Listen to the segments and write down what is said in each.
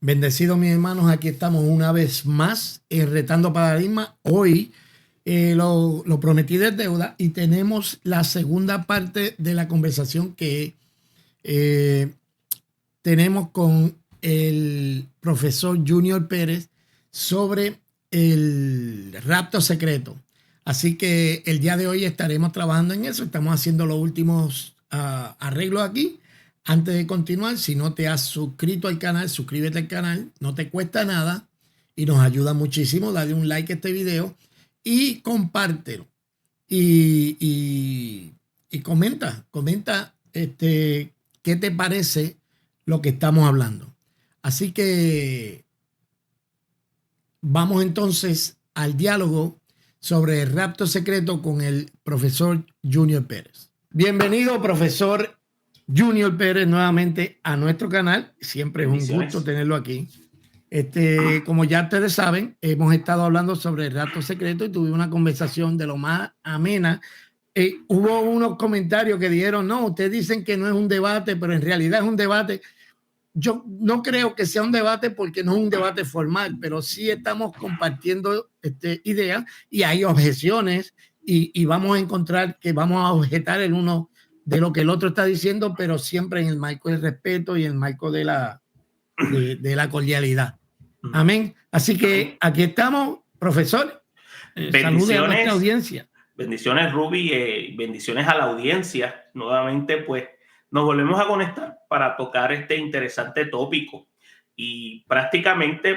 Bendecidos mis hermanos, aquí estamos una vez más en Retando Paradigma. Hoy lo prometí de deuda y tenemos la segunda parte de la conversación que eh, tenemos con el profesor Junior Pérez sobre el rapto secreto. Así que el día de hoy estaremos trabajando en eso. Estamos haciendo los últimos arreglos aquí. Antes de continuar, si no te has suscrito al canal, suscríbete al canal. No te cuesta nada y nos ayuda muchísimo. Dale un like a este video y compártelo. Y comenta qué te parece lo que estamos hablando. Así que vamos entonces al diálogo sobre el rapto secreto con el profesor Junior Pérez. Bienvenido, profesor Junior Pérez, nuevamente a nuestro canal. Siempre es un gusto tenerlo aquí. Como ya ustedes saben, hemos estado hablando sobre el rapto secreto y tuvimos una conversación de lo más amena. Hubo unos comentarios que dijeron, no, ustedes dicen que no es un debate, pero en realidad es un debate. Yo no creo que sea un debate porque no es un debate formal, pero sí estamos compartiendo ideas y hay objeciones y vamos a encontrar que vamos a objetar el uno de lo que el otro está diciendo, pero siempre en el marco del respeto y en el marco de la cordialidad. Amén. Así que aquí estamos, profesor. Salude a nuestra audiencia. Bendiciones, Ruby, bendiciones a la audiencia. Nuevamente, pues, nos volvemos a conectar para tocar este interesante tópico. Y prácticamente,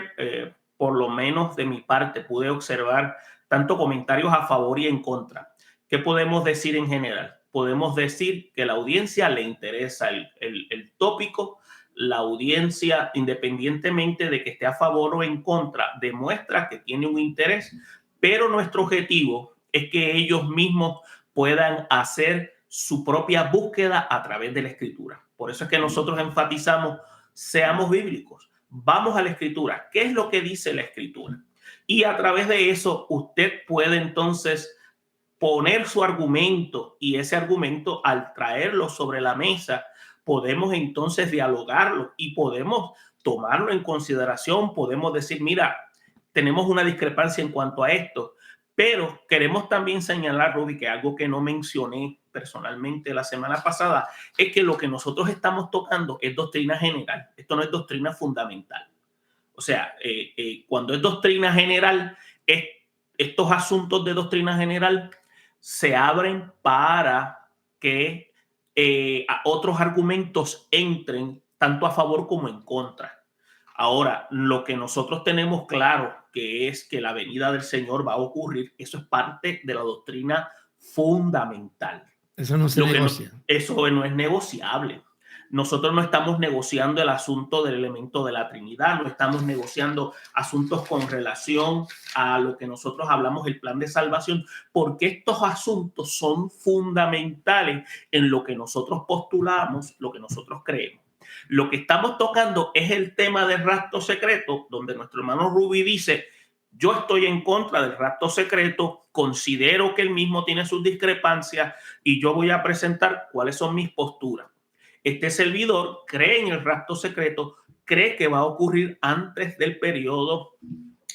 por lo menos de mi parte, pude observar tanto comentarios a favor y en contra. ¿Qué podemos decir en general? Podemos decir que a la audiencia le interesa el tópico. La audiencia, independientemente de que esté a favor o en contra, demuestra que tiene un interés, pero nuestro objetivo es que ellos mismos puedan hacer su propia búsqueda a través de la escritura. Por eso es que nosotros enfatizamos, seamos bíblicos, vamos a la escritura. ¿Qué es lo que dice la escritura? Y a través de eso usted puede entonces poner su argumento, y ese argumento, al traerlo sobre la mesa, podemos entonces dialogarlo y podemos tomarlo en consideración. Podemos decir, mira, tenemos una discrepancia en cuanto a esto, pero queremos también señalar, Ruby, que algo que no mencioné personalmente la semana pasada es que lo que nosotros estamos tocando es doctrina general. Esto no es doctrina fundamental. O sea, cuando es doctrina general, estos asuntos de doctrina general se abren para que otros argumentos entren tanto a favor como en contra. Ahora, lo que nosotros tenemos claro, que es que la venida del Señor va a ocurrir, eso es parte de la doctrina fundamental. Eso no se negocia. Eso no es negociable. Nosotros no estamos negociando el asunto del elemento de la Trinidad, no estamos negociando asuntos con relación a lo que nosotros hablamos, el plan de salvación, porque estos asuntos son fundamentales en lo que nosotros postulamos, lo que nosotros creemos. Lo que estamos tocando es el tema del rapto secreto, donde nuestro hermano Ruby dice, yo estoy en contra del rapto secreto, considero que él mismo tiene sus discrepancias y yo voy a presentar cuáles son mis posturas. Este servidor cree en el rapto secreto, cree que va a ocurrir antes del periodo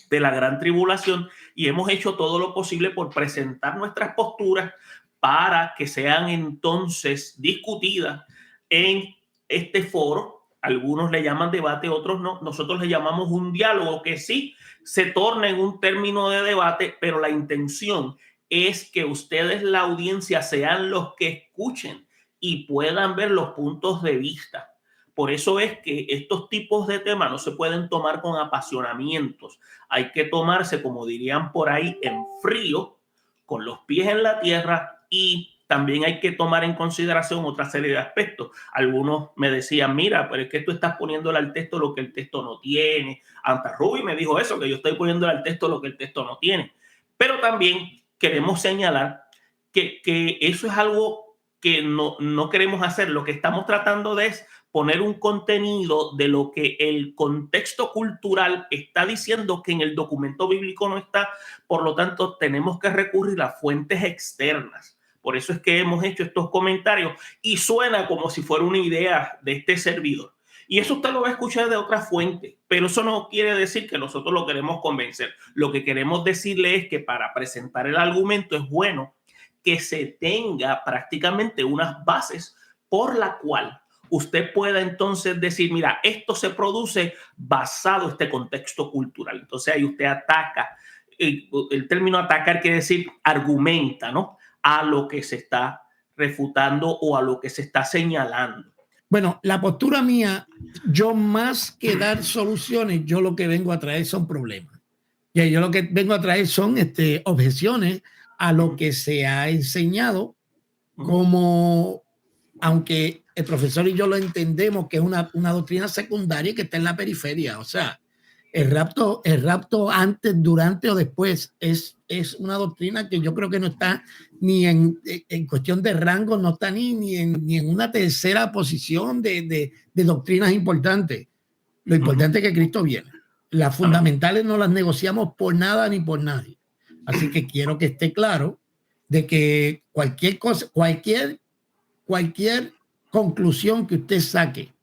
de la gran tribulación y hemos hecho todo lo posible por presentar nuestras posturas para que sean entonces discutidas en este foro. Algunos le llaman debate, otros no. Nosotros le llamamos un diálogo que sí se torna en un término de debate, pero la intención es que ustedes, la audiencia, sean los que escuchen y puedan ver los puntos de vista. Por eso es que estos tipos de temas no se pueden tomar con apasionamientos. Hay que tomarse, como dirían por ahí, en frío, con los pies en la tierra, y también hay que tomar en consideración otra serie de aspectos. Algunos me decían, mira, pero es que tú estás poniéndole al texto lo que el texto no tiene. Hasta Ruby me dijo eso, que yo estoy poniéndole al texto lo que el texto no tiene. Pero también queremos señalar que eso es algo que no queremos hacer. Lo que estamos tratando de es poner un contenido de lo que el contexto cultural está diciendo que en el documento bíblico no está. Por lo tanto, tenemos que recurrir a fuentes externas. Por eso es que hemos hecho estos comentarios y suena como si fuera una idea de este servidor. Y eso usted lo va a escuchar de otra fuente, pero eso no quiere decir que nosotros lo queremos convencer. Lo que queremos decirle es que para presentar el argumento es bueno que se tenga prácticamente unas bases por la cual usted pueda entonces decir, mira, esto se produce basado en este contexto cultural. Entonces ahí usted ataca. El término atacar quiere decir argumenta, ¿no? A lo que se está refutando o a lo que se está señalando. Bueno, la postura mía, yo más que dar soluciones, yo lo que vengo a traer son problemas. Y yo lo que vengo a traer son objeciones a lo que se ha enseñado como, aunque el profesor y yo lo entendemos que es una doctrina secundaria que está en la periferia. O sea, el rapto antes, durante o después es una doctrina que yo creo que no está ni en cuestión de rango, no está ni en una tercera posición de doctrinas importantes. Lo importante es que Cristo viene. Las fundamentales no las negociamos por nada ni por nadie. Así que quiero que esté claro de que cualquier cosa, cualquier conclusión que usted saque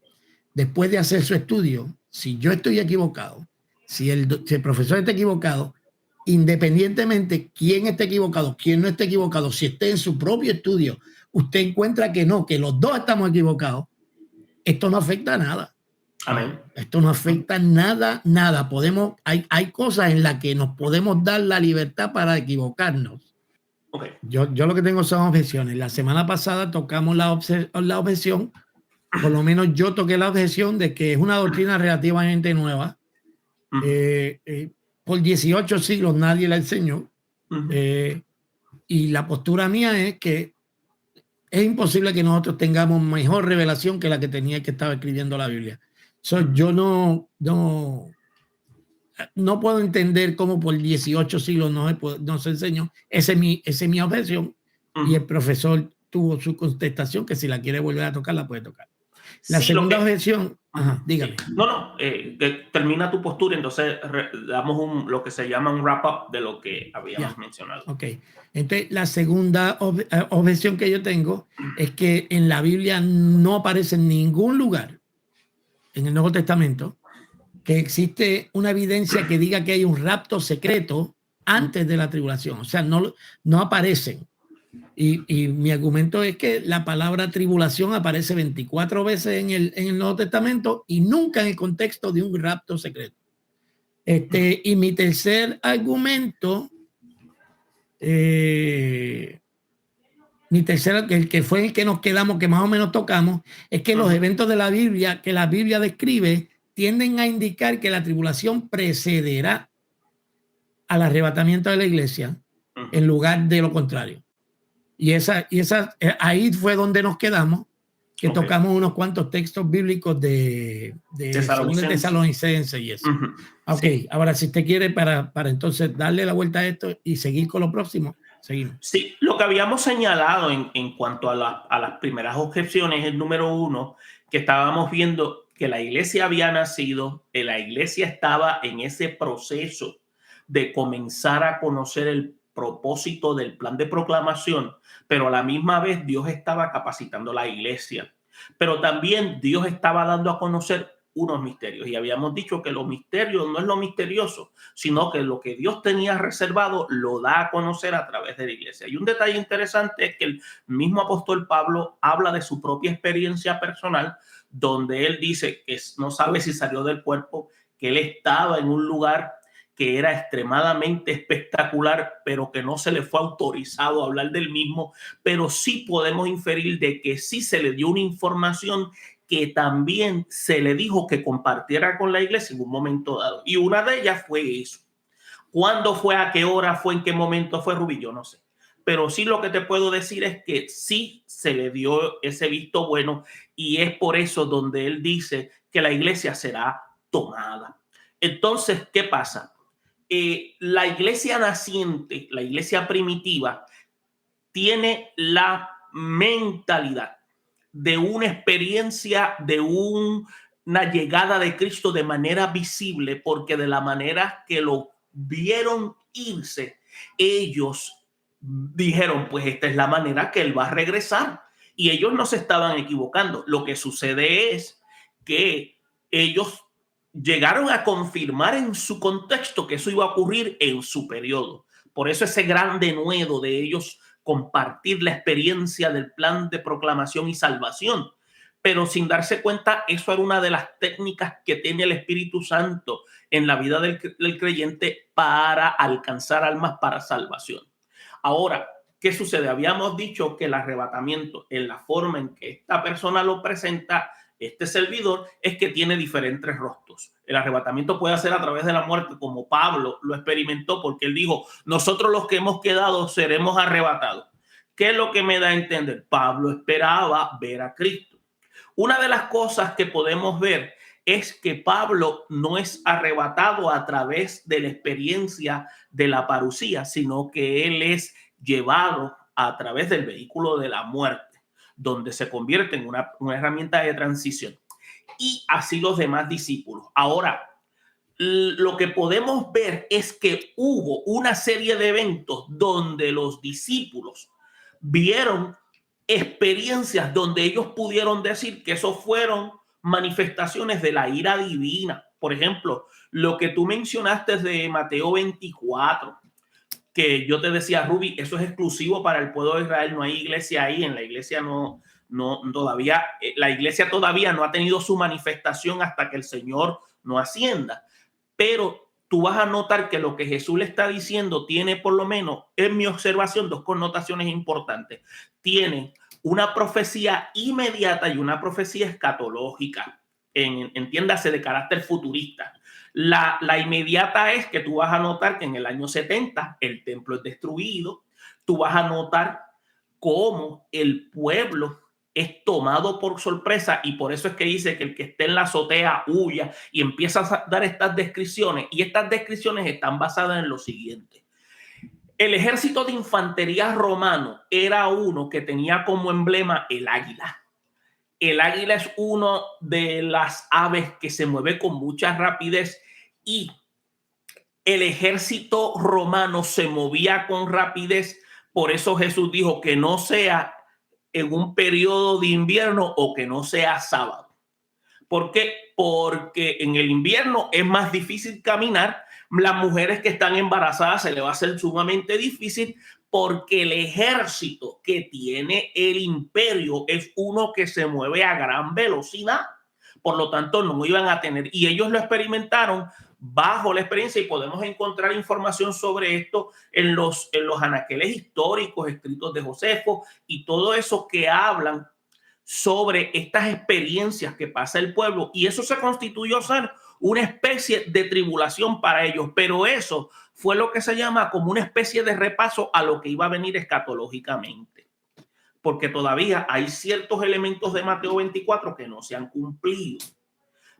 después de hacer su estudio, si yo estoy equivocado, si el profesor está equivocado, independientemente quién esté equivocado, quién no esté equivocado, si esté en su propio estudio, usted encuentra que no, que los dos estamos equivocados, esto no afecta a nada. Amén. Esto no afecta nada. Hay cosas en las que nos podemos dar la libertad para equivocarnos. Okay. Yo lo que tengo son objeciones. La semana pasada tocamos la objeción, por lo menos yo toqué la objeción de que es una doctrina relativamente nueva. Por 18 siglos nadie la enseñó. Y la postura mía es que es imposible que nosotros tengamos mejor revelación que la que tenía que estaba escribiendo la Biblia. Yo no puedo entender cómo por 18 siglos no se enseñó. Esa es mi objeción. Y el profesor tuvo su contestación, que si la quiere volver a tocar, la puede tocar. La segunda objeción, dígame. No, que termina tu postura, entonces damos lo que se llama un wrap-up de lo que habíamos mencionado. Ok, entonces la segunda objeción que yo tengo es que en la Biblia no aparece en ningún lugar, en el Nuevo Testamento, que existe una evidencia que diga que hay un rapto secreto antes de la tribulación. O sea, no aparecen. Y mi argumento es que la palabra tribulación aparece 24 veces en el Nuevo Testamento y nunca en el contexto de un rapto secreto. Y mi tercer argumento, el que fue el que nos quedamos, que más o menos tocamos, es que los eventos de la Biblia, que la Biblia describe, tienden a indicar que la tribulación precederá al arrebatamiento de la iglesia en lugar de lo contrario. Y ahí fue donde nos quedamos, que tocamos unos cuantos textos bíblicos de Tesalonicenses y eso. Sí. Ahora si usted quiere para entonces darle la vuelta a esto y seguir con lo próximo, seguimos. Sí, lo que habíamos señalado en cuanto a las primeras objeciones, el número 1, que estábamos viendo que la iglesia había nacido, que la iglesia estaba en ese proceso de comenzar a conocer el propósito del plan de proclamación, pero a la misma vez Dios estaba capacitando a la iglesia, pero también Dios estaba dando a conocer unos misterios, y habíamos dicho que los misterios no es lo misterioso, sino que lo que Dios tenía reservado lo da a conocer a través de la iglesia. Y un detalle interesante es que el mismo apóstol Pablo habla de su propia experiencia personal, donde él dice que no sabe si salió del cuerpo, que él estaba en un lugar que era extremadamente espectacular, pero que no se le fue autorizado a hablar del mismo, pero sí podemos inferir de que sí se le dio una información que también se le dijo que compartiera con la iglesia en un momento dado. Y una de ellas fue eso. ¿Cuándo fue? ¿A qué hora fue? ¿En qué momento fue, Rubí? Yo no sé. Pero sí lo que te puedo decir es que sí se le dio ese visto bueno, y es por eso donde él dice que la iglesia será tomada. Entonces, ¿qué pasa? La iglesia naciente, la iglesia primitiva, tiene la mentalidad de una experiencia, de una llegada de Cristo de manera visible, porque de la manera que lo vieron irse, ellos dijeron, pues esta es la manera que él va a regresar. Y ellos no se estaban equivocando. Lo que sucede es que ellos llegaron a confirmar en su contexto que eso iba a ocurrir en su periodo. Por eso ese gran denuedo de ellos compartir la experiencia del plan de proclamación y salvación. Pero sin darse cuenta, eso era una de las técnicas que tiene el Espíritu Santo en la vida del creyente para alcanzar almas para salvación. Ahora, ¿qué sucede? Habíamos dicho que el arrebatamiento, en la forma en que esta persona lo presenta, este servidor, es que tiene diferentes rostros. El arrebatamiento puede ser a través de la muerte, como Pablo lo experimentó, porque él dijo, nosotros los que hemos quedado seremos arrebatados. ¿Qué es lo que me da a entender? Pablo esperaba ver a Cristo. Una de las cosas que podemos ver es que Pablo no es arrebatado a través de la experiencia de la parucía, sino que él es llevado a través del vehículo de la muerte, donde se convierte en una herramienta de transición. Y así los demás discípulos. Ahora, lo que podemos ver es que hubo una serie de eventos donde los discípulos vieron experiencias donde ellos pudieron decir que eso fueron manifestaciones de la ira divina. Por ejemplo, lo que tú mencionaste de Mateo 24, que yo te decía, Ruby, eso es exclusivo para el pueblo de Israel, no hay iglesia ahí, en la iglesia todavía, la iglesia todavía no ha tenido su manifestación hasta que el Señor no ascienda. Pero tú vas a notar que lo que Jesús le está diciendo tiene, por lo menos, en mi observación, dos connotaciones importantes. Tiene una profecía inmediata y una profecía escatológica, entiéndase, de carácter futurista. La inmediata es que tú vas a notar que en el año 70 el templo es destruido. Tú vas a notar cómo el pueblo es tomado por sorpresa, y por eso es que dice que el que esté en la azotea huya, y empieza a dar estas descripciones, y estas descripciones están basadas en lo siguiente. El ejército de infantería romano era uno que tenía como emblema el águila. El águila es una de las aves que se mueve con mucha rapidez, y el ejército romano se movía con rapidez. Por eso Jesús dijo que no sea en un periodo de invierno o que no sea sábado. ¿Por qué? Porque en el invierno es más difícil caminar. Las mujeres que están embarazadas se les va a hacer sumamente difícil, porque el ejército que tiene el imperio es uno que se mueve a gran velocidad. Por lo tanto, no iban a tener, y ellos lo experimentaron bajo la experiencia, y podemos encontrar información sobre esto en los anaqueles históricos escritos de Josefo y todo eso, que hablan sobre estas experiencias que pasa el pueblo, y eso se constituyó ser una especie de tribulación para ellos. Pero eso fue lo que se llama como una especie de repaso a lo que iba a venir escatológicamente, porque todavía hay ciertos elementos de Mateo 24 que no se han cumplido.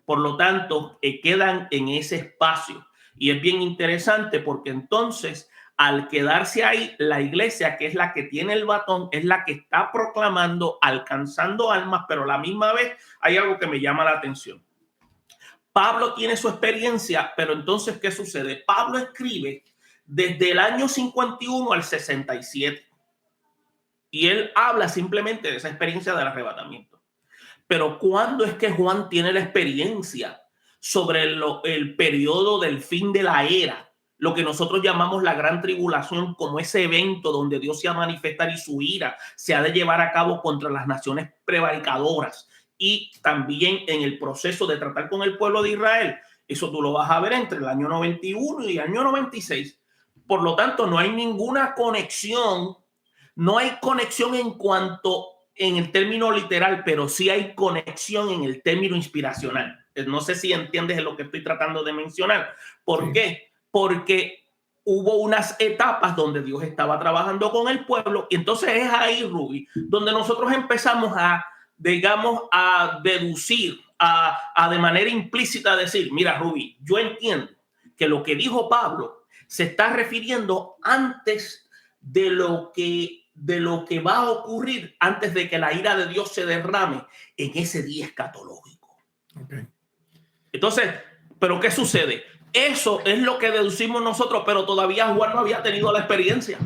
Por lo tanto, quedan en ese espacio. Y es bien interesante, porque entonces, al quedarse ahí, la iglesia, que es la que tiene el batón, es la que está proclamando, alcanzando almas, pero a la misma vez hay algo que me llama la atención. Pablo tiene su experiencia, pero entonces, ¿qué sucede? Pablo escribe desde el año 51 al 67. Y él habla simplemente de esa experiencia del arrebatamiento. Pero ¿cuándo es que Juan tiene la experiencia sobre el periodo del fin de la era? Lo que nosotros llamamos la gran tribulación, como ese evento donde Dios se va a manifestar y su ira se ha de llevar a cabo contra las naciones prevaricadoras, y también en el proceso de tratar con el pueblo de Israel. Eso tú lo vas a ver entre el año 91 y el año 96. Por lo tanto, no hay ninguna conexión. No hay conexión en cuanto en el término literal, pero sí hay conexión en el término inspiracional. No sé si entiendes lo que estoy tratando de mencionar. ¿Por qué? Porque hubo unas etapas donde Dios estaba trabajando con el pueblo, y entonces es ahí, Ruby, donde nosotros empezamos a, digamos, a deducir, a de manera implícita decir, mira, Ruby, yo entiendo que lo que dijo Pablo se está refiriendo antes de lo que va a ocurrir, antes de que la ira de Dios se derrame en ese día escatológico. Okay. Entonces, ¿pero qué sucede? Eso es lo que deducimos nosotros, pero todavía Juan no había tenido la experiencia.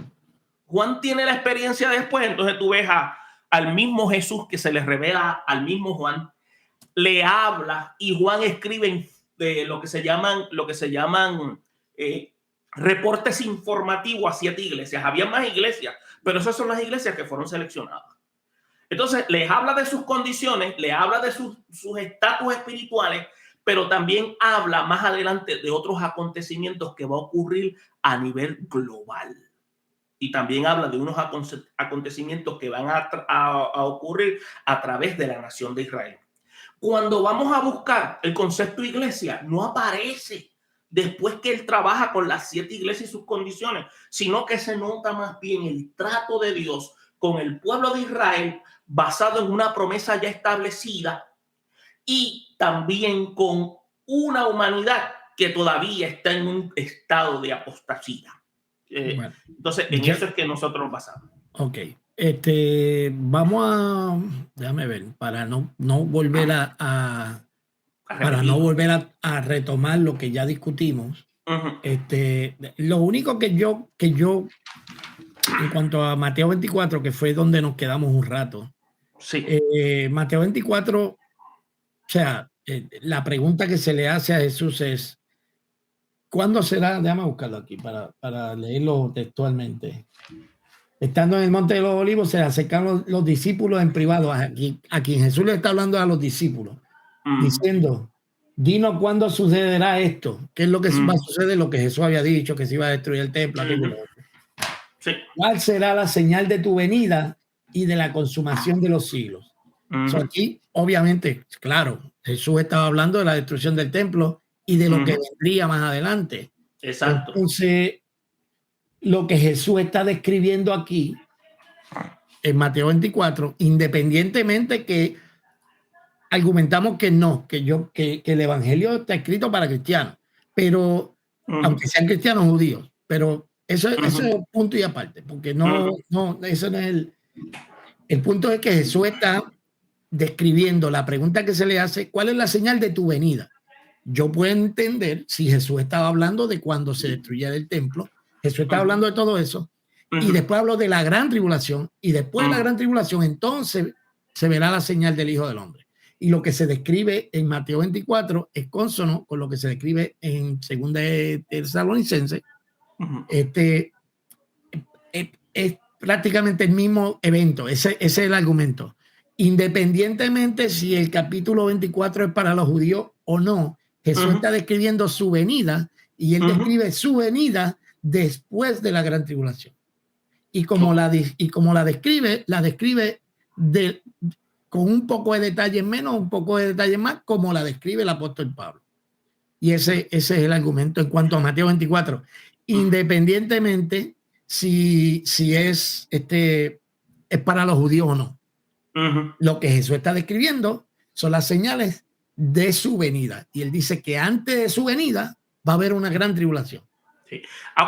Juan tiene la experiencia después. Entonces tú ves al mismo Jesús que se le revela al mismo Juan. le habla y Juan escribe lo que se llaman reportes informativos a 7 iglesias. Había más iglesias, pero esas son las iglesias que fueron seleccionadas. Entonces les habla de sus condiciones, le habla de sus estatus espirituales, pero también habla más adelante de otros acontecimientos que va a ocurrir a nivel global. Y también habla de unos acontecimientos que van a ocurrir a través de la nación de Israel. Cuando vamos a buscar el concepto iglesia, no aparece después que él trabaja con las 7 iglesias y sus condiciones, sino que se nota más bien el trato de Dios con el pueblo de Israel basado en una promesa ya establecida y también con una humanidad que todavía está en un estado de apostasía. Bueno, entonces, en eso es que nosotros nos basamos. Ok. Vamos a, déjame ver, para no volver a retomar lo que ya discutimos. Lo único que yo, en cuanto a Mateo 24, que fue donde nos quedamos un rato. Sí. Mateo 24, o sea, la pregunta que se le hace a Jesús es, ¿cuándo será? Déjame buscarlo aquí para leerlo textualmente. Estando en el Monte de los Olivos, se acercaron los discípulos en privado, a quien Jesús le está hablando a los discípulos, diciendo, dinos cuándo sucederá esto, qué es lo que va a suceder, lo que Jesús había dicho, que se iba a destruir el templo. Sí. ¿Cuál será la señal de tu venida y de la consumación de los siglos? Aquí, obviamente, claro, Jesús estaba hablando de la destrucción del templo y de lo que vendría más adelante. Exacto. Entonces, lo que Jesús está describiendo aquí en Mateo 24, independientemente que argumentamos que no, que el evangelio está escrito para cristianos, pero aunque sean cristianos judíos, pero eso es un punto y aparte, porque no, eso no es el punto. Es que Jesús está describiendo la pregunta que se le hace, ¿cuál es la señal de tu venida? Yo puedo entender si Jesús estaba hablando de cuando se destruyera el templo. Jesús está hablando de todo eso. Y después habló de la gran tribulación. Y después de la gran tribulación, entonces se verá la señal del Hijo del Hombre. Y lo que se describe en Mateo 24 es consono con lo que se describe en Segunda de Tesalonicenses. Es prácticamente el mismo evento. Ese es el argumento. Independientemente si el capítulo 24 es para los judíos o no, Jesús está describiendo su venida y él describe su venida después de la gran tribulación. Y como la describe con un poco de detalles menos, un poco de detalles más, como la describe el apóstol Pablo. Y ese es el argumento en cuanto a Mateo 24. Independientemente si es para los judíos o no. Lo que Jesús está describiendo son las señales de su venida. Y él dice que antes de su venida va a haber una gran tribulación. Sí.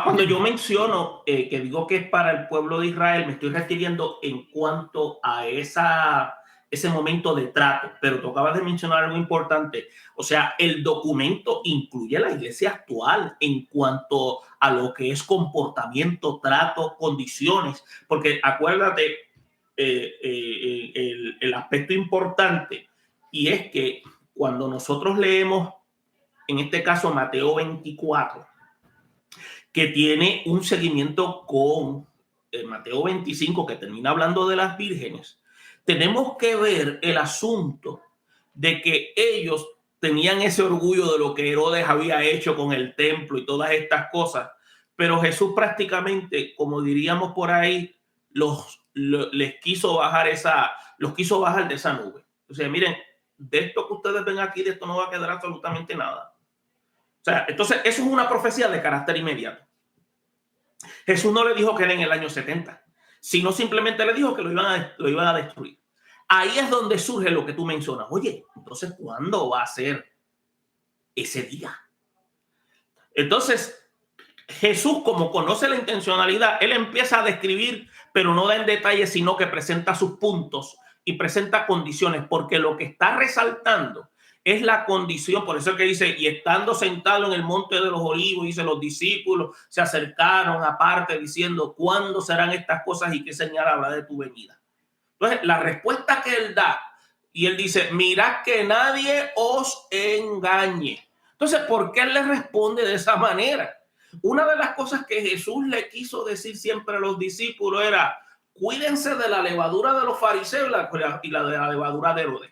Cuando yo menciono que digo que es para el pueblo de Israel, me estoy refiriendo en cuanto a ese momento de trato. Pero tú acabas de mencionar algo importante. O sea, el documento incluye a la iglesia actual en cuanto a lo que es comportamiento, trato, condiciones. Porque acuérdate, el aspecto importante, y es que cuando nosotros leemos, en este caso Mateo 24, que tiene un seguimiento con Mateo 25, que termina hablando de las vírgenes, tenemos que ver el asunto de que ellos tenían ese orgullo de lo que Herodes había hecho con el templo y todas estas cosas, pero Jesús prácticamente, como diríamos por ahí, los quiso bajar de esa nube. O sea, miren, de esto que ustedes ven aquí, de esto no va a quedar absolutamente nada. O sea, entonces eso es una profecía de carácter inmediato. Jesús no le dijo que era en el año 70, sino simplemente le dijo que lo iban a destruir. Ahí es donde surge lo que tú mencionas. Oye, entonces, ¿cuándo va a ser ese día? Entonces, Jesús, como conoce la intencionalidad, él empieza a describir, pero no da en detalle, sino que presenta sus puntos y presenta condiciones, porque lo que está resaltando es la condición. Por eso es que dice, y estando sentado en el monte de los olivos, dice, los discípulos se acercaron aparte diciendo, ¿cuándo serán estas cosas y qué señal habrá de tu venida? Entonces, la respuesta que él da Y él dice, mirad que nadie os engañe. Entonces, ¿por qué él le responde de esa manera? Una de las cosas que Jesús le quiso decir siempre a los discípulos era, cuídense de la levadura de los fariseos y la de la levadura de Herodes.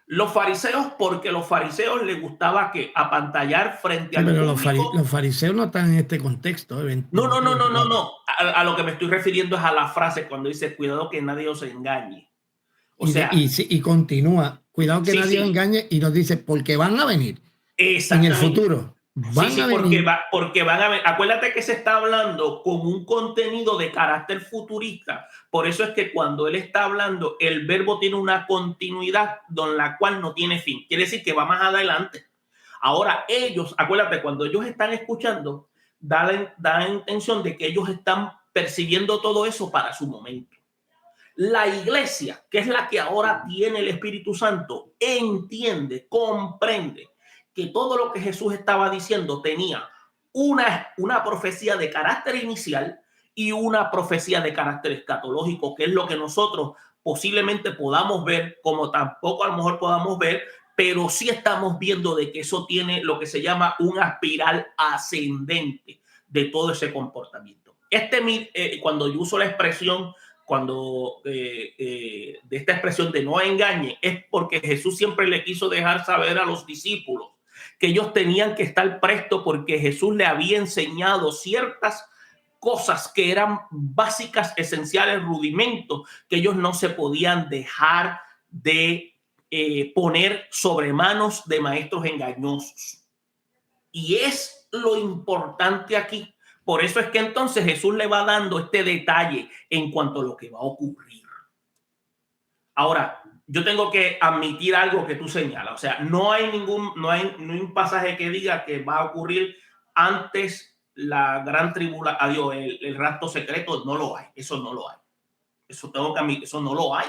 Los fariseos, porque los fariseos les gustaba que apantallar frente al Pero público. los fariseos no están en este contexto. No. A lo que me estoy refiriendo es a la frase cuando dice, cuidado que nadie os engañe. O sea, y continúa, cuidado que nadie os engañe, y nos dice, porque van a venir en el futuro. Van a venir. Porque van a venir. Acuérdate que se está hablando con un contenido de carácter futurista. Por eso es que cuando él está hablando, el verbo tiene una continuidad con la cual no tiene fin. Quiere decir que va más adelante. Ahora ellos, acuérdate, cuando ellos están escuchando, da la intención de que ellos están percibiendo todo eso para su momento. La iglesia, que es la que ahora tiene el Espíritu Santo, entiende, comprende que todo lo que Jesús estaba diciendo tenía una profecía de carácter inicial y una profecía de carácter escatológico, que es lo que nosotros posiblemente podamos ver, como tampoco a lo mejor podamos ver, pero sí estamos viendo de que eso tiene lo que se llama una espiral ascendente de todo ese comportamiento. Cuando yo uso la expresión de esta expresión de no engañe, es porque Jesús siempre le quiso dejar saber a los discípulos que ellos tenían que estar prestos, porque Jesús le había enseñado ciertas cosas que eran básicas, esenciales, rudimentos, que ellos no se podían dejar de poner sobre manos de maestros engañosos. Y es lo importante aquí. Por eso es que entonces Jesús le va dando este detalle en cuanto a lo que va a ocurrir. Ahora, yo tengo que admitir algo que tú señalas. O sea, no hay un pasaje que diga que va a ocurrir antes la gran tribulación, el rapto secreto. No lo hay. Eso no lo hay. Eso tengo que admitir, eso no lo hay.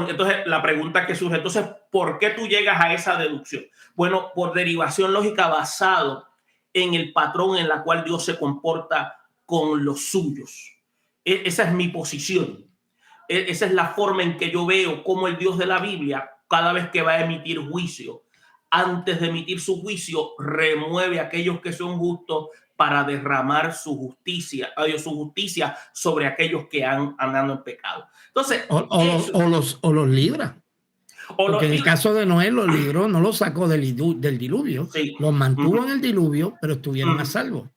Entonces, la pregunta que surge, entonces, ¿por qué tú llegas a esa deducción? Bueno, por derivación lógica basado en el patrón en la cual Dios se comporta con los suyos. Esa es mi posición. Esa es la forma en que yo veo cómo el Dios de la Biblia, cada vez que va a emitir juicio, antes de emitir su juicio, remueve a aquellos que son justos para derramar su justicia sobre aquellos que han andado en pecado. Entonces, o los libra. Porque en el caso de Noé los libró, no los sacó del diluvio, sí. Los mantuvo en el diluvio, pero estuvieron a salvo.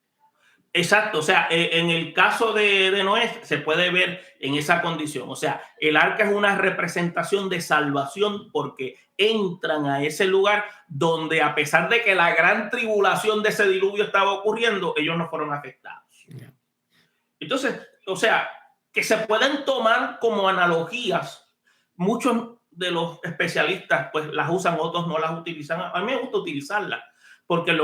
Exacto, o sea, en el caso de Noé se puede ver en esa condición. O sea, el arca es una representación de salvación porque entran a ese lugar donde, a pesar de que la gran tribulación de ese diluvio estaba ocurriendo, ellos no fueron afectados. Yeah. Entonces, o sea, que se pueden tomar como analogías. Muchos de los especialistas pues las usan, otros no las utilizan. A mí me gusta utilizarlas. Porque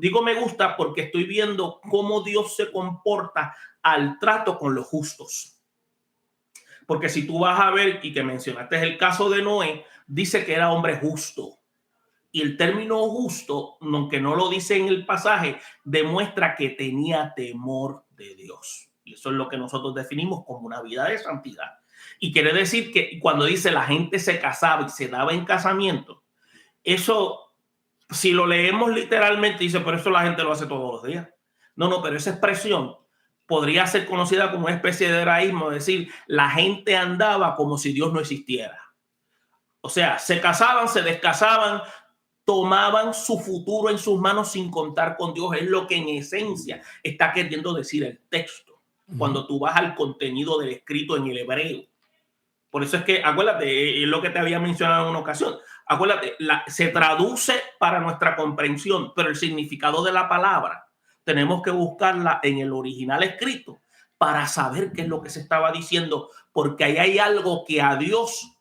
digo me gusta porque estoy viendo cómo Dios se comporta al trato con los justos. Porque si tú vas a ver, y que mencionaste el caso de Noé, dice que era hombre justo. Y el término justo, aunque no lo dice en el pasaje, demuestra que tenía temor de Dios. Y eso es lo que nosotros definimos como una vida de santidad. Y quiere decir que cuando dice la gente se casaba y se daba en casamiento, eso... Si lo leemos literalmente, dice, pero eso la gente lo hace todos los días. No, pero esa expresión podría ser conocida como una especie de hebraísmo, es decir, la gente andaba como si Dios no existiera. O sea, se casaban, se descasaban, tomaban su futuro en sus manos sin contar con Dios. Es lo que en esencia está queriendo decir el texto, cuando tú vas al contenido del escrito en el hebreo. Por eso es que, acuérdate, es lo que te había mencionado en una ocasión. Acuérdate, se traduce para nuestra comprensión, pero el significado de la palabra tenemos que buscarla en el original escrito para saber qué es lo que se estaba diciendo, porque ahí hay algo que a Dios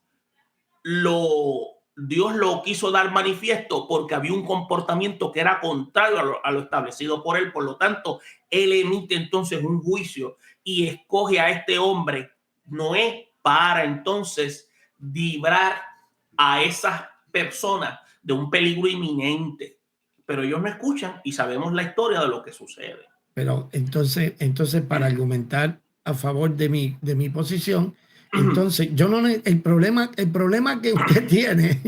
lo quiso dar manifiesto, porque había un comportamiento que era contrario a lo establecido por él. Por lo tanto, él emite entonces un juicio y escoge a este hombre, Noé, para entonces librar a esas personas de un peligro inminente. Pero ellos no escuchan y sabemos la historia de lo que sucede. Pero entonces para argumentar a favor de mi posición, Entonces, yo no, el problema que usted tiene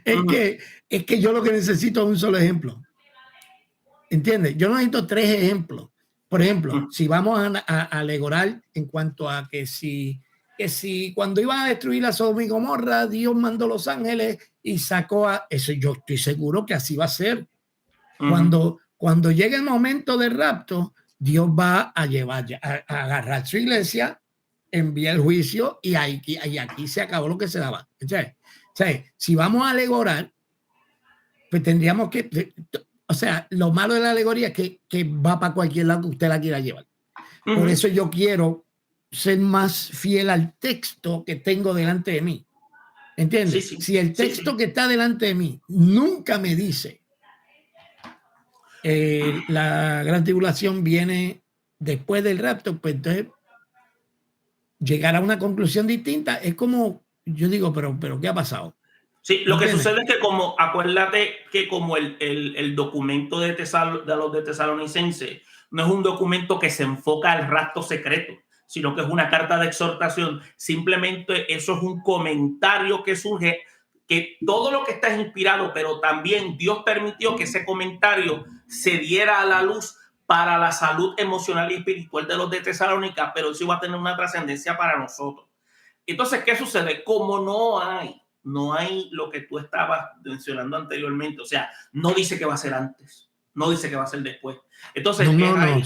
es que yo lo que necesito es un solo ejemplo. ¿Entiendes? Yo no necesito 3 ejemplos. Por ejemplo, si vamos a alegorar en cuanto a que si cuando iban a destruir a Sodoma y Gomorra, Dios mandó los ángeles y sacó a eso, yo estoy seguro que así va a ser. Cuando llegue el momento del rapto, Dios va a llevar, a agarrar su iglesia, envía el juicio y aquí se acabó lo que se daba. ¿Entonces? O sea, si vamos a alegorar, pues tendríamos que, o sea, lo malo de la alegoría es que va para cualquier lado que usted la quiera llevar. Por eso yo quiero ser más fiel al texto que tengo delante de mí. ¿Entiendes? Si el texto que está delante de mí nunca me dice la gran tribulación viene después del rapto, pues entonces llegar a una conclusión distinta es como, yo digo, pero ¿qué ha pasado? Sí, lo que sucede es que acuérdate que como el documento de los de Tesalonicenses no es un documento que se enfoca al rapto secreto, sino que es una carta de exhortación. Simplemente eso es un comentario que surge, que todo lo que está es inspirado, pero también Dios permitió que ese comentario se diera a la luz para la salud emocional y espiritual de los de Tesalónica, pero eso iba a tener una trascendencia para nosotros. Entonces, ¿qué sucede? Como no hay lo que tú estabas mencionando anteriormente, o sea, no dice que va a ser antes, no dice que va a ser después. Entonces,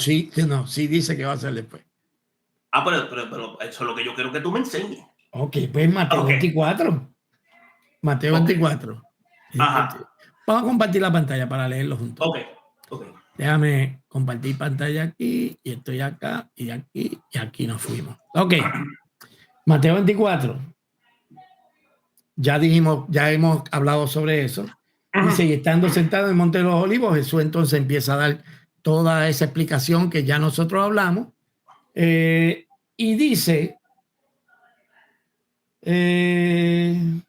sí dice que va a ser después. Pero eso es lo que yo quiero que tú me enseñes. Ok, pues Mateo 24. Mateo 24. Ajá. Vamos a compartir la pantalla para leerlo juntos. Ok. Déjame compartir pantalla aquí, y estoy acá, y aquí nos fuimos. Ok. Mateo 24. Ya hemos hablado sobre eso. Dice, y estando sentado en el Monte de los Olivos, Jesús entonces empieza a dar toda esa explicación que ya nosotros hablamos. Y dice, el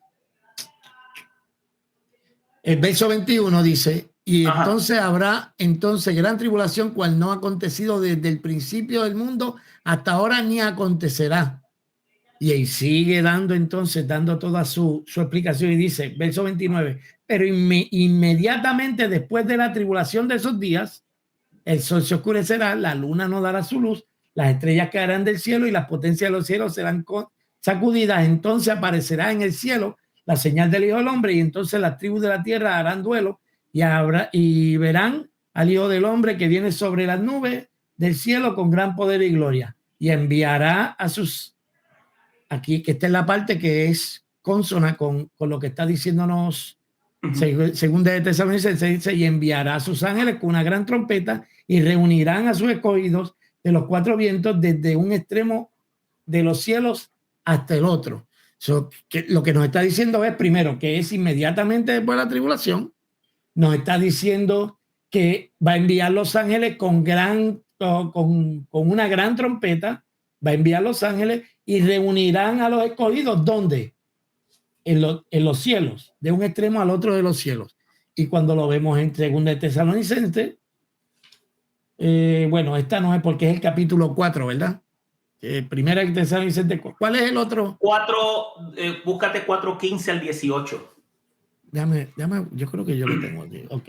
verso 21 dice, y entonces habrá gran tribulación, cual no ha acontecido desde el principio del mundo hasta ahora ni acontecerá. Y ahí sigue dando toda su explicación y dice, verso 29, pero inmediatamente después de la tribulación de esos días, el sol se oscurecerá, la luna no dará su luz, las estrellas caerán del cielo y las potencias de los cielos serán sacudidas. Entonces aparecerá en el cielo la señal del Hijo del Hombre, y entonces las tribus de la tierra harán duelo y verán al Hijo del Hombre que viene sobre las nubes del cielo con gran poder y gloria, y enviará a sus... Aquí, que esta es la parte que es consona con lo que está diciéndonos según de Tesalonicenses, dice, y enviará a sus ángeles con una gran trompeta y reunirán a sus escogidos de los 4 vientos desde un extremo de los cielos hasta el otro. Lo que nos está diciendo es, primero, que es inmediatamente después de la tribulación. Nos está diciendo que va a enviar los ángeles con una gran trompeta, va a enviar los ángeles y reunirán a los escogidos. ¿Dónde? En los cielos, de un extremo al otro de los cielos. Y cuando lo vemos en 2 Tesalonicenses, bueno, esta no es porque es el capítulo 4, ¿verdad? Primera Tesalonicenses, ¿cuál es el otro? 4, búscate 4:15 al 18. Déjame, yo creo que yo lo tengo aquí. Ok.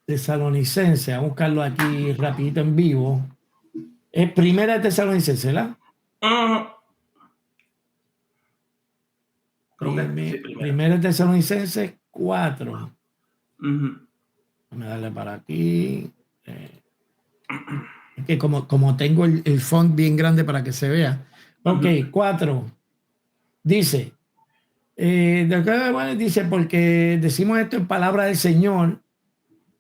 Tesalonicenses, a buscarlo aquí rapidito en vivo. Es Primera Tesalonicenses, ¿verdad? Primera Tesalonicenses 4. Déjame darle para aquí. Es que como tengo el font bien grande para que se vea. Ok, 4. Dice, dice, porque decimos esto en palabra del Señor,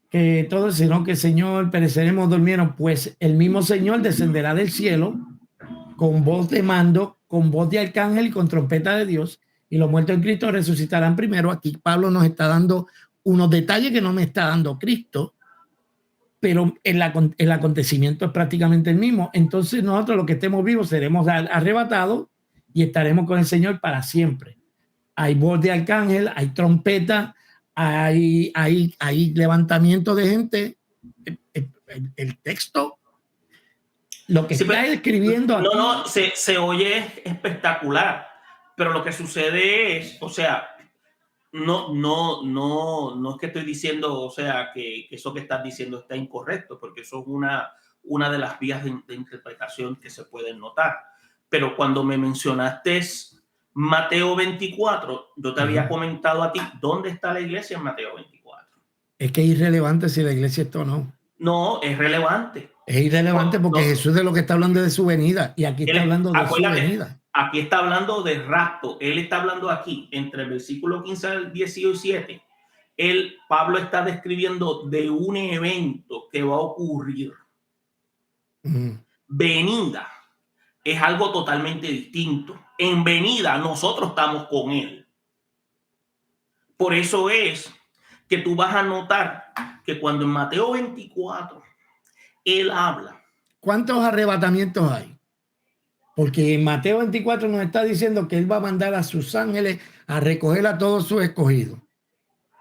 que todos, sino que el Señor pereceremos, durmieron, pues el mismo Señor descenderá del cielo con voz de mando, con voz de arcángel y con trompeta de Dios, y los muertos en Cristo resucitarán primero. Aquí Pablo nos está dando unos detalles que no me está dando Cristo, pero el acontecimiento es prácticamente el mismo. Entonces nosotros los que estemos vivos seremos arrebatados y estaremos con el Señor para siempre. Hay voz de arcángel, hay trompeta, hay levantamiento de gente. El texto Lo que Sí, está escribiendo aquí. no, se oye espectacular, pero lo que sucede es, o sea, no es que estoy diciendo, o sea, que eso que estás diciendo está incorrecto, porque eso es una de las vías de interpretación que se pueden notar. Pero cuando me mencionaste Mateo 24, yo te había comentado a ti, ¿dónde está la iglesia en Mateo 24? Es que es irrelevante si la iglesia está o no. No, es relevante. Es irrelevante porque No, Jesús de lo que está hablando es de su venida y aquí está hablando de su venida. Aquí está hablando de rapto. Él está hablando aquí, entre el versículo 15 al 17. Pablo está describiendo de un evento que va a ocurrir. Venida es algo totalmente distinto. En venida nosotros estamos con él. Por eso es que tú vas a notar que cuando en Mateo 24 él habla. ¿Cuántos arrebatamientos hay? Porque en Mateo 24 nos está diciendo que él va a mandar a sus ángeles a recoger a todos sus escogidos.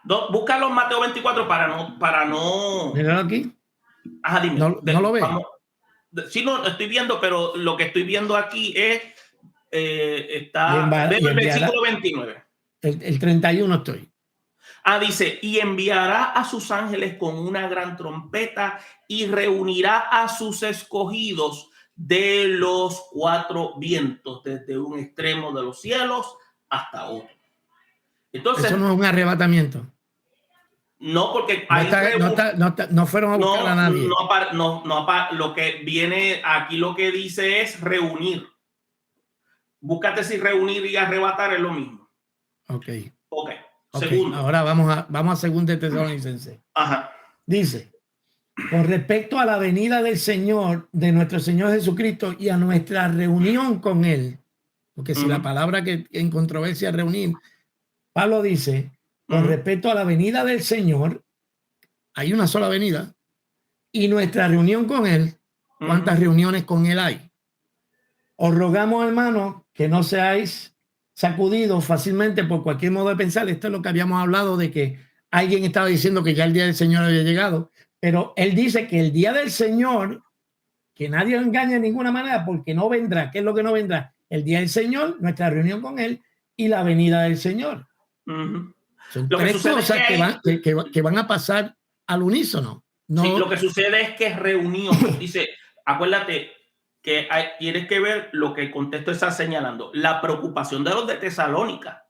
Búscalo en Mateo 24 para no. Míralo aquí. Ajá, dime. No lo ves. Sí, no, estoy viendo, pero lo que estoy viendo aquí es está en el versículo 29. El 31 estoy. Dice, y enviará a sus ángeles con una gran trompeta y reunirá a sus escogidos de los cuatro vientos, desde un extremo de los cielos hasta otro. Entonces, eso no es un arrebatamiento. No, porque no fueron a buscar a nadie. Lo que viene aquí, lo que dice es reunir. Búscate si reunir y arrebatar es lo mismo. Ok. Segundo. Ahora vamos a 2 Tesalonicenses. Ajá. Dice, con respecto a la venida del Señor, de nuestro Señor Jesucristo y a nuestra reunión con Él, porque si la palabra que en controversia es reunir, Pablo dice, con respecto a la venida del Señor, hay una sola venida, y nuestra reunión con Él, ¿cuántas reuniones con Él hay? Os rogamos, hermanos, que no seáis sacudidos fácilmente por cualquier modo de pensar. Esto es lo que habíamos hablado de que alguien estaba diciendo que ya el día del Señor había llegado, pero él dice que el día del Señor, que nadie lo engañe de ninguna manera porque no vendrá. ¿Qué es lo que no vendrá? El día del Señor, nuestra reunión con Él y la venida del Señor. Son tres cosas que van a pasar al unísono. No. Sí, lo que sucede es que reunión, dice, acuérdate que tienes que ver lo que el contexto está señalando. La preocupación de los de Tesalónica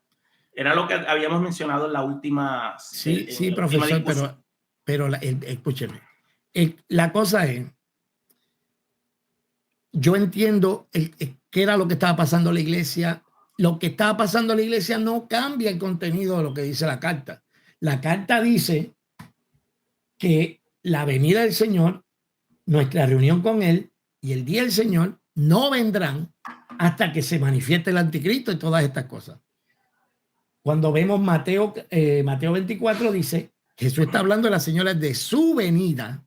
era lo que habíamos mencionado en la última. Sí, profesor, pero escúcheme. La cosa es, yo entiendo qué era lo que estaba pasando en la iglesia. Lo que estaba pasando en la iglesia no cambia el contenido de lo que dice la carta. La carta dice que la venida del Señor, nuestra reunión con Él y el día del Señor no vendrán hasta que se manifieste el anticristo y todas estas cosas. Cuando vemos Mateo 24 dice, Jesús está hablando de las señales de su venida,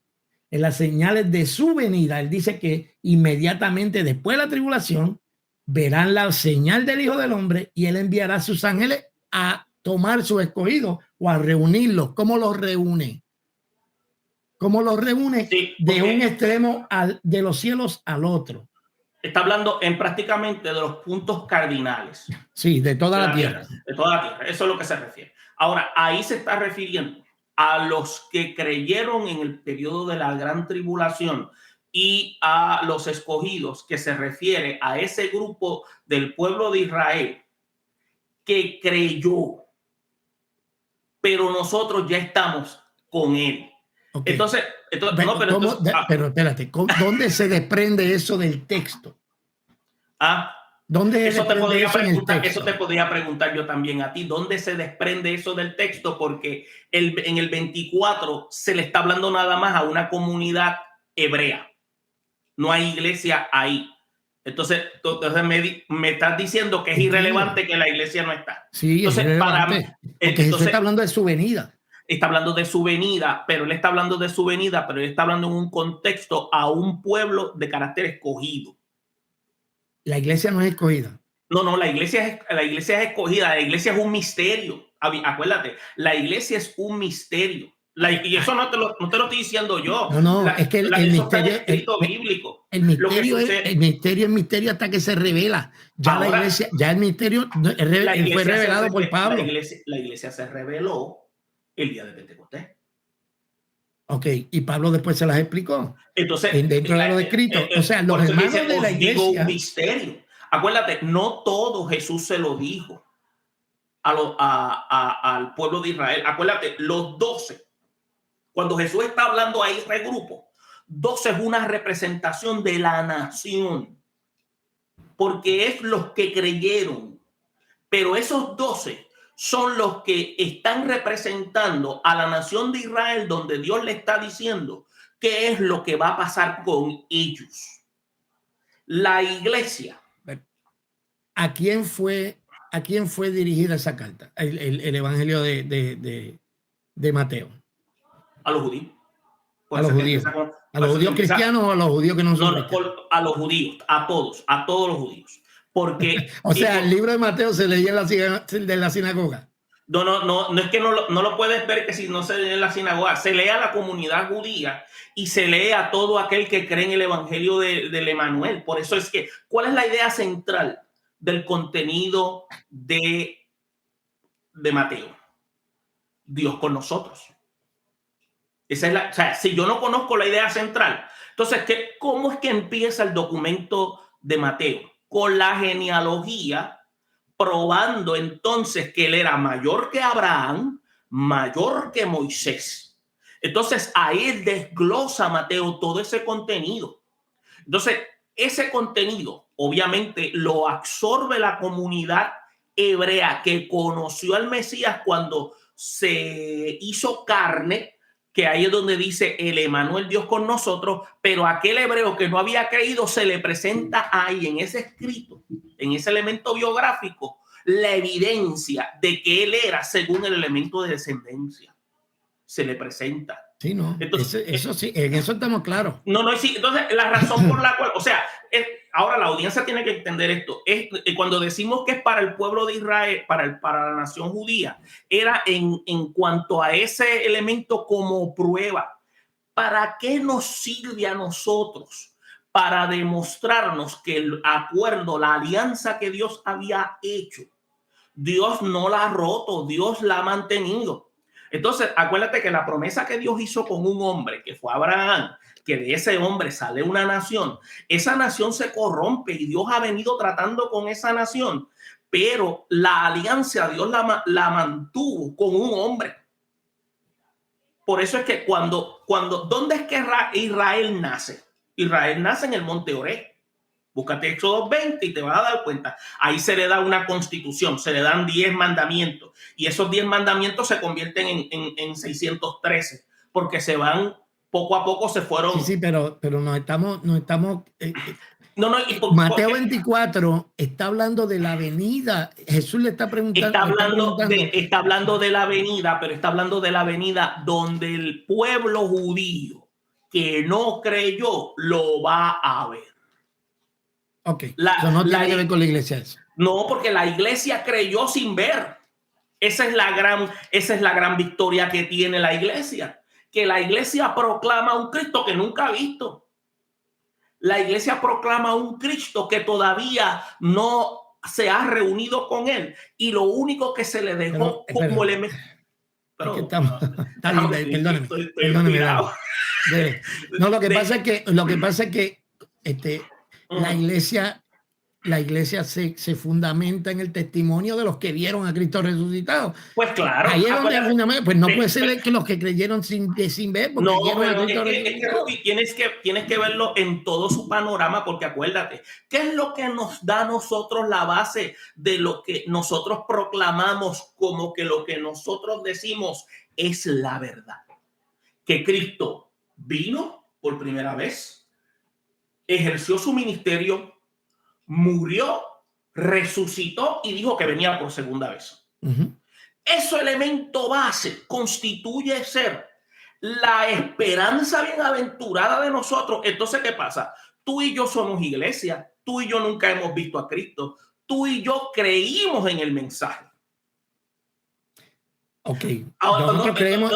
en las señales de su venida. Él dice que inmediatamente después de la tribulación verán la señal del Hijo del Hombre y Él enviará a sus ángeles a tomar su escogido o a reunirlos. ¿Cómo los reúne? ¿Cómo los reúne? Sí, de un extremo de los cielos al otro. Está hablando prácticamente de los puntos cardinales. Sí, de toda la tierra. De toda la tierra. Eso es lo que se refiere. Ahora, ahí se está refiriendo a los que creyeron en el periodo de la gran tribulación y a los escogidos, que se refiere a ese grupo del pueblo de Israel que creyó, pero nosotros ya estamos con él. Okay. Entonces, pero espérate, ¿dónde se desprende eso del texto? ¿Dónde eso te podría preguntar yo también a ti. ¿Dónde se desprende eso del texto? Porque en el 24 se le está hablando nada más a una comunidad hebrea. No hay iglesia ahí. Entonces me estás diciendo que es irrelevante que la iglesia no está. Sí, entonces, es irrelevante. Porque Jesús está hablando de su venida. Está hablando de su venida, pero él está hablando de su venida, pero él está hablando en un contexto a un pueblo de carácter escogido. La iglesia no es escogida. No, la iglesia es escogida. La iglesia es un misterio. Acuérdate, la iglesia es un misterio. Y eso no te lo estoy diciendo yo. No, es que el misterio, bíblico. El misterio hasta que se revela. Ya ahora, la iglesia, ya el misterio fue revelado por Pablo. La iglesia se reveló el día de Pentecostés. Ok, y Pablo después se las explicó. Entonces, dentro de los escritos. O sea, los hermanos de la iglesia. Digo un misterio. Acuérdate, no todo Jesús se lo dijo al pueblo de Israel. Acuérdate, los 12. Cuando Jesús está hablando a ese grupo, 12 es una representación de la nación, porque es los que creyeron, pero esos 12 son los que están representando a la nación de Israel, donde Dios le está diciendo qué es lo que va a pasar con ellos. La iglesia. ¿A quién fue dirigida esa carta? El evangelio de Mateo. A los judíos. A los judíos. ¿A los judíos cristianos o a los judíos que no son cristianos? A los judíos, a todos los judíos. Porque, o sea, el libro de Mateo se leía en la sinagoga. No es que no lo puedes ver que si no se lee en la sinagoga, se lee a la comunidad judía y se lee a todo aquel que cree en el evangelio del Emanuel. Por eso es que, ¿cuál es la idea central del contenido de Mateo? Dios con nosotros. Esa es o sea, si yo no conozco la idea central, entonces, ¿cómo es que empieza el documento de Mateo? Con la genealogía, probando entonces que él era mayor que Abraham, mayor que Moisés. Entonces, ahí desglosa Mateo todo ese contenido. Entonces, ese contenido, obviamente, lo absorbe la comunidad hebrea que conoció al Mesías cuando se hizo carne, que ahí es donde dice el Emanuel, Dios con nosotros, pero aquel hebreo que no había creído se le presenta ahí en ese escrito, en ese elemento biográfico, la evidencia de que él era según el elemento de descendencia. Se le presenta. Sí, no. Entonces, eso sí, en eso estamos claros. Sí. Entonces, la razón por la cual, o sea, ahora la audiencia tiene que entender esto. Cuando decimos que es para el pueblo de Israel, para la nación judía, era en cuanto a ese elemento como prueba. ¿Para qué nos sirve a nosotros? Para demostrarnos que el acuerdo, la alianza que Dios había hecho, Dios no la ha roto, Dios la ha mantenido. Entonces, acuérdate que la promesa que Dios hizo con un hombre, que fue Abraham, que de ese hombre sale una nación, esa nación se corrompe y Dios ha venido tratando con esa nación, pero la alianza Dios la mantuvo con un hombre. Por eso es que ¿dónde es que Israel nace? Israel nace en el monte Oreb. Búscate Éxodo 20 y te vas a dar cuenta. Ahí se le da una constitución, se le dan 10 mandamientos. Y esos 10 mandamientos se convierten en 613, porque se van, poco a poco se fueron. Sí, pero nos estamos Mateo 24 está hablando de la venida. Jesús le está preguntando. Está hablando de la venida, pero está hablando de la venida donde el pueblo judío que no creyó lo va a ver. Ok, eso no tiene que ver con la iglesia. Eso. No, porque la iglesia creyó sin ver. Esa es la gran victoria que tiene la iglesia. Que la iglesia proclama un Cristo que nunca ha visto. La iglesia proclama un Cristo que todavía no se ha reunido con él. Y lo único que se le dejó como elemento. Perdóneme. No, lo que pasa es que la iglesia se fundamenta en el testimonio de los que vieron a Cristo resucitado. Pues claro. Ahí es donde pues no puede ser que los que creyeron sin ver. No, pero tienes que verlo en todo su panorama, porque acuérdate, ¿qué es lo que nos da a nosotros la base de lo que nosotros proclamamos como que lo que nosotros decimos es la verdad? Que Cristo vino por primera vez, ejerció su ministerio, murió, resucitó y dijo que venía por segunda vez. Ese elemento base constituye ser la esperanza bienaventurada de nosotros. Entonces, ¿qué pasa? Tú y yo somos iglesia, tú y yo nunca hemos visto a Cristo, tú y yo creímos en el mensaje. Ok, Ahora, nosotros no, creemos,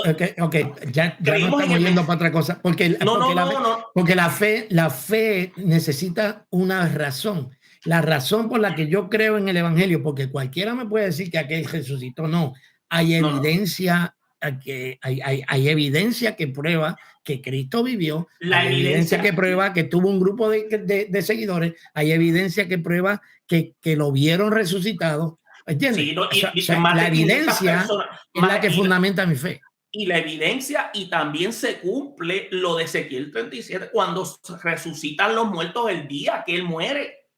ya no creímos estamos en yendo para otra cosa, porque, no. porque la fe necesita una razón. La razón por la que yo creo en el Evangelio, porque cualquiera me puede decir que aquel resucitó, no. Hay No. evidencia, hay evidencia que prueba que Cristo vivió, La hay evidencia que evidencia, prueba que tuvo un grupo de seguidores, hay evidencia que prueba que lo vieron resucitado. ¿Entiendes? sí, no, O sea, más la de 500 evidencia personas, es la que fundamenta mi fe. y la evidencia, y también se cumple lo de Ezequiel 37, cuando resucitan los muertos el día que él muere,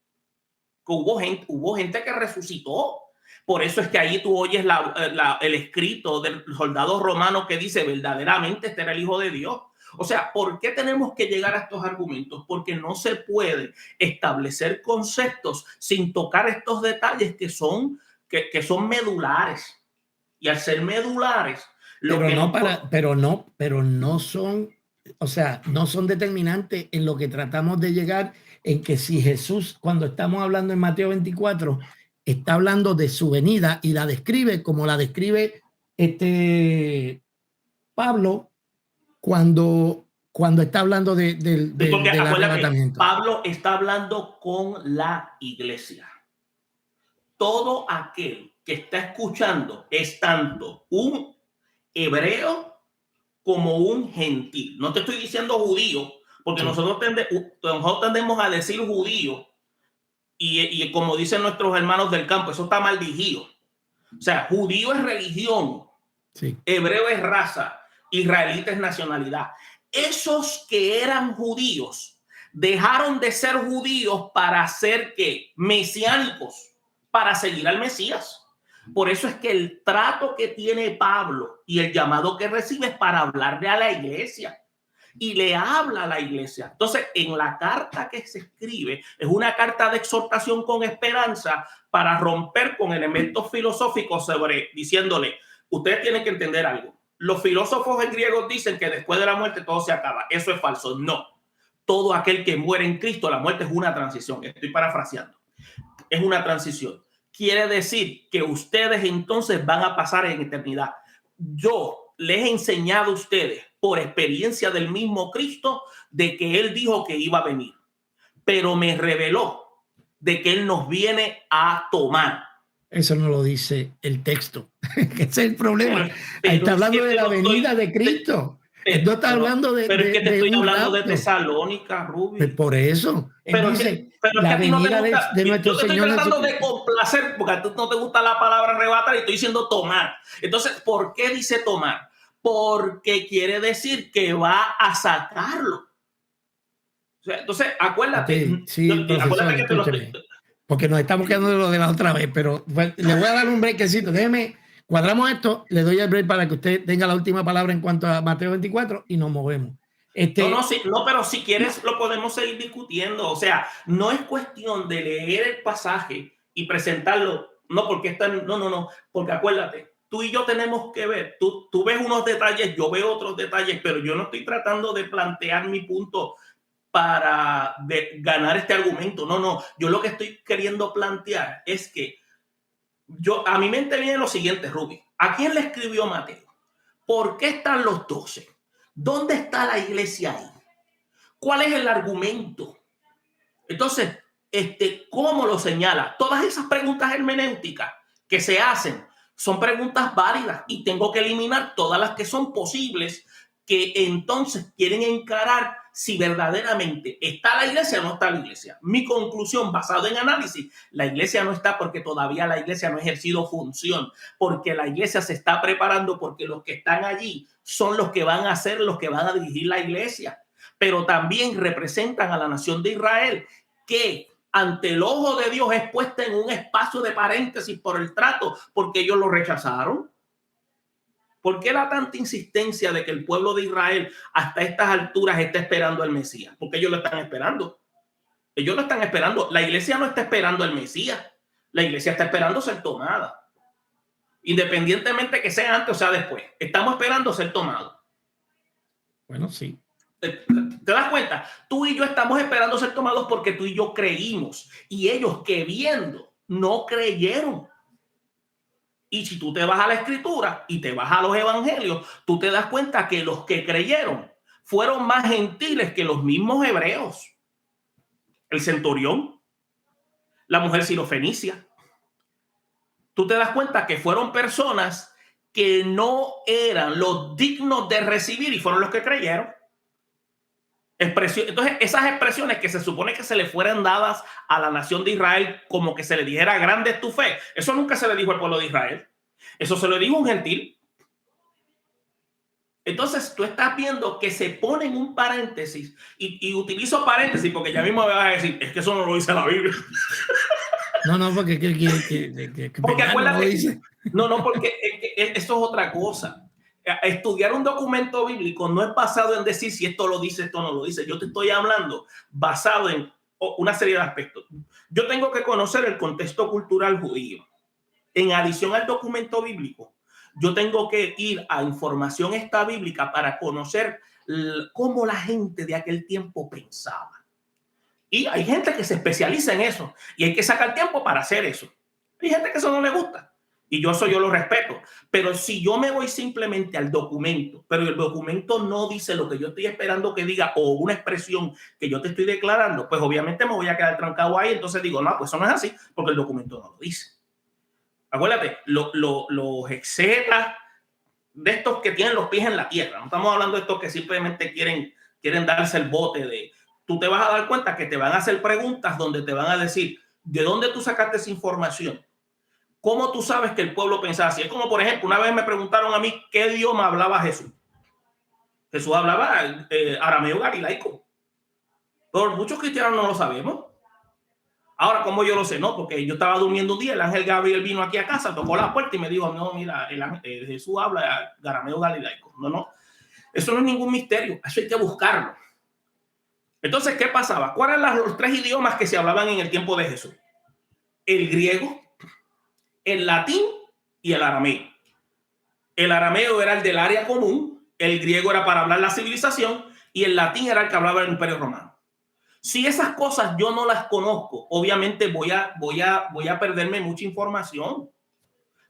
que hubo gente que resucitó. Por eso es que ahí tú oyes el escrito del soldado romano que dice verdaderamente este era el Hijo de Dios. O sea, ¿por qué tenemos que llegar a estos argumentos? Porque no se puede establecer conceptos sin tocar estos detalles que son medulares. Y al ser medulares, pero no son, o sea, no son determinantes en lo que tratamos de llegar, en que si Jesús, cuando estamos hablando en Mateo 24, está hablando de su venida y la describe como la describe Pablo cuando está hablando del arrebatamiento. Pablo está hablando con la iglesia. Todo aquel que está escuchando es tanto un hebreo como un gentil. No te estoy diciendo judío, porque sí. nosotros tendemos a decir judío y como dicen nuestros hermanos del campo, eso está mal dicho. O sea, judío es religión, sí. Hebreo es raza, israelita es nacionalidad. Esos que eran judíos dejaron de ser judíos para ser ¿qué? Mesiánicos, para seguir al Mesías. Por eso es que el trato que tiene Pablo y el llamado que recibe es para hablarle a la iglesia. Y le habla a la iglesia. Entonces, en la carta que se escribe, es una carta de exhortación con esperanza para romper con elementos filosóficos sobre, diciéndole, ustedes tienen que entender algo. Los filósofos griegos dicen que después de la muerte todo se acaba. Eso es falso. No. Todo aquel que muere en Cristo, la muerte es una transición. Estoy parafraseando. Es una transición. Quiere decir que ustedes entonces van a pasar en eternidad. Yo les he enseñado a ustedes por experiencia del mismo Cristo de que Él dijo que iba a venir, pero me reveló de que Él nos viene a tomar. Eso no lo dice el texto. Ese es el problema. Pero está hablando de la venida de Cristo. No está hablando de. Pero es que te estoy hablando de Tesalónica, Rubí. Por eso. Pero dice, la venida de nuestro Señor. Yo te estoy tratando de complacer porque a ti no te gusta la palabra arrebatar y estoy diciendo tomar. Entonces, ¿por qué dice tomar? Porque quiere decir que va a sacarlo. O sea, entonces, acuérdate. Okay, sí, acuérdate que te lo estoy... Porque nos estamos quedando de lo de la otra vez, pero le voy a dar un breakcito. Déjeme, cuadramos esto, le doy el break para que usted tenga la última palabra en cuanto a Mateo 24 y nos movemos. No, pero si quieres lo podemos seguir discutiendo. O sea, no es cuestión de leer el pasaje y presentarlo. No, porque porque acuérdate, tú y yo tenemos que ver. Tú ves unos detalles, yo veo otros detalles, pero yo no estoy tratando de plantear mi punto para ganar este argumento. No. Yo lo que estoy queriendo plantear es que a mi mente viene lo siguiente, Rubí. ¿A quién le escribió Mateo? ¿Por qué están los 12? ¿Dónde está la iglesia ahí? ¿Cuál es el argumento? Entonces, ¿cómo lo señala? Todas esas preguntas hermenéuticas que se hacen son preguntas válidas y tengo que eliminar todas las que son posibles que entonces quieren encarar si verdaderamente está la iglesia o no está la iglesia. Mi conclusión basada en análisis, la iglesia no está porque todavía la iglesia no ha ejercido función, porque la iglesia se está preparando porque los que están allí son los que van a ser los que van a dirigir la iglesia, pero también representan a la nación de Israel que ante el ojo de Dios es puesta en un espacio de paréntesis por el trato, porque ellos lo rechazaron. ¿Por qué da tanta insistencia de que el pueblo de Israel hasta estas alturas está esperando al Mesías? Porque ellos lo están esperando. Ellos lo están esperando. La iglesia no está esperando al Mesías. La iglesia está esperando ser tomada. Independientemente que sea antes o sea después. Estamos esperando ser tomados. Bueno, sí. ¿Te das cuenta? Tú y yo estamos esperando ser tomados porque tú y yo creímos. Y ellos que viendo no creyeron. Y si tú te vas a la escritura y te vas a los evangelios, tú te das cuenta que los que creyeron fueron más gentiles que los mismos hebreos. El centurión, la mujer sirofenicia. Tú te das cuenta que fueron personas que no eran los dignos de recibir y fueron los que creyeron. Entonces, esas expresiones que se supone que se le fueran dadas a la nación de Israel, como que se le dijera grande es tu fe, eso nunca se le dijo al pueblo de Israel. Eso se lo dijo un gentil. Entonces tú estás viendo que se pone en un paréntesis y utilizo paréntesis porque ya mismo me vas a decir, es que eso no lo dice la Biblia. No, porque porque acuérdate, no, lo dice. No, porque eso es otra cosa. Estudiar un documento bíblico no es basado en decir si esto lo dice, esto no lo dice. Yo te estoy hablando basado en una serie de aspectos. Yo tengo que conocer el contexto cultural judío. En adición al documento bíblico, yo tengo que ir a información bíblica para conocer cómo la gente de aquel tiempo pensaba. Y hay gente que se especializa en eso y hay que sacar tiempo para hacer eso. Hay gente que eso no le gusta y yo lo respeto. Pero si yo me voy simplemente al documento, pero el documento no dice lo que yo estoy esperando que diga o una expresión que yo te estoy declarando, pues obviamente me voy a quedar trancado ahí. Entonces digo, no, pues eso no es así porque el documento no lo dice. Acuérdate, los exegetas de estos que tienen los pies en la tierra, no estamos hablando de estos que simplemente quieren darse el bote de... Tú te vas a dar cuenta que te van a hacer preguntas donde te van a decir, ¿de dónde tú sacaste esa información? ¿Cómo tú sabes que el pueblo pensaba así? Es como, por ejemplo, una vez me preguntaron a mí qué idioma hablaba Jesús. Jesús hablaba arameo galilaico. Pero muchos cristianos no lo sabemos. Ahora, ¿cómo yo lo sé? No, porque yo estaba durmiendo un día, el ángel Gabriel vino aquí a casa, tocó la puerta y me dijo, no, mira, Jesús habla arameo galilaico. No, eso no es ningún misterio, eso hay que buscarlo. Entonces, ¿qué pasaba? ¿Cuáles eran los tres idiomas que se hablaban en el tiempo de Jesús? El griego, el latín y el arameo. El arameo era el del área común, el griego era para hablar la civilización y el latín era el que hablaba del Imperio Romano. Si esas cosas yo no las conozco, obviamente voy a perderme mucha información.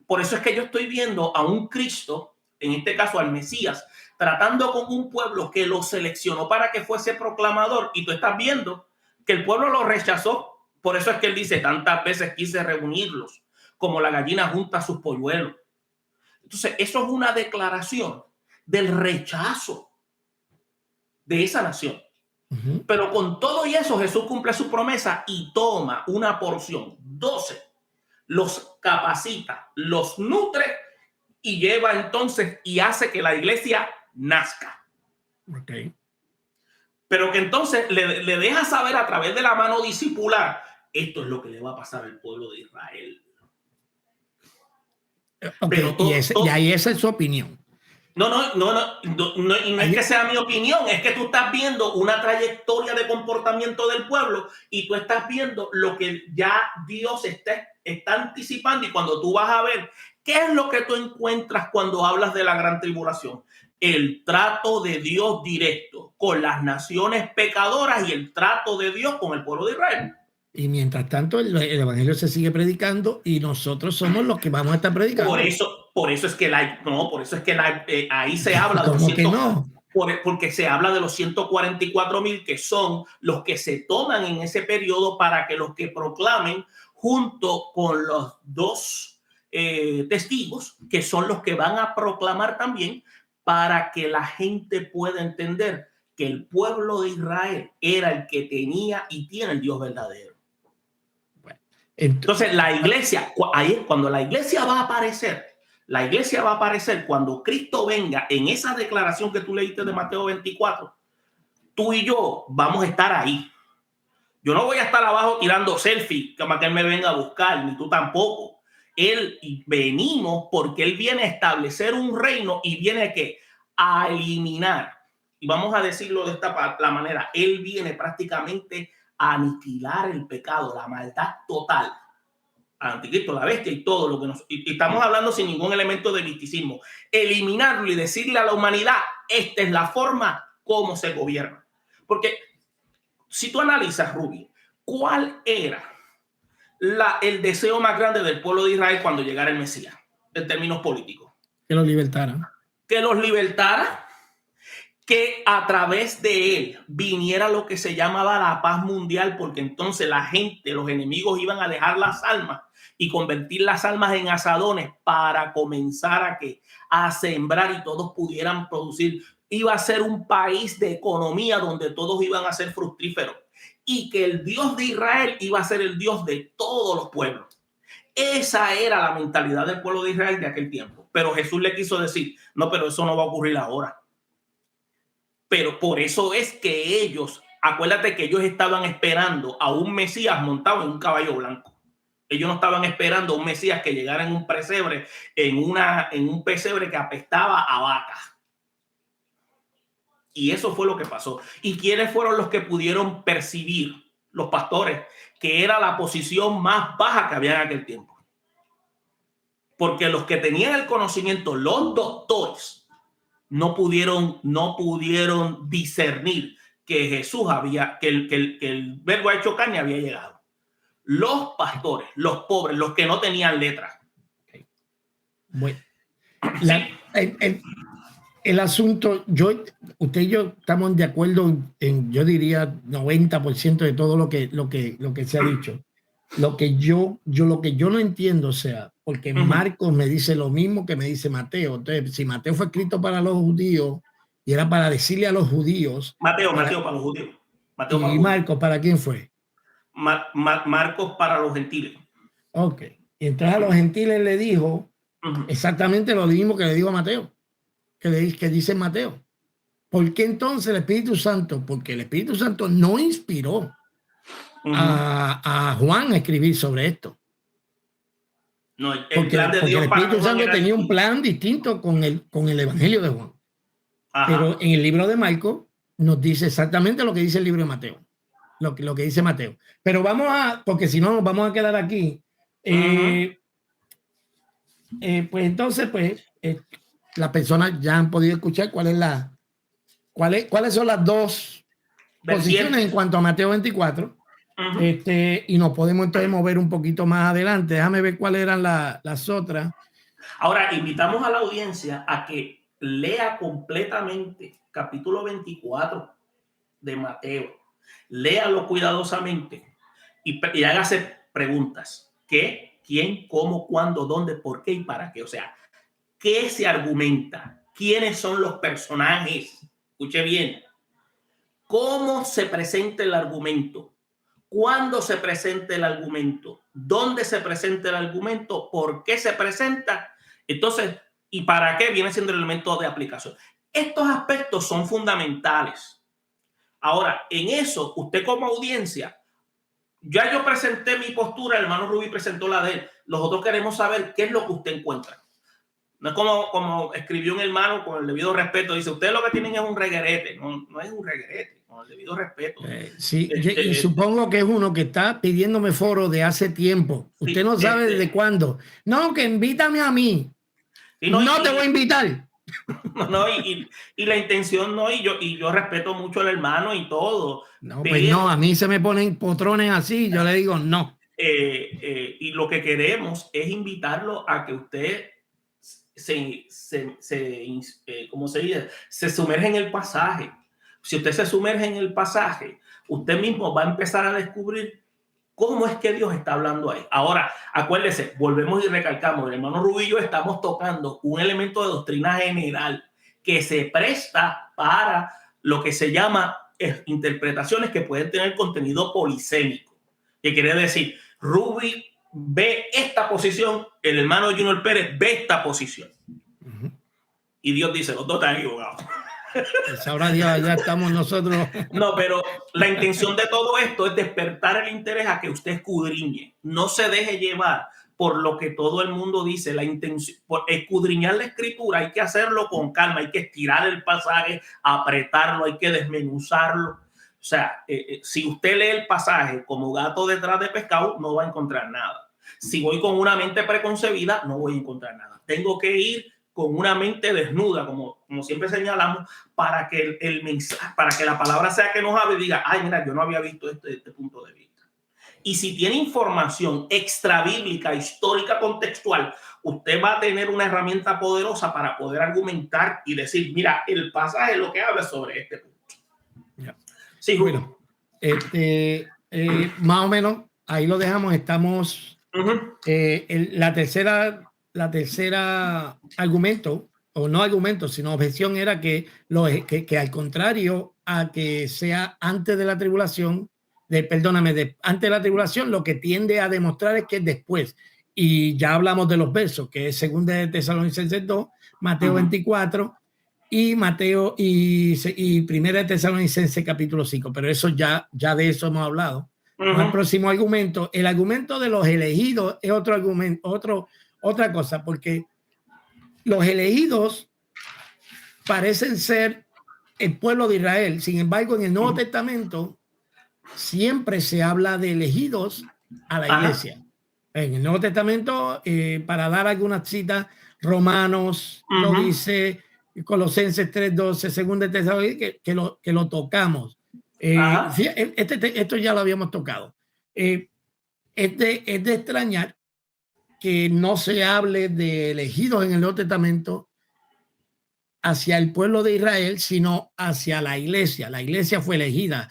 Por eso es que yo estoy viendo a un Cristo, en este caso al Mesías, tratando con un pueblo que lo seleccionó para que fuese proclamador. Y tú estás viendo que el pueblo lo rechazó. Por eso es que él dice, tantas veces quise reunirlos, como la gallina junta a sus polluelos. Entonces, eso es una declaración del rechazo de esa nación. Pero con todo y eso, Jesús cumple su promesa y toma una porción, 12, los capacita, los nutre y lleva entonces y hace que la iglesia nazca. Okay. Pero que entonces le deja saber a través de la mano discipular, esto es lo que le va a pasar al pueblo de Israel. Okay. Pero y ahí esa es su opinión. No, y no es que sea mi opinión, es que tú estás viendo una trayectoria de comportamiento del pueblo y tú estás viendo lo que ya Dios está anticipando. Y cuando tú vas a ver, ¿qué es lo que tú encuentras cuando hablas de la gran tribulación? El trato de Dios directo con las naciones pecadoras y el trato de Dios con el pueblo de Israel. Y mientras tanto, el evangelio se sigue predicando y nosotros somos los que vamos a estar predicando. Por eso es que ahí se habla de ¿Cómo que no? Porque se habla de los 144,000 que son los que se toman en ese periodo para que los que proclamen junto con los dos testigos, que son los que van a proclamar también, para que la gente pueda entender que el pueblo de Israel era el que tenía y tiene el Dios verdadero. Entonces la iglesia, ahí es cuando la iglesia va a aparecer. La iglesia va a aparecer cuando Cristo venga en esa declaración que tú leíste de Mateo 24. Tú y yo vamos a estar ahí. Yo no voy a estar abajo tirando selfie para que él me venga a buscar, ni tú tampoco. Venimos porque él viene a establecer un reino y viene a eliminar. Y vamos a decirlo de la manera. Él viene prácticamente a aniquilar el pecado, la maldad total. Anticristo, la bestia y todo lo que y estamos hablando sin ningún elemento de misticismo. Eliminarlo y decirle a la humanidad, esta es la forma como se gobierna. Porque si tú analizas, Rubí, ¿cuál era el deseo más grande del pueblo de Israel cuando llegara el Mesías? en términos políticos. Que los libertaran. Que los libertara, que a través de él viniera lo que se llamaba la paz mundial, porque entonces la gente, los enemigos iban a dejar las almas y convertir las almas en asadones para comenzar a sembrar y todos pudieran producir. Iba a ser un país de economía donde todos iban a ser fructíferos y que el Dios de Israel iba a ser el Dios de todos los pueblos. Esa era la mentalidad del pueblo de Israel de aquel tiempo. Pero Jesús le quiso decir, no, pero eso no va a ocurrir ahora. Pero por eso es que ellos, acuérdate que ellos estaban esperando a un Mesías montado en un caballo blanco. Ellos no estaban esperando a un Mesías que llegara en un pesebre, en un pesebre que apestaba a vaca. Y eso fue lo que pasó. ¿Y quiénes fueron los que pudieron percibir? Los pastores, que era la posición más baja que había en aquel tiempo. Porque los que tenían el conocimiento, los doctores, no pudieron discernir que Jesús que el verbo hecho carne había llegado. Los pastores, los pobres, los que no tenían letras. Bueno, el asunto, usted y yo estamos de acuerdo en, yo diría, 90% de todo lo que se ha dicho. Lo que yo no entiendo, o sea, porque Marcos me dice lo mismo que me dice Mateo. Entonces, si Mateo fue escrito para los judíos y era para decirle a los judíos. Mateo para los judíos. ¿Y Marcos para quién fue? Marcos para los gentiles. Ok. Y entonces a los gentiles le dijo exactamente lo mismo que le dijo a Mateo, que dice Mateo. ¿Por qué entonces el Espíritu Santo? Porque el Espíritu Santo no inspiró a Juan a escribir sobre esto. No, porque el Espíritu Santo tenía un plan distinto con el Evangelio de Juan. Ajá. Pero en el libro de Marcos nos dice exactamente lo que dice el libro de Mateo. Lo que dice Mateo. Pero porque si no nos vamos a quedar aquí. Pues entonces, las personas ya han podido escuchar cuáles son las dos posiciones en cuanto a Mateo 24. Y nos podemos entonces mover un poquito más adelante. Déjame ver cuáles eran las otras. Ahora, invitamos a la audiencia a que lea completamente capítulo 24 de Mateo. Léalo cuidadosamente y hágase preguntas. ¿Qué? ¿Quién? ¿Cómo? ¿Cuándo? ¿Dónde? ¿Por qué? ¿Y para qué? O sea, ¿qué se argumenta? ¿Quiénes son los personajes? Escuche bien. ¿Cómo se presenta el argumento? ¿Cuándo se presenta el argumento? ¿Dónde se presenta el argumento? ¿Por qué se presenta? Entonces, ¿y para qué? Viene siendo el elemento de aplicación. Estos aspectos son fundamentales. Ahora, en eso, usted como audiencia, ya yo presenté mi postura, el hermano Rubí presentó la de él. Los otros queremos saber qué es lo que usted encuentra. No es como escribió un hermano con el debido respeto. Dice, ustedes lo que tienen es un reguerete. No es un reguerete, con el debido respeto. Sí, y supongo que es uno que está pidiéndome foro de hace tiempo. Usted no sabe desde cuándo. No, que invítame a mí. No te voy a invitar. No, y la intención no, y yo respeto mucho al hermano y todo. No, pero, pues no, a mí se me ponen potrones así, yo le digo no. Y lo que queremos es invitarlo a que usted ¿cómo se dice? Se sumerge en el pasaje. Si usted se sumerge en el pasaje, usted mismo va a empezar a descubrir cómo es que Dios está hablando ahí. Ahora, acuérdese, volvemos y recalcamos, el hermano Rubillo estamos tocando un elemento de doctrina general que se presta para lo que se llama interpretaciones que pueden tener contenido polisémico. Que quiere decir, Rubí ve esta posición, el hermano Junior Pérez ve esta posición. Y Dios dice, los dos están equivocados. Pues ahora ya estamos nosotros. No, pero la intención de todo esto es despertar el interés a que usted escudriñe. No se deje llevar por lo que todo el mundo dice. La intención, por escudriñar la escritura, hay que hacerlo con calma, hay que estirar el pasaje, apretarlo, hay que desmenuzarlo. O sea, si usted lee el pasaje como gato detrás de pescado, no va a encontrar nada. Si voy con una mente preconcebida, no voy a encontrar nada. Tengo que ir con una mente desnuda, como siempre señalamos, para que el mensaje, para que la palabra sea que nos hable y diga, ay, mira, yo no había visto este punto de vista. Y si tiene información extrabíblica, histórica, contextual, usted va a tener una herramienta poderosa para poder argumentar y decir, mira, el pasaje es lo que habla sobre este punto. Yeah. Sí, bueno, más o menos ahí lo dejamos. Estamos la tercera argumento, o no argumento, sino objeción, era que al contrario a que sea antes de la tribulación, antes de la tribulación, lo que tiende a demostrar es que es después. Y ya hablamos de los versos, que es 2 de Tesalonicenses 2, Mateo 24 y Mateo y 1 de Tesalonicenses capítulo 5. Pero eso ya de eso hemos hablado. El próximo argumento, el argumento de los elegidos, es otro argumento, otra cosa, porque los elegidos parecen ser el pueblo de Israel. Sin embargo, en el Nuevo Testamento siempre se habla de elegidos a la iglesia. En el Nuevo Testamento, para dar algunas citas, Romanos lo dice, Colosenses 3:12, 2 de Tesalonicenses, que lo tocamos. Esto ya lo habíamos tocado. Es de extrañar que no se hable de elegidos en el Nuevo Testamento hacia el pueblo de Israel, sino hacia la iglesia. La iglesia fue elegida.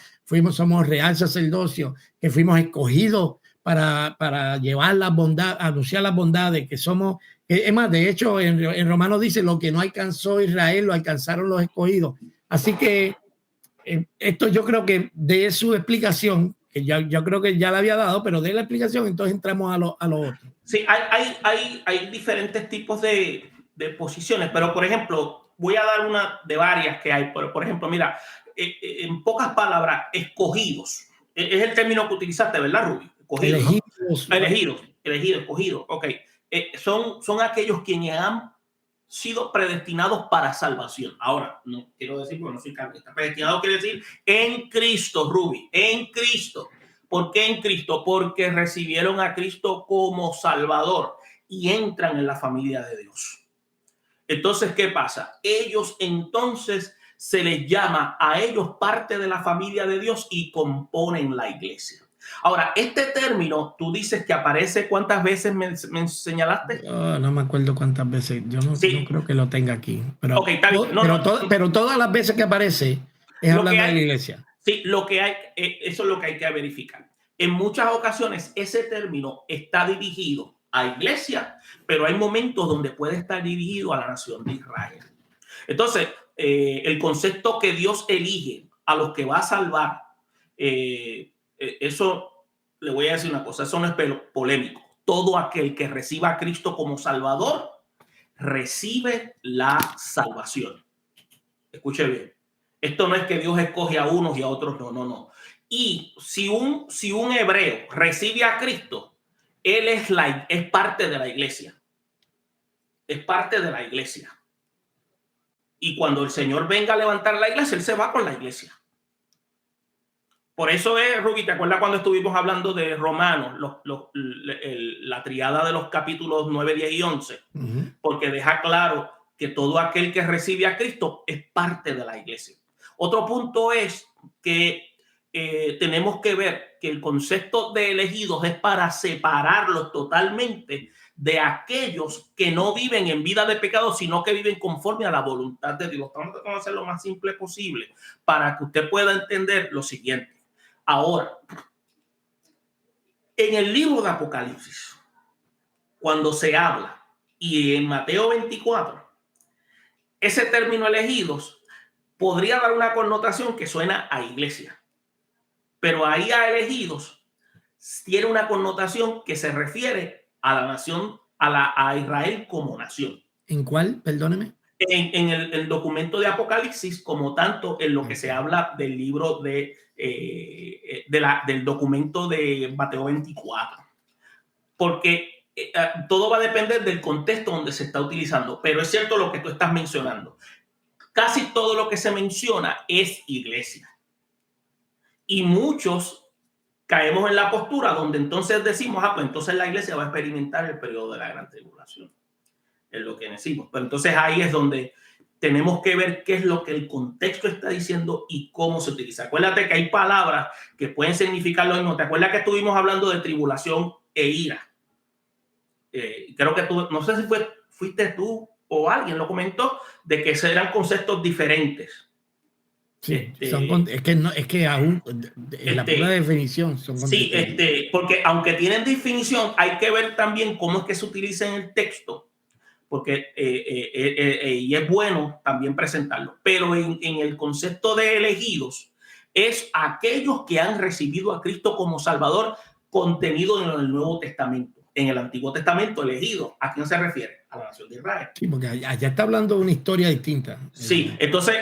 Somos real sacerdocio, que fuimos escogidos para llevar la bondad, anunciar las bondades, que somos. Es más, de hecho, en Romanos dice, lo que no alcanzó Israel, lo alcanzaron los escogidos. Así que esto yo creo que de su explicación, que yo creo que ya la había dado, pero de la explicación, entonces entramos a lo otro. Sí, hay diferentes tipos de posiciones, pero por ejemplo, voy a dar una de varias que hay. Por ejemplo, mira, en pocas palabras, escogidos. Es el término que utilizaste, ¿verdad, Ruby? Escogidos. Escogidos. Ok. Son aquellos quienes han sido predestinados para salvación. Ahora, no quiero decir, porque no soy calvinista. Predestinado quiere decir en Cristo, Ruby, en Cristo. ¿Por qué en Cristo? Porque recibieron a Cristo como Salvador y entran en la familia de Dios. Entonces, ¿qué pasa? Ellos entonces se les llama a ellos parte de la familia de Dios y componen la iglesia. Ahora, este término, tú dices que aparece, ¿cuántas veces me señalaste? No me acuerdo cuántas veces. Yo no creo que lo tenga aquí. Pero, okay, pero todas las veces que aparece es hablando de la iglesia. Sí, lo que hay, eso es lo que hay que verificar. En muchas ocasiones ese término está dirigido a iglesia, pero hay momentos donde puede estar dirigido a la nación de Israel. Entonces, el concepto que Dios elige a los que va a salvar, eso le voy a decir una cosa, eso no es polémico. Todo aquel que reciba a Cristo como Salvador recibe la salvación. Escuche bien. Esto no es que Dios escoge a unos y a otros no. Y si un hebreo recibe a Cristo, él es parte de la iglesia. Es parte de la iglesia. Y cuando el Señor venga a levantar la iglesia, él se va con la iglesia. Por eso es, Ruby, ¿te acuerdas cuando estuvimos hablando de Romanos, la triada de los capítulos 9, 10 y 11? Porque deja claro que todo aquel que recibe a Cristo es parte de la iglesia. Otro punto es que tenemos que ver que el concepto de elegidos es para separarlos totalmente de aquellos que no viven en vida de pecado, sino que viven conforme a la voluntad de Dios. Vamos a hacer lo más simple posible para que usted pueda entender lo siguiente. Ahora, en el libro de Apocalipsis, cuando se habla, y en Mateo 24, ese término elegidos podría dar una connotación que suena a iglesia, pero ahí a elegidos tiene una connotación que se refiere a la nación, a Israel como nación. ¿En cuál? Perdóneme. En el documento de Apocalipsis, como tanto en lo que se habla del libro del documento de Mateo 24. Porque todo va a depender del contexto donde se está utilizando. Pero es cierto lo que tú estás mencionando. Casi todo lo que se menciona es iglesia. Y muchos caemos en la postura donde entonces decimos, pues entonces la iglesia va a experimentar el periodo de la gran tribulación. Es lo que decimos. Pero entonces ahí es donde tenemos que ver qué es lo que el contexto está diciendo y cómo se utiliza. Acuérdate que hay palabras que pueden significar lo mismo. ¿Te acuerdas que estuvimos hablando de tribulación e ira? Creo que tú, no sé si fuiste tú o alguien lo comentó, de que esos eran conceptos diferentes. Sí, es que aún en la pura definición son sí, porque aunque tienen definición, hay que ver también cómo es que se utiliza en el texto, porque y es bueno también presentarlo. Pero en el concepto de elegidos, es aquellos que han recibido a Cristo como Salvador, contenido en el Nuevo Testamento. En el Antiguo Testamento, elegido, ¿a quién se refiere? A la nación de Israel. Sí, porque allá está hablando de una historia distinta. Sí, entonces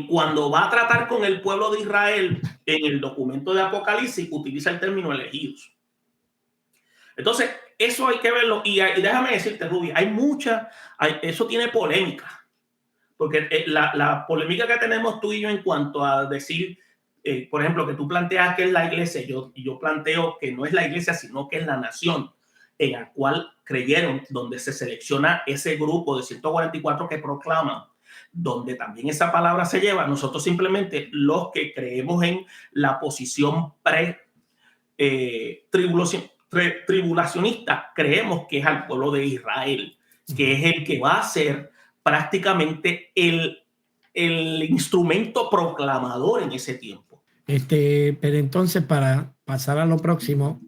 cuando va a tratar con el pueblo de Israel en el documento de Apocalipsis, utiliza el término elegidos. Entonces, eso hay que verlo. Y déjame decirte, Ruby, eso tiene polémica. Porque la polémica que tenemos tú y yo en cuanto a decir, por ejemplo, que tú planteas que es la iglesia, yo planteo que no es la iglesia, sino que es la nación en la cual creyeron, donde se selecciona ese grupo de 144 que proclaman, donde también esa palabra se lleva. Nosotros simplemente los que creemos en la posición tribulacionista, creemos que es al pueblo de Israel, que es el que va a ser prácticamente el instrumento proclamador en ese tiempo. Pero entonces, para pasar a lo próximo,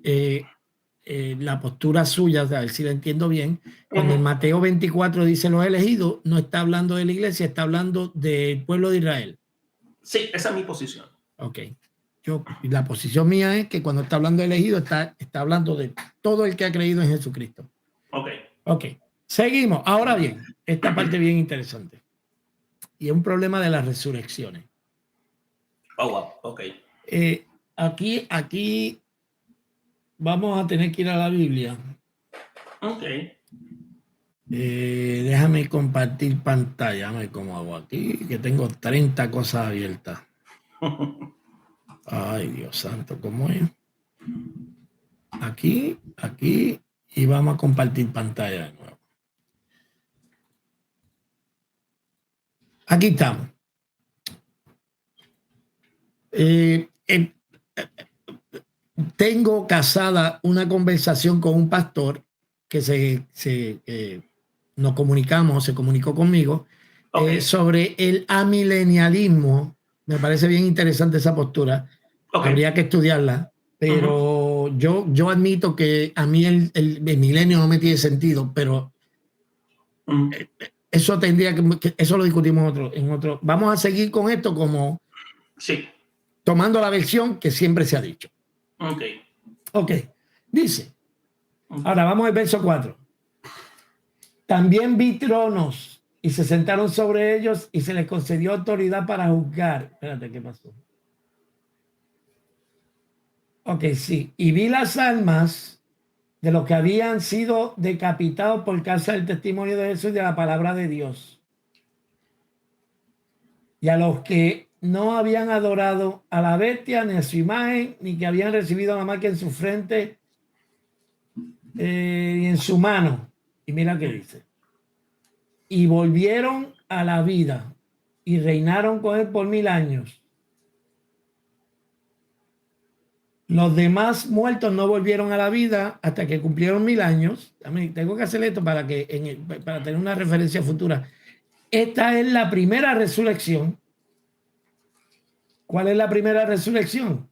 la postura suya, a ver si la entiendo bien, cuando en Mateo 24 dice los elegidos, no está hablando de la iglesia, está hablando del pueblo de Israel. Sí, esa es mi posición. Ok. La posición mía es que cuando está hablando de elegido, está hablando de todo el que ha creído en Jesucristo. Ok. Seguimos. Ahora bien, esta parte bien interesante. Y es un problema de las resurrecciones. Oh, wow. Ok. Aquí vamos a tener que ir a la Biblia. Ok. Déjame compartir pantalla. Déjame cómo hago aquí, que tengo 30 cosas abiertas. Ay, Dios santo, ¿cómo es? Aquí, y vamos a compartir pantalla de nuevo. Aquí estamos. Tengo casada una conversación con un pastor que nos comunicamos, se comunicó conmigo, sobre el amilenialismo. Me parece bien interesante esa postura. Habría que estudiarla, pero yo admito que a mí el milenio no me tiene sentido, pero eso tendría que eso lo discutimos en otro. Vamos a seguir con esto como tomando la versión que siempre se ha dicho. Ok. Dice, ahora vamos al verso 4. También vi tronos y se sentaron sobre ellos y se les concedió autoridad para juzgar. Espérate, ¿qué pasó? Ok, sí. Y vi las almas de los que habían sido decapitados por causa del testimonio de Jesús y de la palabra de Dios. Y a los que no habían adorado a la bestia ni a su imagen, ni que habían recibido la marca en su frente y en su mano. Y mira qué dice. Y volvieron a la vida y reinaron con él por 1000 años. Los demás muertos no volvieron a la vida hasta que cumplieron 1000 años. Tengo que hacer esto para tener una referencia futura. Esta es la primera resurrección. ¿Cuál es la primera resurrección?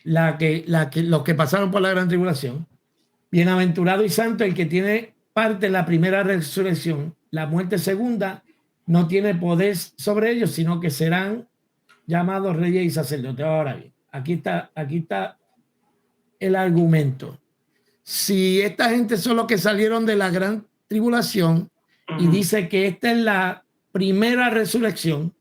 Los que pasaron por la gran tribulación. Bienaventurado y santo el que tiene parte en la primera resurrección. La muerte segunda no tiene poder sobre ellos, sino que serán llamados reyes y sacerdotes. Ahora bien, aquí está el argumento. Si esta gente son los que salieron de la gran tribulación y dice que esta es la primera resurrección,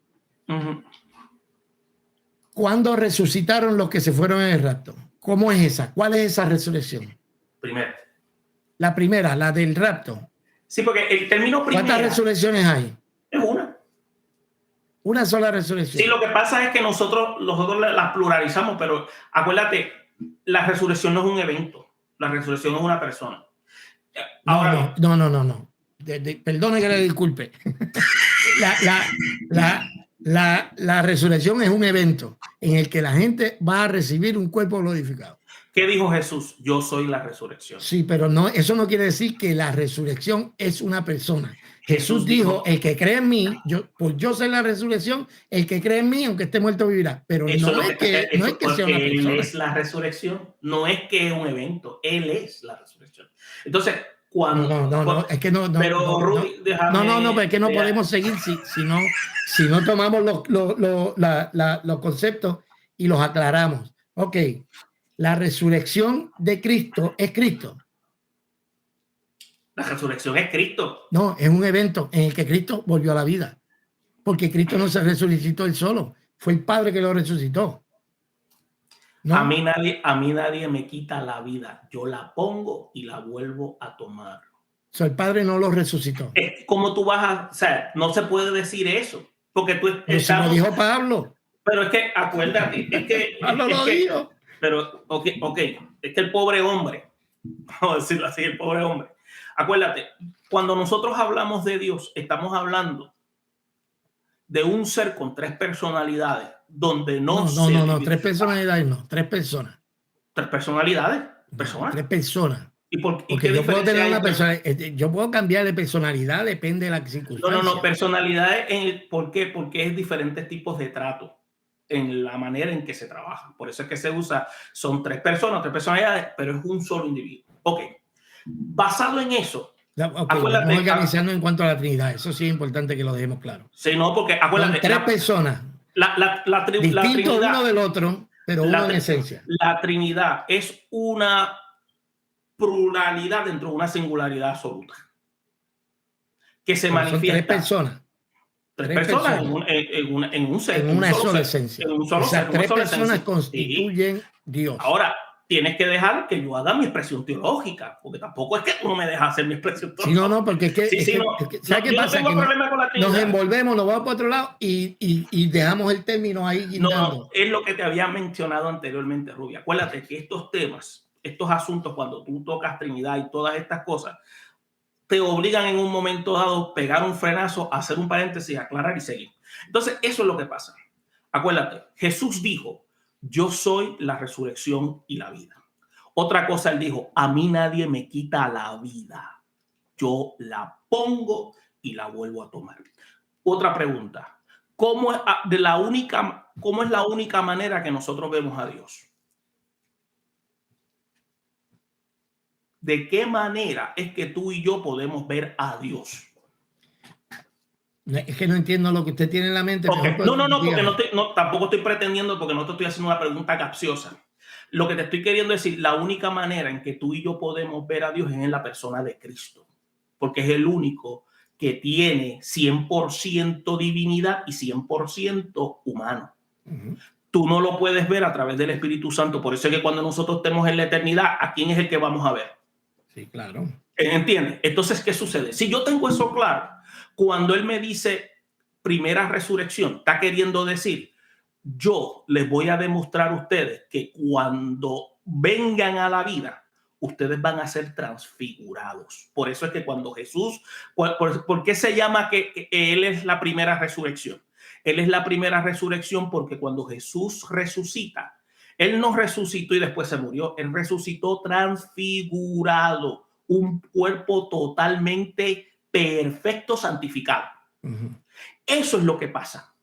¿cuándo resucitaron los que se fueron en el rapto? ¿Cómo es esa? ¿Cuál es esa resurrección? Primera. La primera, la del rapto. Sí, porque el término primera... ¿Cuántas resurrecciones hay? Es una. Una sola resurrección. Sí, lo que pasa es que nosotros las pluralizamos, pero acuérdate, la resurrección no es un evento, la resurrección es una persona. Ahora, no. Perdone que le disculpe. la resurrección es un evento en el que la gente va a recibir un cuerpo glorificado. ¿Qué dijo Jesús? Yo soy la resurrección. Sí, pero no, eso no quiere decir que la resurrección es una persona. Jesús dijo, el que cree en mí, yo soy la resurrección, el que cree en mí, aunque esté muerto, vivirá. Pero no es que sea una persona. Él es la resurrección, no es que es un evento, Él es la resurrección. Entonces, no, es que no. Pero Rudy, pero es que no podemos seguir si no tomamos los conceptos y los aclaramos. Ok, la resurrección de Cristo es Cristo. La resurrección es Cristo. No, es un evento en el que Cristo volvió a la vida. Porque Cristo no se resucitó él solo. Fue el Padre que lo resucitó. ¿No? A mí nadie me quita la vida. Yo la pongo y la vuelvo a tomar. O sea, el Padre no lo resucitó. ¿Cómo tú vas a...? O sea, no se puede decir eso. Porque tú... Eso lo dijo Pablo. Pero es que, acuérdate, es que... Pablo lo dijo. Pero, ok, es que el pobre hombre, vamos a decirlo así, el pobre hombre. Acuérdate, cuando nosotros hablamos de Dios, estamos hablando de un ser con tres personalidades, donde no, tres personalidades no, tres personas. ¿Tres personalidades? ¿Personas? Tres personas. Porque yo puedo tener una persona, yo puedo cambiar de personalidad, depende de la circunstancia. No, personalidades, ¿por qué? Porque es diferentes tipos de trato en la manera en que se trabaja. Por eso es que se usa, son tres personalidades, pero es un solo individuo. Ok. Basado en eso, acuérdate, vamos organizando en cuanto a la Trinidad. Eso sí es importante que lo dejemos claro. Sí, no, porque acuérdate. Son tres personas. Distintos uno del otro, pero uno en esencia. La Trinidad es una pluralidad dentro de una singularidad absoluta. Que se manifiesta. Son tres personas. Tres personas en un ser. En una sola esencia. En un solo ser. Tres personas constituyen Dios. Ahora, tienes que dejar que yo haga mi expresión teológica, porque tampoco es que uno me deja hacer mi expresión teológica. Sí, no, porque es que ¿sabes qué pasa? Que nos envolvemos, nos vamos para otro lado y dejamos el término ahí guindando. No, es lo que te había mencionado anteriormente, Rubia. Acuérdate que estos temas, estos asuntos, cuando tú tocas Trinidad y todas estas cosas, te obligan en un momento dado pegar un frenazo, hacer un paréntesis, aclarar y seguir. Entonces, eso es lo que pasa. Acuérdate, Jesús dijo, yo soy la resurrección y la vida. Otra cosa, él dijo, a mí nadie me quita la vida. Yo la pongo y la vuelvo a tomar. Otra pregunta, ¿cómo es la única manera que nosotros vemos a Dios? ¿De qué manera es que tú y yo podemos ver a Dios? Es que no entiendo lo que usted tiene en la mente. Okay. Porque tampoco estoy pretendiendo, porque no te estoy haciendo una pregunta capciosa. Lo que te estoy queriendo decir, la única manera en que tú y yo podemos ver a Dios es en la persona de Cristo, porque es el único que tiene 100% divinidad y 100% humano. Uh-huh. Tú no lo puedes ver a través del Espíritu Santo. Por eso es que cuando nosotros estemos en la eternidad, ¿a quién es el que vamos a ver? Sí, claro. ¿Entiendes? Entonces, ¿qué sucede? Si yo tengo eso claro, cuando él me dice primera resurrección, está queriendo decir, yo les voy a demostrar a ustedes que cuando vengan a la vida, ustedes van a ser transfigurados. Por eso es que cuando Jesús, ¿por qué se llama que él es la primera resurrección? Él es la primera resurrección porque cuando Jesús resucita, él no resucitó y después se murió. Él resucitó transfigurado, un cuerpo totalmente perfecto, santificado. Uh-huh. Eso es lo que pasa.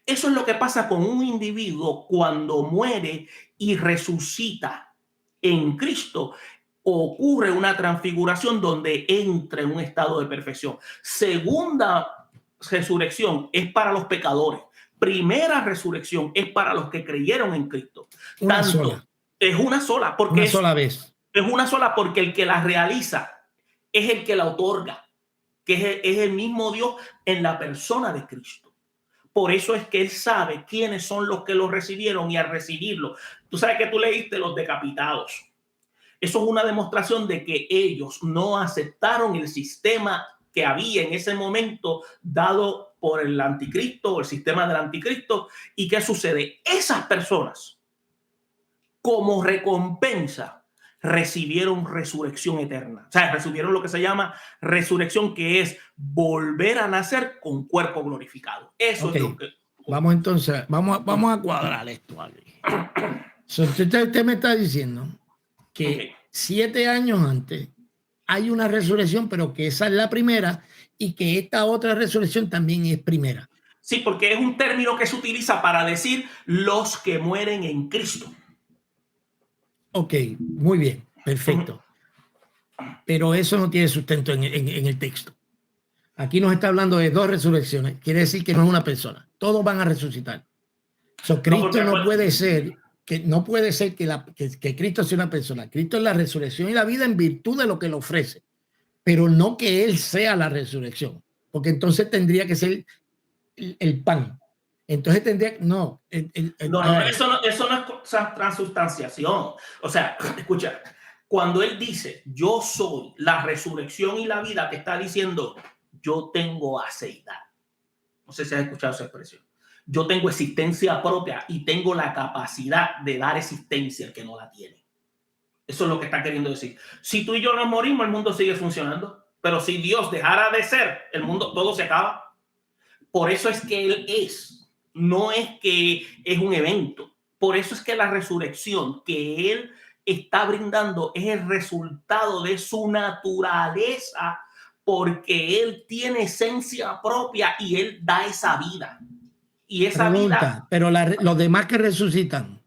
Eso es lo que pasa con un individuo cuando muere y resucita en Cristo. Ocurre una transfiguración donde entra en un estado de perfección. Segunda resurrección es para los pecadores. Primera resurrección es para los que creyeron en Cristo. Una sola. Es una sola. Porque una sola vez. Es una sola porque el que la realiza es el que la otorga, que es el mismo Dios en la persona de Cristo. Por eso es que él sabe quiénes son los que lo recibieron y al recibirlo. Tú sabes que tú leíste los decapitados. Eso es una demostración de que ellos no aceptaron el sistema que había en ese momento dado por el anticristo o el sistema del anticristo. ¿Y qué sucede? Esas personas, como recompensa, recibieron resurrección eterna. O sea, recibieron lo que se llama resurrección, que es volver a nacer con cuerpo glorificado. Eso okay. es lo que... Vamos entonces, vamos a cuadrar esto aquí. Usted me está diciendo que 7 años antes hay una resurrección, pero que esa es la primera y que esta otra resurrección también es primera. Sí, porque es un término que se utiliza para decir los que mueren en Cristo. Ok, muy bien, perfecto. Pero eso no tiene sustento en el texto. Aquí nos está hablando de 2 resurrecciones. Quiere decir que no es una persona. Todos van a resucitar. Cristo no puede ser que Cristo sea una persona. Cristo es la resurrección y la vida en virtud de lo que le ofrece, pero no que Él sea la resurrección, porque entonces tendría que ser el pan. Entonces tendría no, eso no es transubstanciación. O sea, escucha, cuando Él dice yo soy la resurrección y la vida, te está diciendo yo tengo aceidad. No sé si has escuchado esa expresión. Yo tengo existencia propia y tengo la capacidad de dar existencia al que no la tiene. Eso es lo que está queriendo decir. Si tú y yo nos morimos, el mundo sigue funcionando. Pero si Dios dejara de ser, el mundo, todo se acaba. Por eso es que Él es. No es que es un evento. Por eso es que la resurrección que Él está brindando es el resultado de su naturaleza, porque Él tiene esencia propia y Él da esa vida. Y esa vida... Pero los demás que resucitan.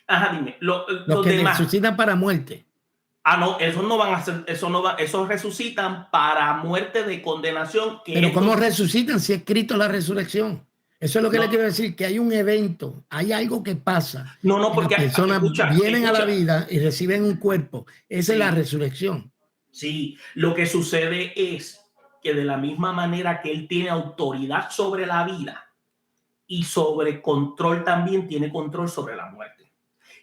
Ajá, dime. Los que demás resucitan para muerte. Ah, no, esos no van a ser, esos resucitan para muerte de condenación. Pero ¿cómo resucitan si es Cristo la resurrección? Eso es lo que le quiero decir, que hay un evento, hay algo que pasa. No, porque las personas vienen a la vida y reciben un cuerpo. Esa es la resurrección. Sí, lo que sucede es que de la misma manera que Él tiene autoridad sobre la vida y sobre control, también tiene control sobre la muerte.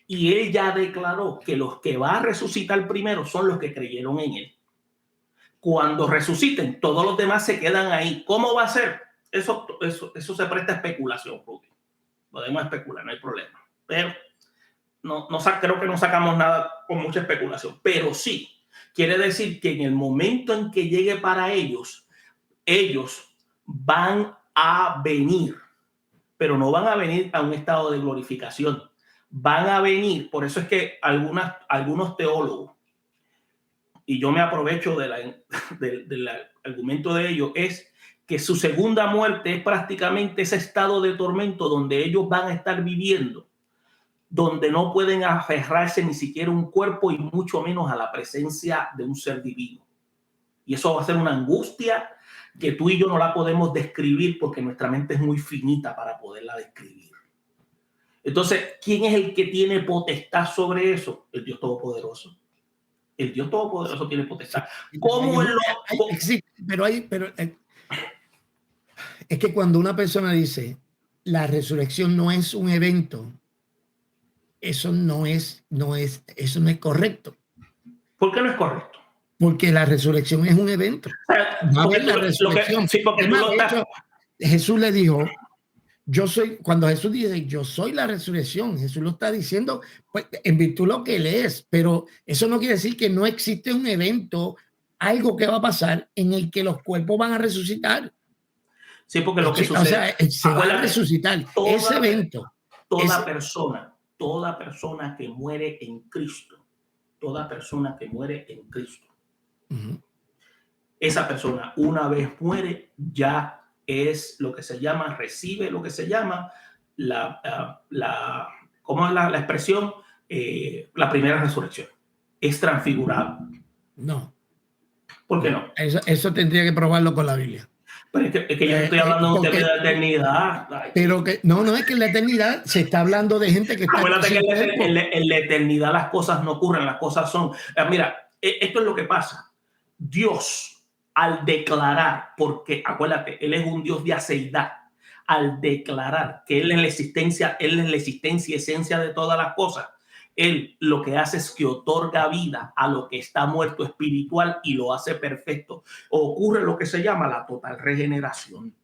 Y Él ya declaró que los que va a resucitar primero son los que creyeron en Él. Cuando resuciten, todos los demás se quedan ahí. ¿Cómo va a ser? Eso se presta a especulación, Rudy. Podemos especular, no hay problema. Pero creo que no sacamos nada con mucha especulación. Pero sí, quiere decir que en el momento en que llegue para ellos, ellos van a venir, pero no van a venir a un estado de glorificación. Van a venir, por eso es que algunos teólogos, y yo me aprovecho del argumento de ellos, es que su segunda muerte es prácticamente ese estado de tormento donde ellos van a estar viviendo, donde no pueden aferrarse ni siquiera a un cuerpo y mucho menos a la presencia de un ser divino. Y eso va a ser una angustia que tú y yo no la podemos describir porque nuestra mente es muy finita para poderla describir. Entonces, ¿quién es el que tiene potestad sobre eso? El Dios Todopoderoso. El Dios Todopoderoso tiene potestad. ¿Cómo él lo...? Sí, pero es que cuando una persona dice la resurrección no es un evento, eso no es correcto. ¿Por qué no es correcto? Porque la resurrección es un evento. Va a haber la resurrección. Jesús le dijo, cuando Jesús dice, yo soy la resurrección, Jesús lo está diciendo pues, en virtud de lo que Él es, pero eso no quiere decir que no existe un evento, algo que va a pasar en el que los cuerpos van a resucitar. Sí, porque lo que sucede... O sea, se va a resucitar ese evento. Toda persona que muere en Cristo, esa persona una vez muere ya es lo que se llama, recibe lo que se llama ¿cómo es la expresión? La primera resurrección. Es transfigurado. No. ¿Por qué no? Eso tendría que probarlo con la Biblia. Pero es que yo estoy hablando de la eternidad. Pero que no es que en la eternidad se está hablando de gente que está... Acuérdate que en la eternidad las cosas no ocurren, las cosas son... Mira, esto es lo que pasa. Dios, al declarar, porque acuérdate, Él es un Dios de aceidad, al declarar que Él es la existencia y esencia de todas las cosas, Él lo que hace es que otorga vida a lo que está muerto espiritual y lo hace perfecto. Ocurre lo que se llama la total regeneración.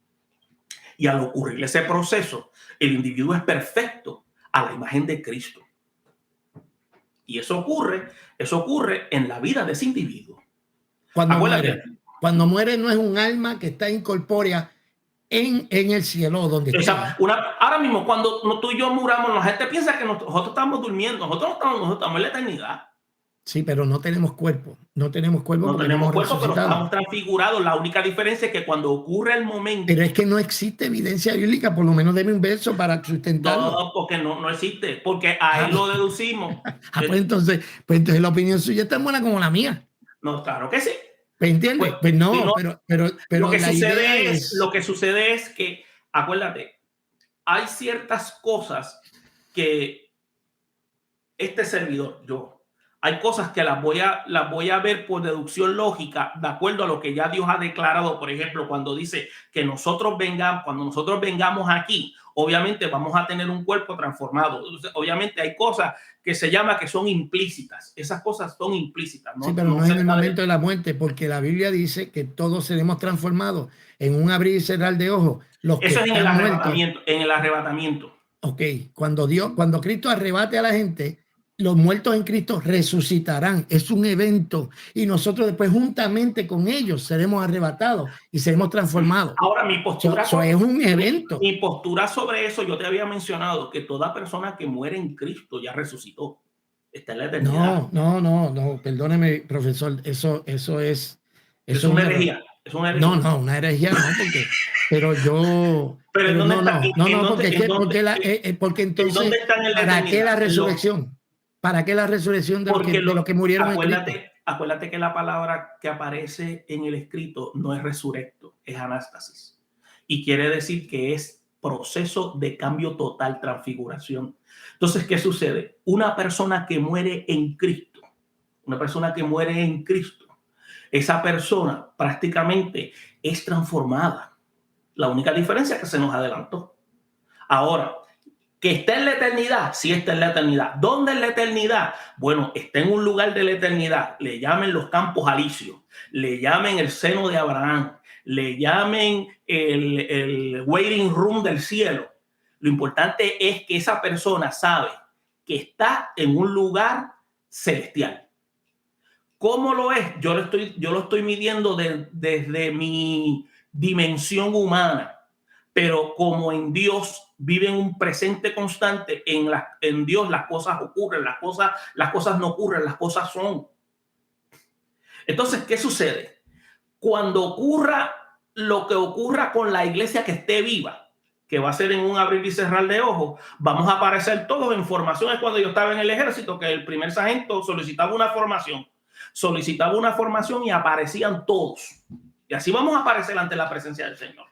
Y al ocurrir ese proceso, el individuo es perfecto a la imagen de Cristo. Y eso ocurre en la vida de ese individuo. Cuando muere no es un alma que está incorpórea en el cielo donde está. Ahora mismo, cuando tú y yo muramos, la gente piensa que nosotros estamos durmiendo. Nosotros estamos en la eternidad. Sí, pero no tenemos cuerpo. No tenemos cuerpo, pero estamos transfigurados. La única diferencia es que cuando ocurre el momento. Pero es que no existe evidencia bíblica, por lo menos deme un verso para sustentarlo. No, porque no existe, porque ahí lo deducimos. Pues entonces la opinión suya es tan buena como la mía. No, claro que sí. ¿Me entiendes? Pues no, si no, pero lo que sucede es que, acuérdate, hay ciertas cosas que este servidor, hay cosas que las voy a ver por deducción lógica, de acuerdo a lo que ya Dios ha declarado. Por ejemplo, cuando dice que cuando nosotros vengamos aquí, obviamente vamos a tener un cuerpo transformado. Entonces, obviamente hay cosas que se llama que son implícitas. Esas cosas son implícitas. Sí, pero no es en el momento de la muerte, porque la Biblia dice que todos seremos transformados en un abrir y cerrar de ojos. Eso es en el arrebatamiento. En el arrebatamiento. Ok, cuando Cristo arrebate a la gente, los muertos en Cristo resucitarán. Es un evento y nosotros después juntamente con ellos seremos arrebatados y seremos transformados. Ahora mi postura es un evento. Mi postura sobre eso, yo te había mencionado que toda persona que muere en Cristo ya resucitó. Está en la eternidad. No, perdóneme, profesor, eso es una herejía. Es una herejía. No, una herejía no, porque porque entonces ¿para qué la resurrección? ¿Para qué la resurrección de los que murieron en Cristo? Acuérdate que la palabra que aparece en el escrito no es resurrecto, es anástasis. Y quiere decir que es proceso de cambio total, transfiguración. Entonces, ¿qué sucede? Una persona que muere en Cristo, esa persona prácticamente es transformada. La única diferencia es que se nos adelantó. Ahora, que está en la eternidad, sí está en la eternidad. ¿Dónde es la eternidad? Bueno, está en un lugar de la eternidad. Le llamen los campos alicios, le llamen el seno de Abraham, le llamen el waiting room del cielo. Lo importante es que esa persona sabe que está en un lugar celestial. ¿Cómo lo es? Yo lo estoy midiendo desde mi dimensión humana, pero como en Dios vive en un presente constante, en Dios las cosas ocurren, las cosas no ocurren, las cosas son. Entonces, ¿qué sucede? Cuando ocurra lo que ocurra con la iglesia que esté viva, que va a ser en un abrir y cerrar de ojos, vamos a aparecer todos en formación. Es cuando yo estaba en el ejército, que el primer sargento solicitaba una formación y aparecían todos. Y así vamos a aparecer ante la presencia del Señor.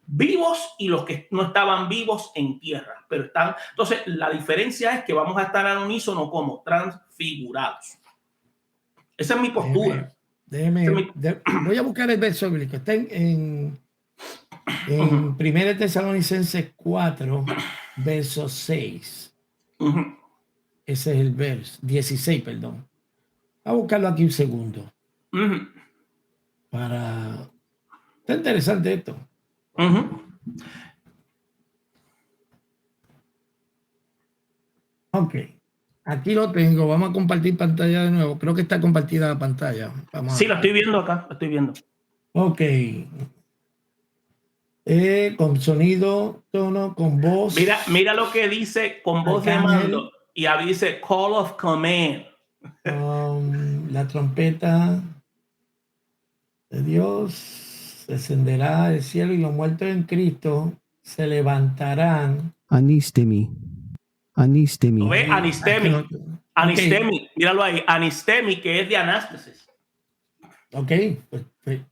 Vivos y los que no estaban vivos en tierra. Pero están. Entonces, la diferencia es que vamos a estar al unísono como transfigurados. Esa es mi postura. Voy a buscar el verso bíblico. Está en 1 Tesalonicenses 4, verso 6. Ese es el verso 16, perdón. Voy a buscarlo aquí un segundo. Está interesante esto. Ok, aquí lo tengo. Vamos a compartir pantalla de nuevo. Creo que está compartida la pantalla. Sí, la estoy viendo acá. La estoy viendo. Ok. Con sonido, tono, con voz. Mira lo que dice con voz de mando. Y ahí dice call of command. La trompeta de Dios descenderá del cielo y los muertos en Cristo se levantarán. Anistemi. ¿Ve? Anistemi. Míralo ahí. Anistemi, que es de anástasis. Ok,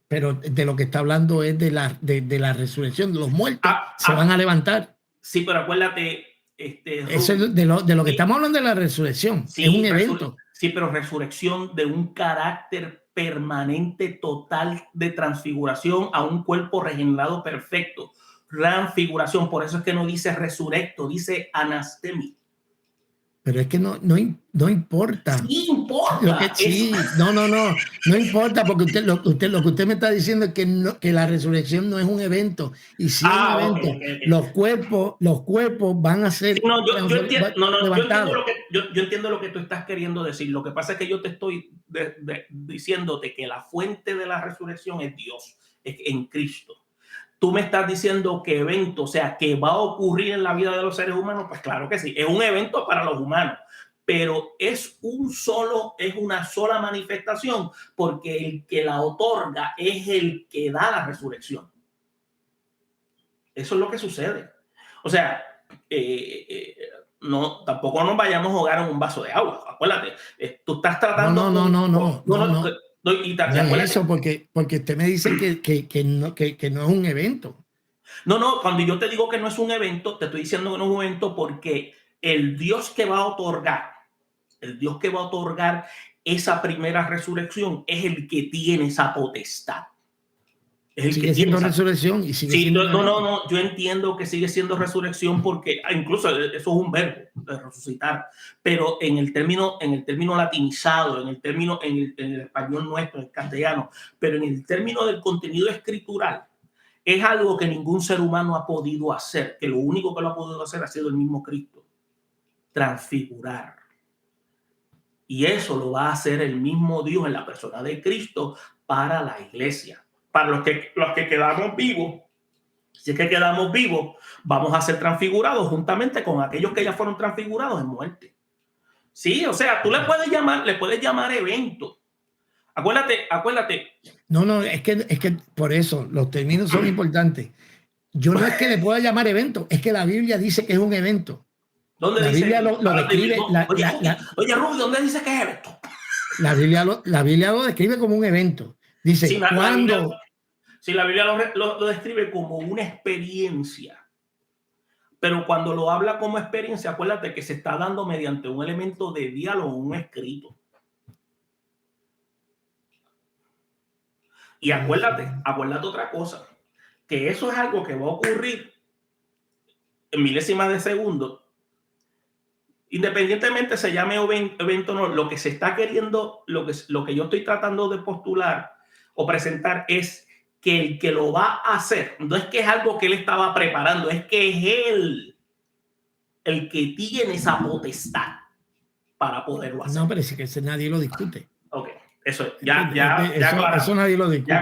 pero de lo que está hablando es de la resurrección de los muertos. Se van a levantar. Sí, pero acuérdate. Eso es de lo que estamos hablando de la resurrección. Sí, es un evento. Sí, pero resurrección de un carácter permanente, total de transfiguración a un cuerpo regenerado perfecto. Transfiguración, por eso es que no dice resurrecto, dice anastemi. Pero es que no importa. Sí importa. No importa, porque lo que usted me está diciendo es que la resurrección no es un evento. Y si es un evento, Okay. Los cuerpos van a ser Sí, no, yo entiendo, levantados. yo entiendo lo que tú estás queriendo decir. Lo que pasa es que yo te estoy diciéndote que la fuente de la resurrección es Dios, es en Cristo. Tú me estás diciendo que evento, o sea, que va a ocurrir en la vida de los seres humanos, pues claro que sí, es un evento para los humanos, pero es una sola manifestación, porque el que la otorga es el que da la resurrección. Eso es lo que sucede. O sea, no, tampoco nos vayamos a ahogar en un vaso de agua. Acuérdate, tú estás tratando No es eso, porque usted me dice que no es un evento. No, cuando yo te digo que no es un evento, te estoy diciendo que no es un evento porque el Dios que va a otorgar esa primera resurrección es el que tiene esa potestad. Es el sigue que siendo tiene resurrección y sigue sí, siendo no, yo entiendo que sigue siendo resurrección porque incluso eso es un verbo de resucitar, pero en el término latinizado, en el español nuestro, en el castellano, pero en el término del contenido escritural, es algo que ningún ser humano ha podido hacer, que lo único que lo ha podido hacer ha sido el mismo Cristo, transfigurar. Y eso lo va a hacer el mismo Dios en la persona de Cristo para la iglesia. Para los que quedamos vivos, si es que quedamos vivos, vamos a ser transfigurados juntamente con aquellos que ya fueron transfigurados en muerte. Sí, o sea, tú le puedes llamar evento. Acuérdate. No, es que por eso los términos son importantes. Yo no es que le pueda llamar evento, es que la Biblia dice que es un evento. ¿Dónde la dice? Biblia lo describe. Oye, Rubio, ¿dónde dice que es evento? La Biblia lo describe como un evento. Dice, sí, ¿cuándo? La Biblia lo describe como una experiencia. Pero cuando lo habla como experiencia, acuérdate que se está dando mediante un elemento de diálogo, un escrito. Y acuérdate otra cosa, que eso es algo que va a ocurrir en milésimas de segundo. Independientemente se llame evento o no, lo que se está queriendo, lo que yo estoy tratando de postular o presentar es que el que lo va a hacer, no es que es algo que él estaba preparando, es que es él el que tiene esa potestad para poderlo hacer. No, pero es que nadie lo discute. Ok, eso es. Eso nadie lo discute.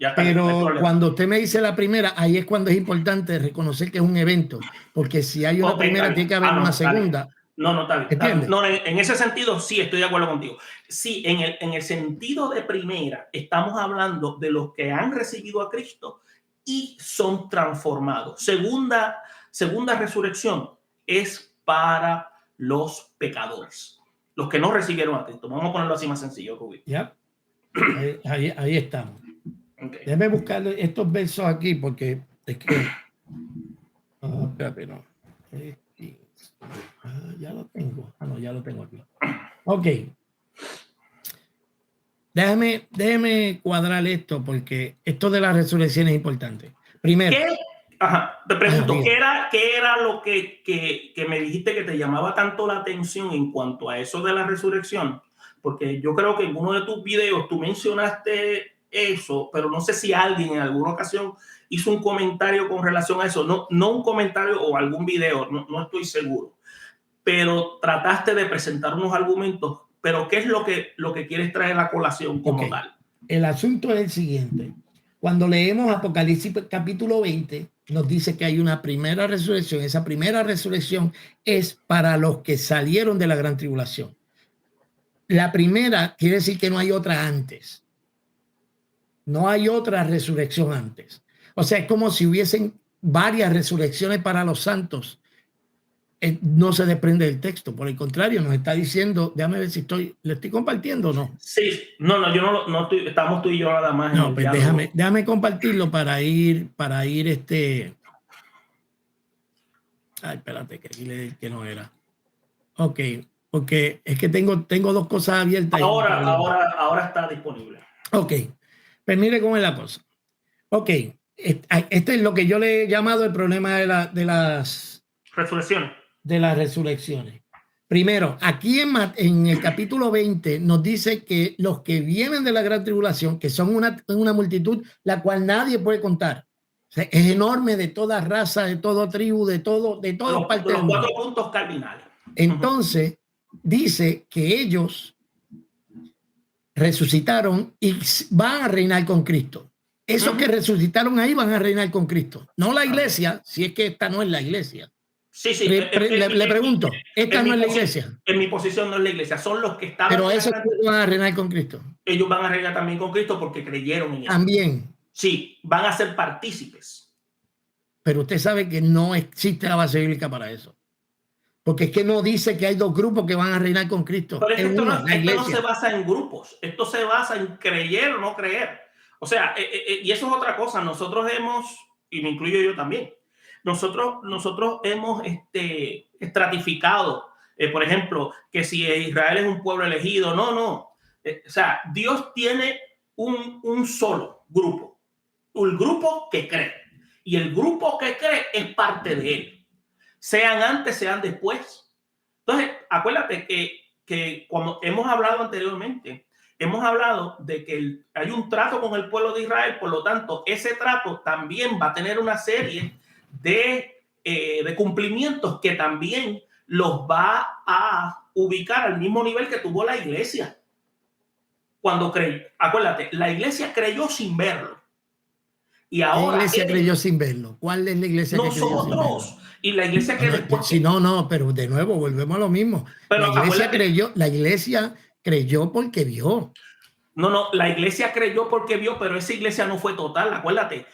Ya pero cuando usted me dice la primera, ahí es cuando es importante reconocer que es un evento, porque si hay una primera, tiene que haber una segunda. No, está bien. No, en ese sentido sí estoy de acuerdo contigo. Sí, en el sentido de primera, estamos hablando de los que han recibido a Cristo y son transformados. Segunda resurrección es para los pecadores, los que no recibieron a Cristo. Vamos a ponerlo así más sencillo, Rubí. Ya, ahí estamos. Okay. Déjame buscar estos versos aquí porque es que... espérate, no. Ya lo tengo. No, ya lo tengo aquí. Ok. Déjeme cuadrar esto porque esto de la resurrección es importante. Primero. Te pregunto, ¿qué era lo que me dijiste que te llamaba tanto la atención en cuanto a eso de la resurrección? Porque yo creo que en uno de tus videos tú mencionaste eso, pero no sé si alguien en alguna ocasión hizo un comentario con relación a eso. No un comentario o algún video, no estoy seguro. Pero trataste de presentar unos argumentos. Pero ¿qué es lo que quieres traer a colación como tal? El asunto es el siguiente. Cuando leemos Apocalipsis capítulo 20, nos dice que hay una primera resurrección. Esa primera resurrección es para los que salieron de la gran tribulación. La primera quiere decir que no hay otra antes. No hay otra resurrección antes. O sea, es como si hubiesen varias resurrecciones para los santos. No se desprende del texto. Por el contrario, nos está diciendo, déjame ver si le estoy compartiendo o no. Sí, no, yo no estoy, estamos tú y yo nada más. No, pues déjame compartirlo para ir Ay, espérate, que aquí le di que no era. Ok, porque es que tengo dos cosas abiertas. Ahora está disponible. Ok, pues mire cómo es la cosa. Ok, este es lo que yo le he llamado el problema de las resurrecciones. De las resurrecciones. Primero, aquí en el capítulo 20 nos dice que los que vienen de la gran tribulación, que son una multitud la cual nadie puede contar, o sea, es enorme, de toda raza, de toda tribu, de todas partes del mundo. Los 4 puntos cardinales. Entonces, dice que ellos resucitaron y van a reinar con Cristo. Esos que resucitaron ahí van a reinar con Cristo. No la iglesia, si es que esta no es la iglesia. Sí, sí. Le pregunto, ¿esta no es la iglesia? En mi posición no es la iglesia, son los que estaban. Pero esos van a reinar con Cristo. Ellos van a reinar también con Cristo porque creyeron en él. También. Sí, van a ser partícipes. Pero usted sabe que no existe la base bíblica para eso. Porque es que no dice que hay 2 grupos que van a reinar con Cristo. Pero esto no se basa en grupos, esto se basa en creer o no creer. O sea, y eso es otra cosa. Nosotros hemos, y me incluyo yo también, nosotros hemos estratificado, por ejemplo, que si Israel es un pueblo elegido, no. O sea, Dios tiene un solo grupo, el grupo que cree. Y el grupo que cree es parte de él, sean antes, sean después. Entonces, acuérdate que cuando hemos hablado anteriormente, hemos hablado de que hay un trato con el pueblo de Israel, por lo tanto, ese trato también va a tener una serie de cumplimientos que también los va a ubicar al mismo nivel que tuvo la iglesia. Cuando creyó, acuérdate, la iglesia creyó sin verlo. Y ahora la iglesia creyó sin verlo. ¿Cuál es la iglesia que creyó sin verlo? Y la iglesia que después... Si no, pero de nuevo volvemos a lo mismo. Pero la iglesia creyó porque vio. No, la iglesia creyó porque vio, pero esa iglesia no fue total, acuérdate.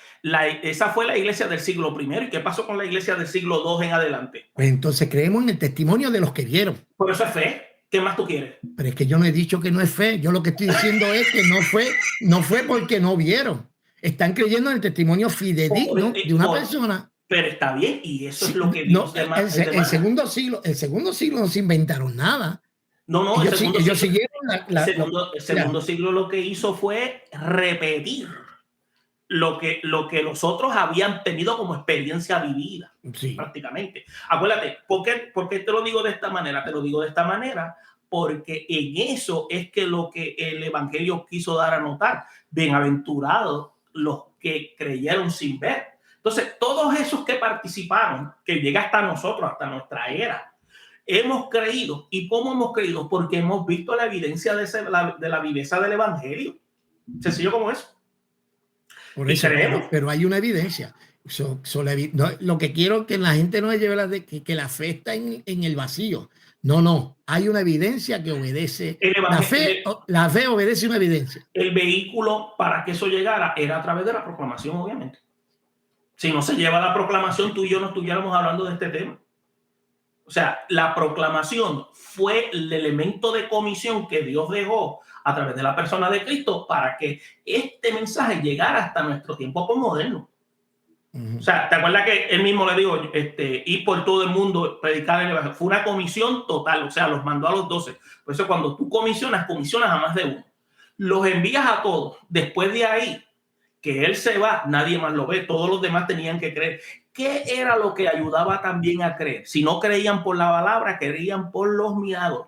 Esa fue la iglesia del siglo I. ¿Y qué pasó con la iglesia del siglo II en adelante? Pues entonces creemos en el testimonio de los que vieron. Por eso es fe. ¿Qué más tú quieres? Pero es que yo no he dicho que no es fe. Yo lo que estoy diciendo es que no fue porque no vieron. Están creyendo en el testimonio fidedigno de una persona. Pero está bien, y eso es lo que Dios demanda. El segundo siglo no se inventaron nada. No, ellos siguieron el segundo siglo lo que hizo fue repetir lo que los otros habían tenido como experiencia vivida, prácticamente. Acuérdate, ¿por qué te lo digo de esta manera? Te lo digo de esta manera porque en eso es que lo que el evangelio quiso dar a notar. Bienaventurados los que creyeron sin ver. Entonces, todos esos que participaron, que llega hasta nosotros, hasta nuestra era, hemos creído. ¿Y cómo hemos creído? Porque hemos visto la evidencia de la viveza del evangelio. Sencillo como eso. Por eso, pero hay una evidencia. Lo que quiero que la gente no se lleve que la fe está en el vacío. No. Hay una evidencia que obedece. La fe obedece una evidencia. El vehículo para que eso llegara era a través de la proclamación, obviamente. Si no se lleva la proclamación, tú y yo no estuviéramos hablando de este tema. O sea, la proclamación fue el elemento de comisión que Dios dejó a través de la persona de Cristo para que este mensaje llegara hasta nuestro tiempo moderno. O sea, ¿te acuerdas que él mismo le dijo, ir por todo el mundo, predicar el evangelio? Fue una comisión total, o sea, los mandó a los 12. Por eso cuando tú comisionas a más de uno. Los envías a todos. Después de ahí, que él se va, nadie más lo ve. Todos los demás tenían que creer. ¿Qué era lo que ayudaba también a creer? Si no creían por la palabra, creían por los milagros.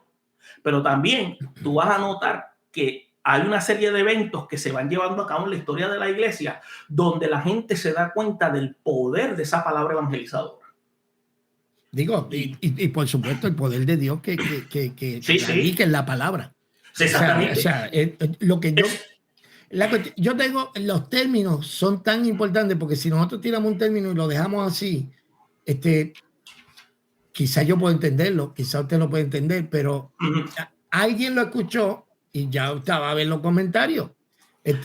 Pero también tú vas a notar que hay una serie de eventos que se van llevando a cabo en la historia de la iglesia donde la gente se da cuenta del poder de esa palabra evangelizadora. Digo, y por supuesto el poder de Dios que radica en la palabra. Sí, exactamente. O sea, lo que yo tengo, los términos son tan importantes porque si nosotros tiramos un término y lo dejamos así, quizá yo puedo entenderlo, quizá usted lo puede entender, pero alguien lo escuchó y ya usted va a ver los comentarios.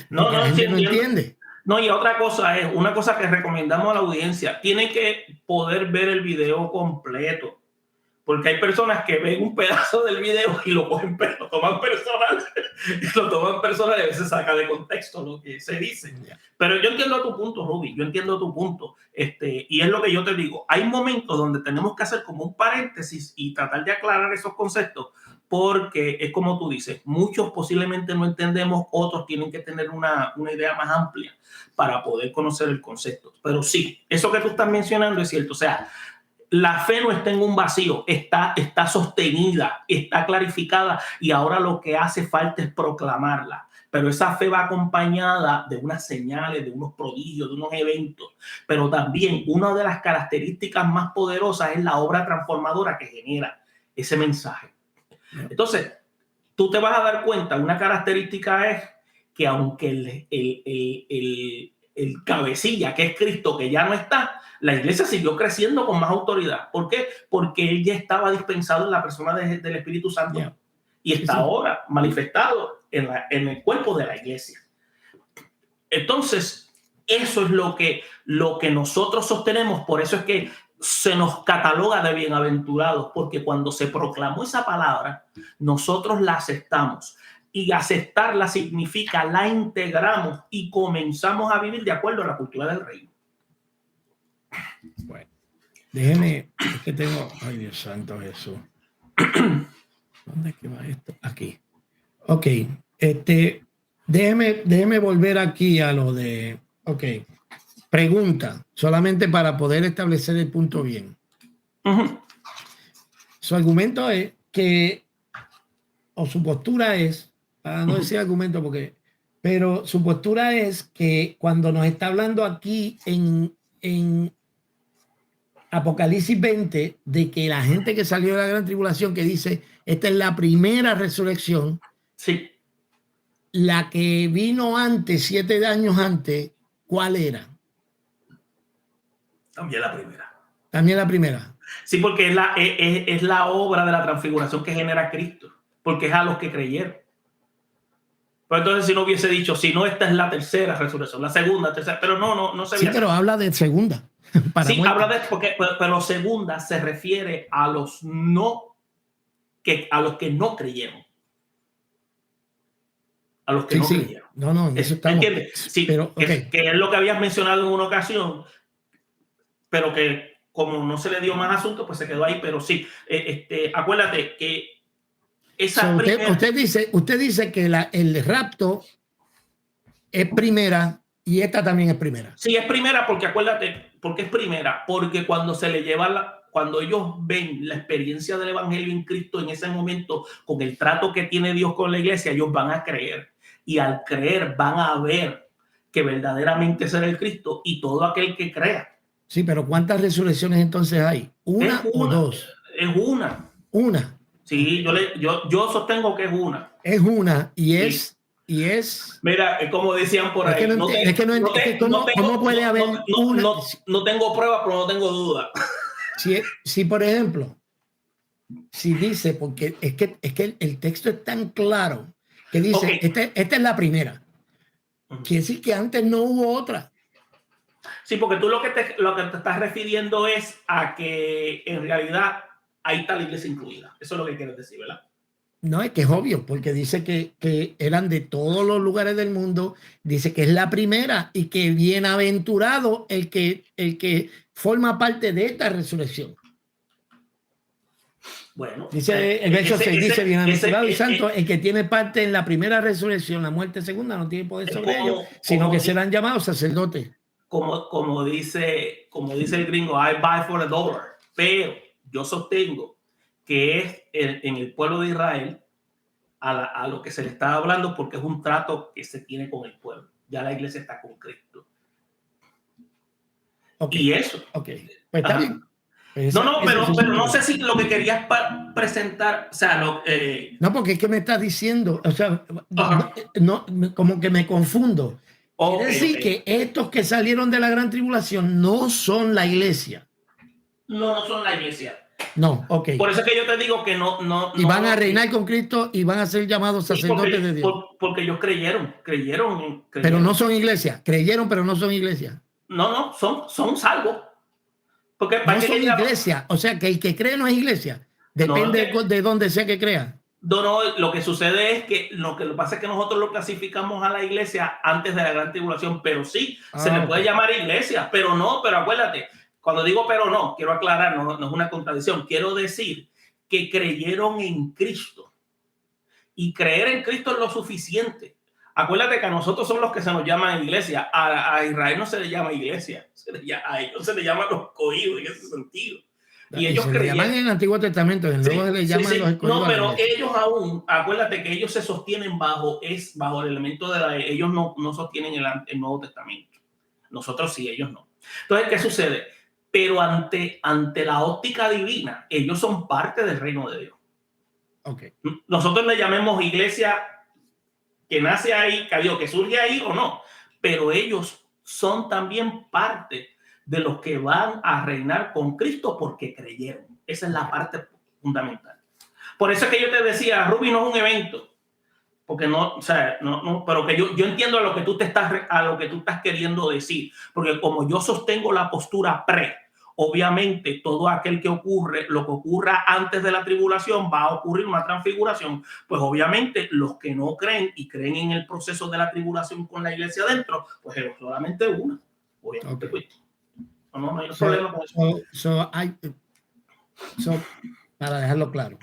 La gente no entiende. No, y otra cosa es, una cosa que recomendamos a la audiencia, tiene que poder ver el video completo. Porque hay personas que ven un pedazo del video y lo toman personal. Y a veces saca de contexto lo que se dice. Pero yo entiendo tu punto, Ruby. Yo entiendo tu punto. Y es lo que yo te digo. Hay momentos donde tenemos que hacer como un paréntesis y tratar de aclarar esos conceptos. Porque es como tú dices, muchos posiblemente no entendemos, otros tienen que tener una idea más amplia para poder conocer el concepto. Pero sí, eso que tú estás mencionando es cierto. O sea, La fe no está en un vacío, está sostenida, está clarificada y ahora lo que hace falta es proclamarla. Pero esa fe va acompañada de unas señales, de unos prodigios, de unos eventos. Pero también una de las características más poderosas es la obra transformadora que genera ese mensaje. Entonces, tú te vas a dar cuenta, una característica es que aunque el cabecilla, que es Cristo, que ya no está, la iglesia siguió creciendo con más autoridad. ¿Por qué? Porque él ya estaba dispensado en la persona del Espíritu Santo y está ahora manifestado en el cuerpo de la iglesia. Entonces, eso es lo que nosotros sostenemos. Por eso es que se nos cataloga de bienaventurados, porque cuando se proclamó esa palabra, nosotros la aceptamos. Y aceptarla significa la integramos y comenzamos a vivir de acuerdo a la cultura del reino. Bueno, déjeme, es que tengo, ay Dios santo Jesús. ¿Dónde es que va esto? Aquí. Ok, déjeme volver aquí a lo de, ok, pregunta, solamente para poder establecer el punto bien. Su argumento es que, o su postura es, para no decir argumento pero su postura es que cuando nos está hablando aquí en Apocalipsis 20 de que la gente que salió de la gran tribulación, que dice, esta es la primera resurrección, sí, la que vino antes, 7 años antes, ¿cuál era? También la primera. También la primera. Sí, porque es la obra de la transfiguración que genera Cristo, porque es a los que creyeron. Pero entonces si no hubiese dicho, si no, esta es la tercera resurrección, la segunda, tercera, pero no se Sí, pero habla de segunda. Sí, muerte. Habla de, pero segunda se refiere a los a los que no creyeron. A los que no creyeron. No, eso estamos. ¿Entiendes? Sí, pero, okay. que es lo que habías mencionado en una ocasión, pero que como no se le dio más asunto, pues se quedó ahí. Pero sí, acuérdate que esa usted dice que el rapto es primera y esta también es primera. Sí, es primera porque acuérdate, porque es primera, porque cuando se le lleva cuando ellos ven la experiencia del evangelio en Cristo en ese momento, con el trato que tiene Dios con la iglesia, ellos van a creer. Y al creer van a ver que verdaderamente será el Cristo y todo aquel que crea. Sí, pero ¿cuántas resurrecciones entonces hay? ¿Una o dos? Es una. Una. Sí, yo sostengo que es una. Es una y es... Sí. Y es... Mira, como decían por ahí. ¿Cómo puede haber una? No tengo pruebas, pero no tengo duda. Si por ejemplo, si dice, porque es que el texto es tan claro que dice, okay, esta es la primera. Quiere decir que antes no hubo otra. Sí, porque tú lo que te estás refiriendo es a que en realidad ahí está la iglesia incluida. Eso es lo que quieres decir, ¿verdad? No, es que es obvio, porque dice que eran de todos los lugares del mundo, dice que es la primera y que bienaventurado el que forma parte de esta resurrección. Bueno, dice el verso 6, dice, bienaventurado y santo el que tiene parte en la primera resurrección, la muerte segunda no tiene poder sobre ellos, sino que serán llamados sacerdotes. Como dice el gringo, I buy for $1, pero yo sostengo que es en el pueblo de Israel a lo que se le está hablando, porque es un trato que se tiene con el pueblo. Ya la iglesia está con Cristo. Okay. Y eso. Okay. Pues está bien. Pero no sé si lo que querías presentar, o sea, no, porque es que me estás diciendo, o sea, no, como que me confundo. Quiere decir que estos que salieron de la gran tribulación no son la iglesia. No son la iglesia. No, ok. Por eso es que yo te digo que no. Y van a reinar con Cristo y van a ser llamados sacerdotes de Dios. Porque ellos creyeron. Pero no son iglesia. Creyeron, pero no son iglesia. No, son salvos. Porque no son iglesia. O sea, que el que cree no es iglesia. Depende de dónde sea que crea. No, lo que sucede es que lo pasa es que nosotros lo clasificamos a la iglesia antes de la gran tribulación, pero sí, se le puede llamar iglesia, pero acuérdate, cuando digo pero no, quiero aclarar, no es una contradicción, quiero decir que creyeron en Cristo y creer en Cristo es lo suficiente. Acuérdate que a nosotros son los que se nos llaman iglesia, a Israel no se le llama iglesia, a ellos se le llama los cohidos en ese sentido. Y ellos se le llaman en el Antiguo Testamento, en el Nuevo se le llaman los escogidos. No, pero ellos aún, acuérdate que ellos se sostienen bajo el elemento de la ley. Ellos no sostienen el Nuevo Testamento. Nosotros sí, ellos no. Entonces, ¿qué sucede? Pero ante la óptica divina, ellos son parte del reino de Dios. Okay. Nosotros le llamemos iglesia que nace ahí, que surge ahí o no, pero ellos son también parte de los que van a reinar con Cristo porque creyeron. Esa es la parte fundamental. Por eso es que yo te decía, Ruby no es un evento, porque no, o sea, no, pero que yo entiendo a lo que tú estás queriendo decir, porque como yo sostengo la postura obviamente todo aquel lo que ocurra antes de la tribulación va a ocurrir una transfiguración, pues obviamente los que no creen y creen en el proceso de la tribulación con la iglesia adentro, pues es solamente una. Obviamente, okay. Pues, no hay problema con eso. Para dejarlo claro,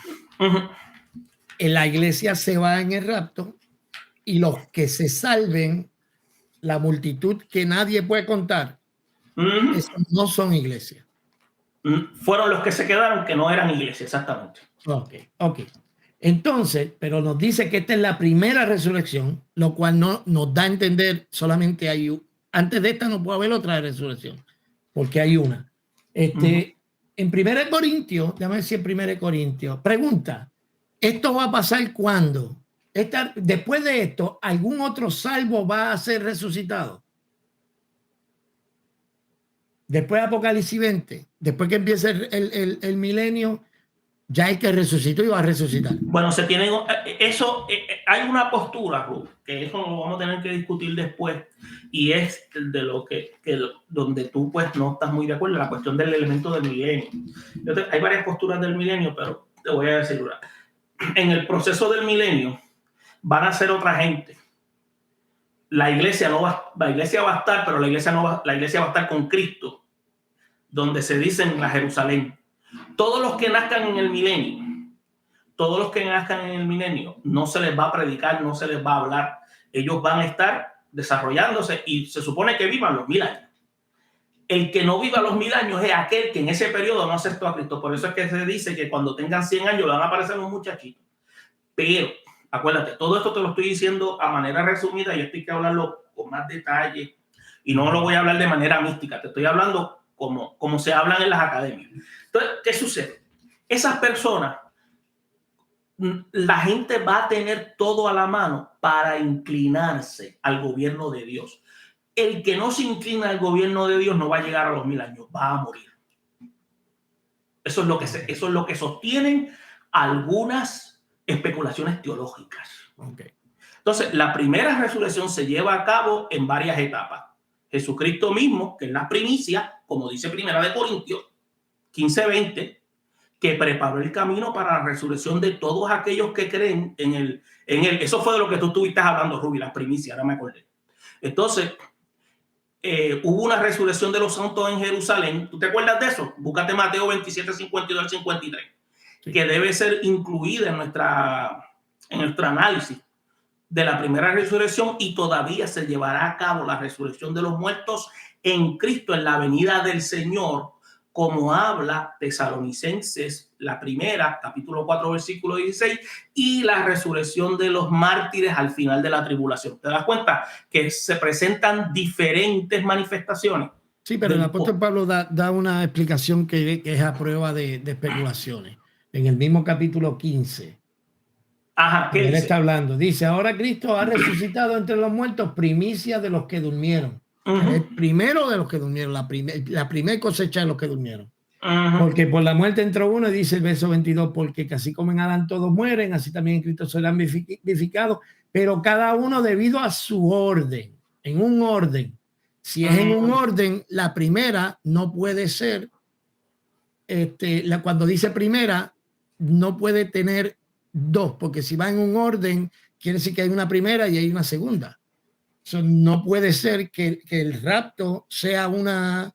en la iglesia se va en el rapto y los que se salven, la multitud que nadie puede contar, esos no son iglesias. Fueron los que se quedaron que no eran iglesias, exactamente. Ok. Entonces, pero nos dice que esta es la primera resurrección, lo cual no nos da a entender solamente hay antes de esta no puede haber otra resurrección, porque hay una. En 1 Corintios, déjame decir 1 Corintios, pregunta, ¿esto va a pasar cuándo? Después de esto, ¿algún otro salvo va a ser resucitado? Después de Apocalipsis 20, después que empiece el milenio, ya el que resucitó iba a resucitar. Bueno, hay una postura, Ruth, que eso lo vamos a tener que discutir después, y es de lo donde tú pues no estás muy de acuerdo, la cuestión del elemento del milenio. Hay varias posturas del milenio, pero te voy a decir una. En el proceso del milenio van a ser otra gente. La iglesia va a estar, pero la iglesia va a estar con Cristo, donde se dice en la Jerusalén. Todos los que nazcan en el milenio, no se les va a predicar, no se les va a hablar. Ellos van a estar desarrollándose y se supone que vivan los 1000 años. El que no viva los 1000 años es aquel que en ese periodo no aceptó a Cristo. Por eso es que se dice que cuando tengan 100 años van a aparecer un muchachito. Pero, acuérdate, todo esto te lo estoy diciendo a manera resumida y esto hay que hablarlo con más detalle. Y no lo voy a hablar de manera mística, te estoy hablando como se hablan en las academias. Entonces, ¿qué sucede? Esas personas, la gente va a tener todo a la mano para inclinarse al gobierno de Dios. El que no se inclina al gobierno de Dios no va a llegar a los 1000 años, va a morir. Eso es lo que sostienen algunas especulaciones teológicas. Okay. Entonces, la primera resurrección se lleva a cabo en varias etapas. Jesucristo mismo, que es la primicia, como dice 1 Corintios 15:20, que preparó el camino para la resurrección de todos aquellos que creen en él. Eso fue de lo que tú estuviste hablando, Ruby, la primicia, ahora me acordé. Entonces, hubo una resurrección de los santos en Jerusalén. ¿Tú te acuerdas de eso? Búscate Mateo 27, 52 al 53, sí, que debe ser incluida en nuestro análisis de la primera resurrección, y todavía se llevará a cabo la resurrección de los muertos en Cristo en la venida del Señor, como habla Tesalonicenses, la primera, capítulo 4, versículo 16, y la resurrección de los mártires al final de la tribulación. ¿Te das cuenta que se presentan diferentes manifestaciones? Sí, pero el apóstol Pablo da una explicación que es a prueba de especulaciones. En el mismo capítulo 15. Ajá, ¿qué él dice? Está hablando. Dice, ahora Cristo ha resucitado entre los muertos, primicia de los que durmieron. El primero de los que durmieron, la primera cosecha de los que durmieron. Porque por la muerte entró uno, y dice el verso 22, porque así como en Adán todos mueren, así también en Cristo serán vivificados, pero cada uno debido a su orden, en un orden. Si es en un orden, la primera no puede ser, cuando dice primera, no puede tener dos, porque si va en un orden, quiere decir que hay una primera y hay una segunda. So, no puede ser que el rapto sea una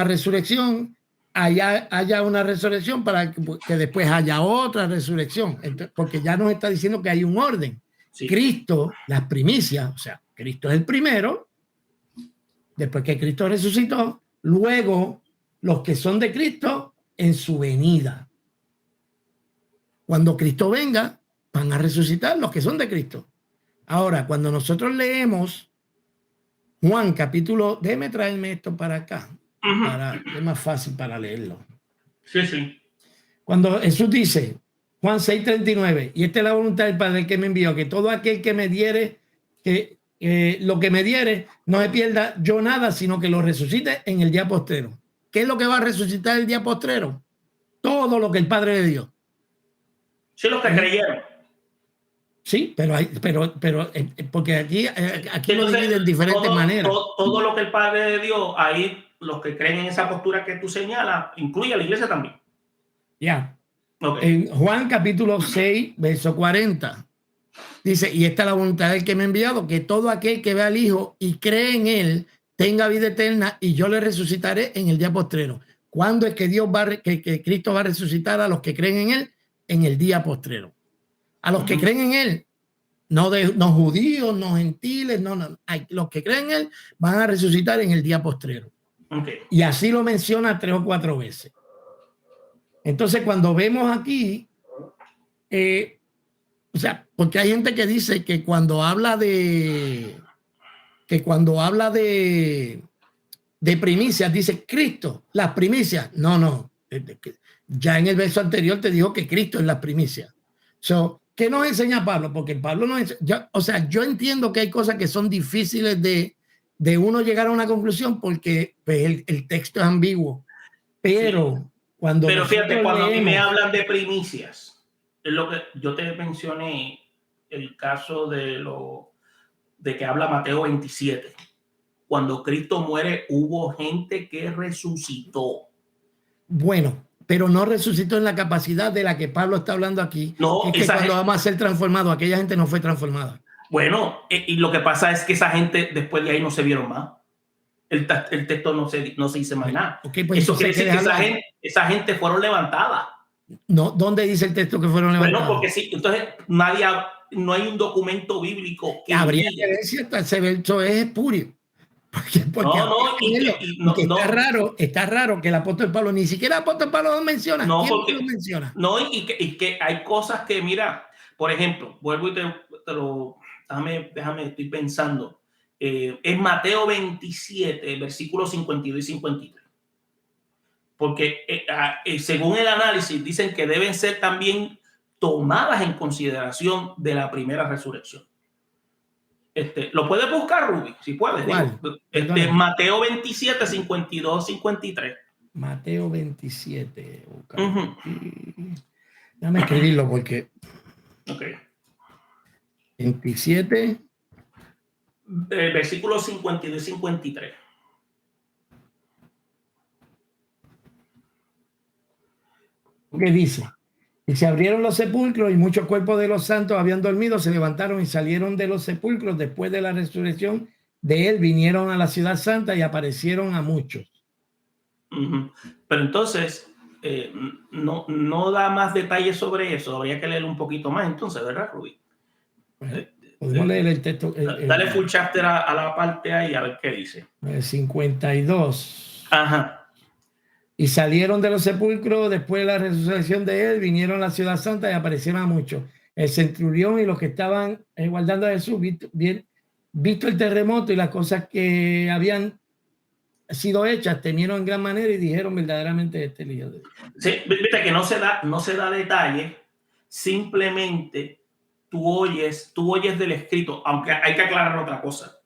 resurrección, haya una resurrección para que después haya otra resurrección. Entonces, porque ya nos está diciendo que hay un orden. Sí. Cristo, las primicias, o sea, Cristo es el primero, después que Cristo resucitó, luego los que son de Cristo en su venida. Cuando Cristo venga, van a resucitar los que son de Cristo. Ahora, cuando nosotros leemos Juan capítulo, déjeme traerme esto para acá, es más fácil para leerlo. Sí, sí. Cuando Jesús dice, Juan 6:39, y esta es la voluntad del Padre que me envió, que todo aquel que me diere, que lo que me diere, no se pierda yo nada, sino que lo resucite en el día postrero. ¿Qué es lo que va a resucitar el día postrero? Todo lo que el Padre le dio. Sí, los que creyeron. Sí, pero porque aquí Entonces, lo dividen de diferentes maneras. Todo lo que el Padre dio, ahí los que creen en esa postura que tú señalas, incluye a la iglesia también. Ya. Okay. En Juan capítulo 6, verso 40, dice, y esta es la voluntad del que me ha enviado, que todo aquel que ve al Hijo y cree en él tenga vida eterna y yo le resucitaré en el día postrero. ¿Cuándo es que que Cristo va a resucitar a los que creen en él? En el día postrero. A los que creen en él, no judíos, no gentiles, no. Los que creen en él van a resucitar en el día postrero. Okay. Y así lo menciona 3 o 4 veces. Entonces, cuando vemos aquí, o sea, porque hay gente que dice que cuando habla de primicias, dice Cristo, las primicias. No. Ya en el verso anterior te dijo que Cristo es las primicias. ¿Qué nos enseña Pablo? Porque Pablo no enseña, yo entiendo que hay cosas que son difíciles de uno llegar a una conclusión porque pues, el texto es ambiguo. Pero sí. Pero fíjate, cuando a mí me hablan de primicias, es lo que yo te mencioné, el caso de que habla Mateo 27. Cuando Cristo muere, hubo gente que resucitó. Bueno, pero no resucitó en la capacidad de la que Pablo está hablando aquí. No, que cuando vamos a ser transformados, aquella gente no fue transformada. Bueno, y lo que pasa es que esa gente después de ahí no se vieron más. El texto no se dice más nada. Okay, pues eso quiere decir que esa gente fueron levantadas. No, ¿dónde dice el texto que fueron levantadas? Bueno, porque sí, entonces no hay un documento bíblico que habría que ver si ese verso es espurio. Porque está raro que el apóstol Pablo, ni siquiera el apóstol Pablo lo menciona. No, ¿Quién lo menciona? No, y que hay cosas que, mira, por ejemplo, vuelvo y te lo, déjame, estoy pensando. Es Mateo 27, versículos 52 y 53. Porque según el análisis, dicen que deben ser también tomadas en consideración de la primera resurrección. Lo puedes buscar, Ruby, si puedes. Digo, Mateo 27, 52, 53. Mateo 27. Déjame escribirlo porque. Ok. 27. Versículos 52 y 53. ¿Qué dice? Y se abrieron los sepulcros y muchos cuerpos de los santos habían dormido, se levantaron y salieron de los sepulcros después de la resurrección de él, vinieron a la ciudad santa y aparecieron a muchos. Pero entonces, no da más detalles sobre eso, habría que leer un poquito más entonces, ¿verdad, Rubí? Podemos leer el texto. Dale full chapter a la parte ahí a ver qué dice. 52. Ajá. Y salieron de los sepulcros después de la resurrección de él, vinieron a la ciudad santa y aparecieron a muchos. El centurión y los que estaban guardando a Jesús, visto el terremoto y las cosas que habían sido hechas, temieron en gran manera y dijeron verdaderamente este lío. Sí, viste que no se da detalle, simplemente tú oyes del escrito, aunque hay que aclarar otra cosa.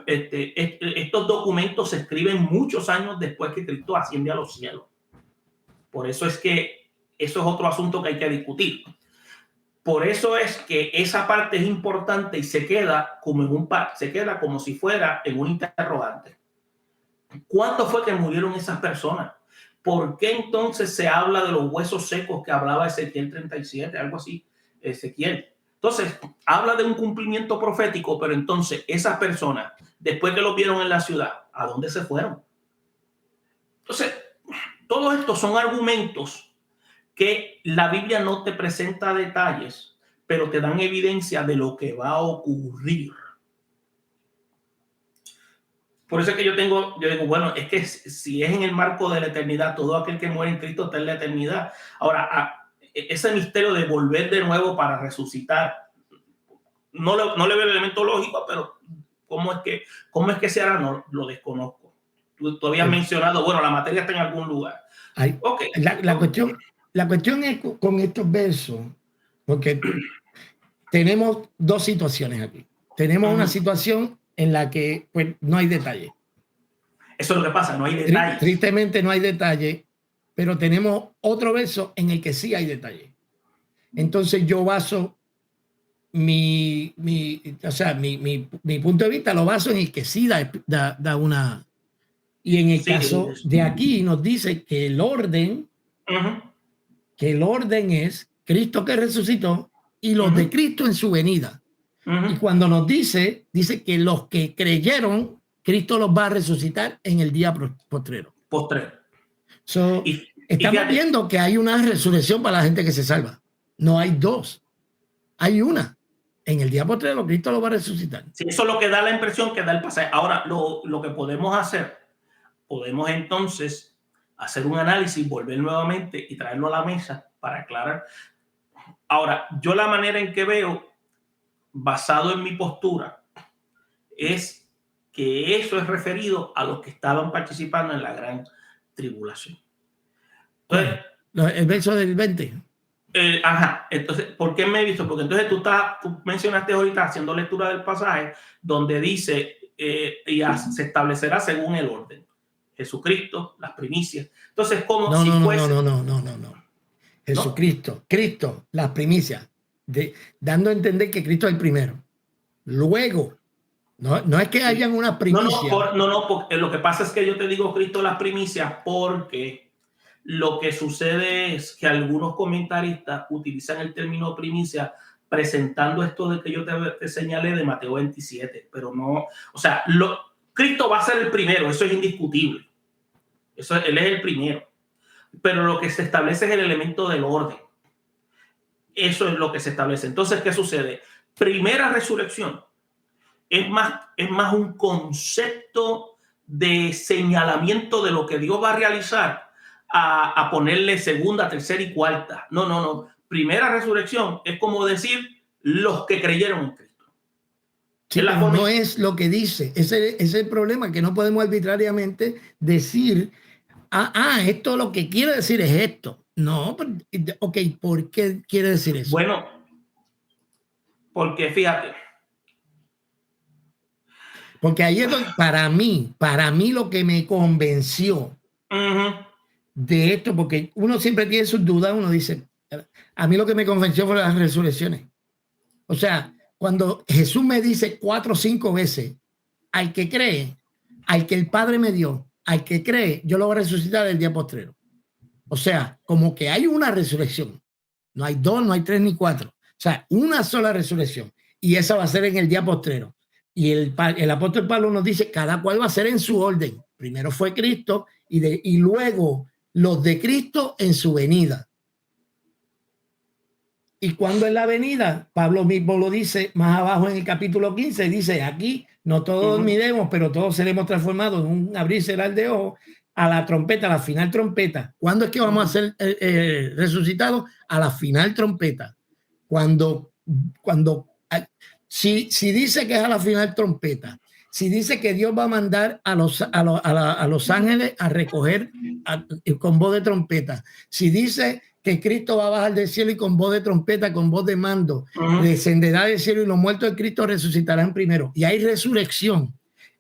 Estos documentos se escriben muchos años después que Cristo asciende a los cielos. Por eso es que eso es otro asunto que hay que discutir. Por eso es que esa parte es importante y se queda como si fuera en un interrogante. ¿Cuándo fue que murieron esas personas? ¿Por qué entonces se habla de los huesos secos que hablaba Ezequiel 37, algo así, Ezequiel? Entonces, habla de un cumplimiento profético, pero entonces esas personas, después que lo vieron en la ciudad, ¿a dónde se fueron? Entonces, todos estos son argumentos que la Biblia no te presenta detalles, pero te dan evidencia de lo que va a ocurrir. Por eso es que yo digo, bueno, es que si es en el marco de la eternidad, todo aquel que muere en Cristo está en la eternidad. Ahora, ese misterio de volver de nuevo para resucitar, no le veo el elemento lógico, pero ¿cómo es que se hará? No lo desconozco. Tú habías mencionado, bueno, la materia está en algún lugar. Okay. La cuestión es con estos versos, porque tenemos dos situaciones aquí. Tenemos una situación en la que pues, no hay detalle. Eso es lo que pasa, no hay detalles. Tristemente no hay detalle, pero tenemos otro verso en el que sí hay detalle. Entonces yo baso mi punto de vista, lo baso en el que sí da una... Y en el caso de aquí nos dice que el orden, es Cristo que resucitó y los de Cristo en su venida. Y cuando nos dice que los que creyeron, Cristo los va a resucitar en el día postrero. Estamos viendo que hay una resurrección para la gente que se salva. No hay dos, hay una. En el día postrero Cristo lo va a resucitar. Sí, eso es lo que da la impresión que da el pasaje. Ahora, lo que podemos hacer, podemos entonces hacer un análisis, volver nuevamente y traerlo a la mesa para aclarar. Ahora, yo la manera en que veo, basado en mi postura, es que eso es referido a los que estaban participando en la gran tribulación. Entonces, el verso del 20. Entonces, ¿por qué me he visto? Porque entonces tú mencionaste ahorita haciendo lectura del pasaje donde dice y se establecerá según el orden. Jesucristo, las primicias. Entonces, como no, si no, fuese... No. Jesucristo, ¿no? Cristo, las primicias, dando a entender que Cristo es el primero. Luego, no es que hayan una primicia. No, porque lo que pasa es que yo te digo Cristo las primicias porque lo que sucede es que algunos comentaristas utilizan el término primicia presentando esto de que yo te señalé de Mateo 27, pero no, o sea, Cristo va a ser el primero, eso es indiscutible. Él es el primero. Pero lo que se establece es el elemento del orden. Eso es lo que se establece. Entonces, ¿qué sucede? Primera resurrección es más un concepto de señalamiento de lo que Dios va a realizar a ponerle segunda, tercera y cuarta. No. Primera resurrección es como decir los que creyeron en Cristo. Sí, pero no es lo que dice. Ese es el problema, que no podemos arbitrariamente decir, esto lo que quiere decir es esto. No, ok, ¿por qué quiere decir eso? Bueno, porque fíjate. Porque ahí es donde, para mí lo que me convenció de esto, porque uno siempre tiene sus dudas, uno dice, a mí lo que me convenció fueron las resurrecciones. O sea, cuando Jesús me dice 4 o 5 veces, al que cree, al que el Padre me dio, al que cree, yo lo voy a resucitar el día postrero. O sea, como que hay una resurrección. No hay 2, no hay 3 ni 4. O sea, una sola resurrección. Y esa va a ser en el día postrero. Y el apóstol Pablo nos dice, cada cual va a ser en su orden. Primero fue Cristo y luego los de Cristo en su venida. Y cuando es la venida, Pablo mismo lo dice más abajo en el capítulo 15, dice, aquí no todos dormiremos, pero todos seremos transformados en un abrir y cerrar de ojos a la trompeta, a la final trompeta. ¿Cuándo es que vamos a ser resucitados? A la final trompeta. Si dice que es a la final trompeta, si dice que Dios va a mandar a los ángeles a recoger con voz de trompeta, si dice que Cristo va a bajar del cielo y con voz de trompeta, con voz de mando, descenderá del cielo y los muertos de Cristo resucitarán primero. Y hay resurrección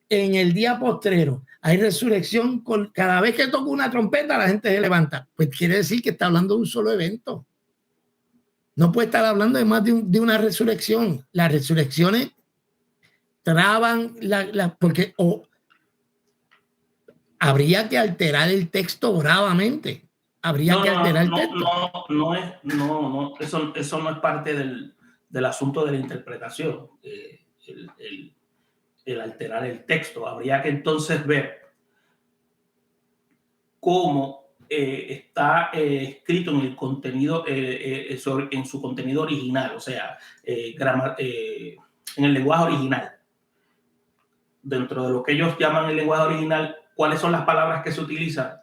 en el día postrero. Hay resurrección cada vez que toca una trompeta, la gente se levanta. Pues quiere decir que está hablando de un solo evento. No puede estar hablando de más de una resurrección. Las resurrecciones traban porque habría que alterar el texto bravamente. Habría que alterar el texto. Eso no es parte del asunto de la interpretación. El alterar el texto. Habría que entonces ver cómo está escrito en el contenido, en su contenido original, o sea, en el lenguaje original. dentro de lo que ellos llaman el lenguaje original, cuáles son las palabras que se utilizan.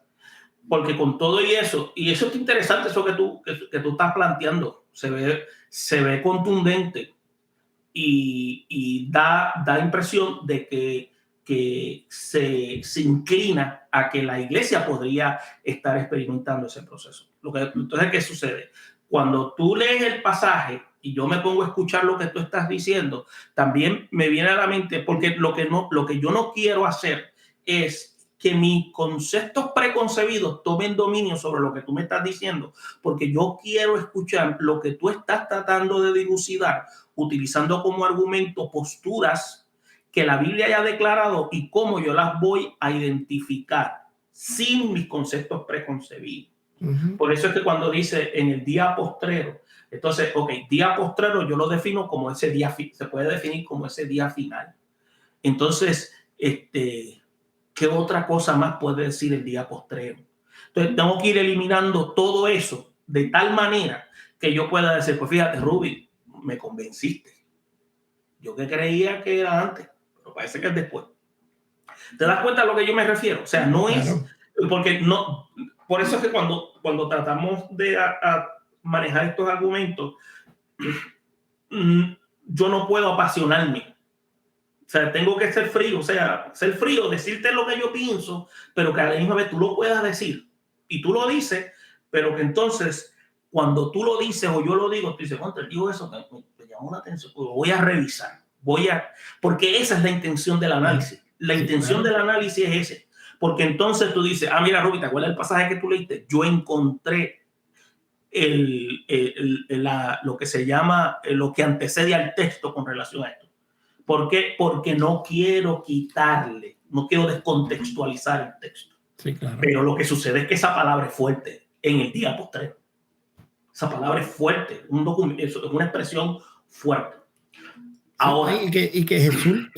Porque con todo y eso es interesante eso que tú estás planteando, se ve contundente y da impresión de que se inclina a que la iglesia podría estar experimentando ese proceso. Entonces, ¿qué sucede? Cuando tú lees el pasaje y yo me pongo a escuchar lo que tú estás diciendo, también me viene a la mente, porque lo que yo no quiero hacer es que mis conceptos preconcebidos tomen dominio sobre lo que tú me estás diciendo, porque yo quiero escuchar lo que tú estás tratando de dilucidar, utilizando como argumento posturas que la Biblia haya declarado y cómo yo las voy a identificar sin mis conceptos preconcebidos. Por eso es que cuando dice en el día postrero, entonces, día postrero yo lo defino como ese día, se puede definir como ese día final. Entonces, ¿qué otra cosa más puede decir el día postrero? Entonces, tengo que ir eliminando todo eso de tal manera que yo pueda decir, pues fíjate, Ruby, me convenciste. Yo que creía que era antes, pero parece que es después. ¿Te das cuenta a lo que yo me refiero? O sea, no es, porque no, por eso es que cuando tratamos de manejar estos argumentos, yo no puedo apasionarme. O sea, tengo que ser frío, decirte lo que yo pienso, pero que a la misma vez tú lo puedas decir. Y tú lo dices, pero que entonces, cuando tú lo dices o yo lo digo, tú dices, contra, digo eso, me llamó la atención, pues voy a revisar, porque esa es la intención del análisis. La intención del análisis es ese. Porque entonces tú dices, mira, Ruby, ¿te acuerdas del pasaje que tú leíste? Yo encontré lo que se llama, lo que antecede al texto con relación a esto. ¿Por qué? Porque no quiero no quiero descontextualizar el texto. Sí, claro. Pero lo que sucede es que esa palabra es fuerte en el día postrero. Esa palabra es fuerte, es una expresión fuerte. Ahora, y que Jesús,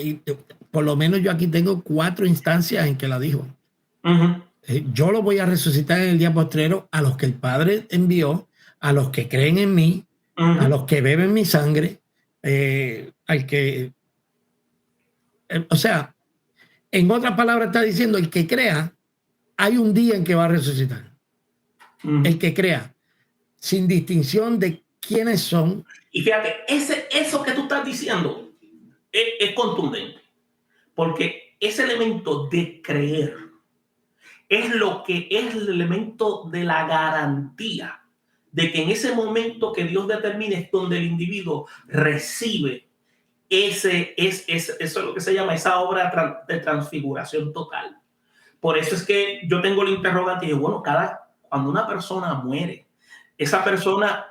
por lo menos yo aquí tengo 4 instancias en que la dijo. Yo lo voy a resucitar en el día postrero a los que el Padre envió, a los que creen en mí, a los que beben mi sangre, al que... o sea, en otras palabras está diciendo, el que crea, hay un día en que va a resucitar. El que crea, sin distinción de quiénes son. Y fíjate, eso que tú estás diciendo es contundente, porque ese elemento de creer es lo que es el elemento de la garantía de que en ese momento que Dios determine es donde el individuo recibe eso es lo que se llama esa obra de transfiguración total. Por eso es que yo tengo el interrogante y digo, bueno, cuando una persona muere, esa persona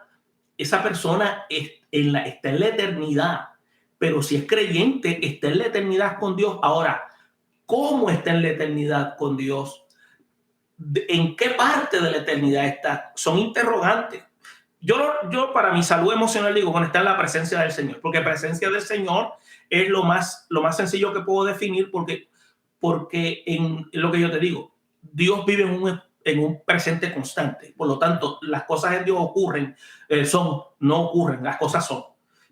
está en la eternidad, pero si es creyente, está en la eternidad con Dios. Ahora, ¿cómo está en la eternidad con Dios? ¿En qué parte de la eternidad está? Son interrogantes. Yo para mi salud emocional digo, bueno, está en la presencia del Señor, porque la presencia del Señor es lo más sencillo que puedo definir, porque en lo que yo te digo, Dios vive en un presente constante. Por lo tanto, las cosas en Dios ocurren, no ocurren, las cosas son.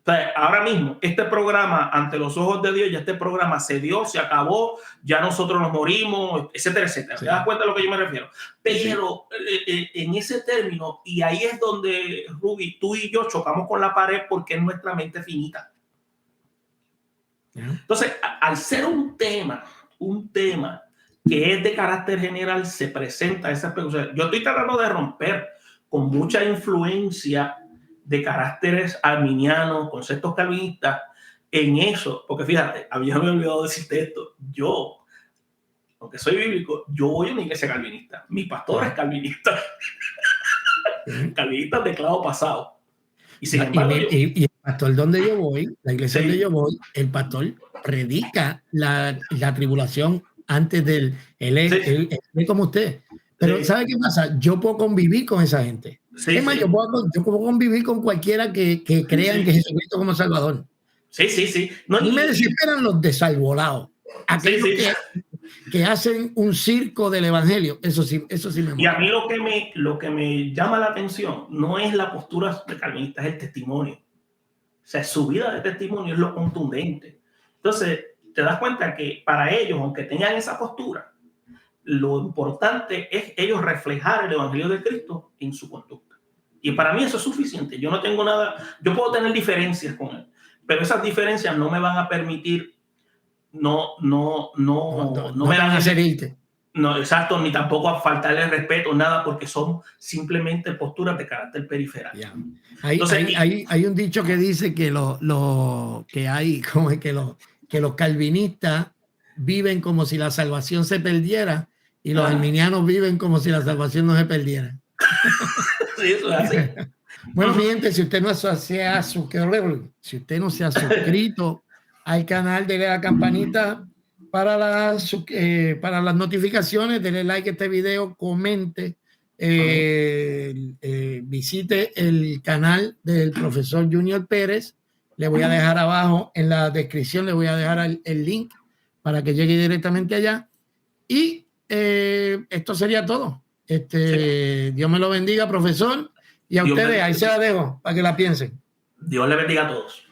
Entonces, ahora mismo, este programa, ante los ojos de Dios, ya este programa se dio, se acabó, ya nosotros nos morimos, etcétera, etcétera. Sí. ¿Te das cuenta de lo que yo me refiero? Pero en ese término, y ahí es donde, Ruby, tú y yo chocamos con la pared porque es nuestra mente finita. Entonces, al ser un tema que es de carácter general, se presenta esa pregunta. Yo estoy tratando de romper con mucha influencia de caracteres arminianos, conceptos calvinistas, en eso, porque fíjate, había me olvidado decirte esto, yo, aunque soy bíblico, yo voy a una iglesia calvinista, mi pastor es calvinista, calvinista de clavo pasado, y sin embargo y el pastor donde yo voy, la iglesia donde yo voy, el pastor predica la tribulación antes él es como usted, pero ¿sabe qué pasa? Yo puedo convivir con esa gente. Es más, yo puedo convivir con cualquiera que crean que Jesucristo como Salvador. Sí. No, a mí me desesperan los desarbolados. Aquellos que hacen un circo del evangelio. Eso sí me mueve. Y a mí lo que me llama la atención no es la postura de calvinista, es el testimonio. O sea, su vida de testimonio es lo contundente. Entonces, te das cuenta que para ellos, aunque tengan esa postura, lo importante es ellos reflejar el evangelio de Cristo en su conducta. Y para mí eso es suficiente. Yo no tengo nada, yo puedo tener diferencias con él, pero esas diferencias no me van a permitir, no me van a hacer irte. No, exacto, ni tampoco a faltarle respeto, nada, porque son simplemente posturas de carácter periferal. Yeah. Hay un dicho que dice que que los calvinistas viven como si la salvación se perdiera y los arminianos viven como si la salvación no se perdiera. Sí, eso es así. Bueno, mi gente, si usted no se ha suscrito al canal, dele a la campanita para las notificaciones, denle like a este video, comente, visite el canal del profesor Junior Pérez. Le voy a dejar abajo en la descripción, le voy a dejar el link para que llegue directamente allá. Y esto sería todo. Dios me lo bendiga, profesor. Y a ustedes, ahí se la dejo para que la piensen. Dios le bendiga a todos.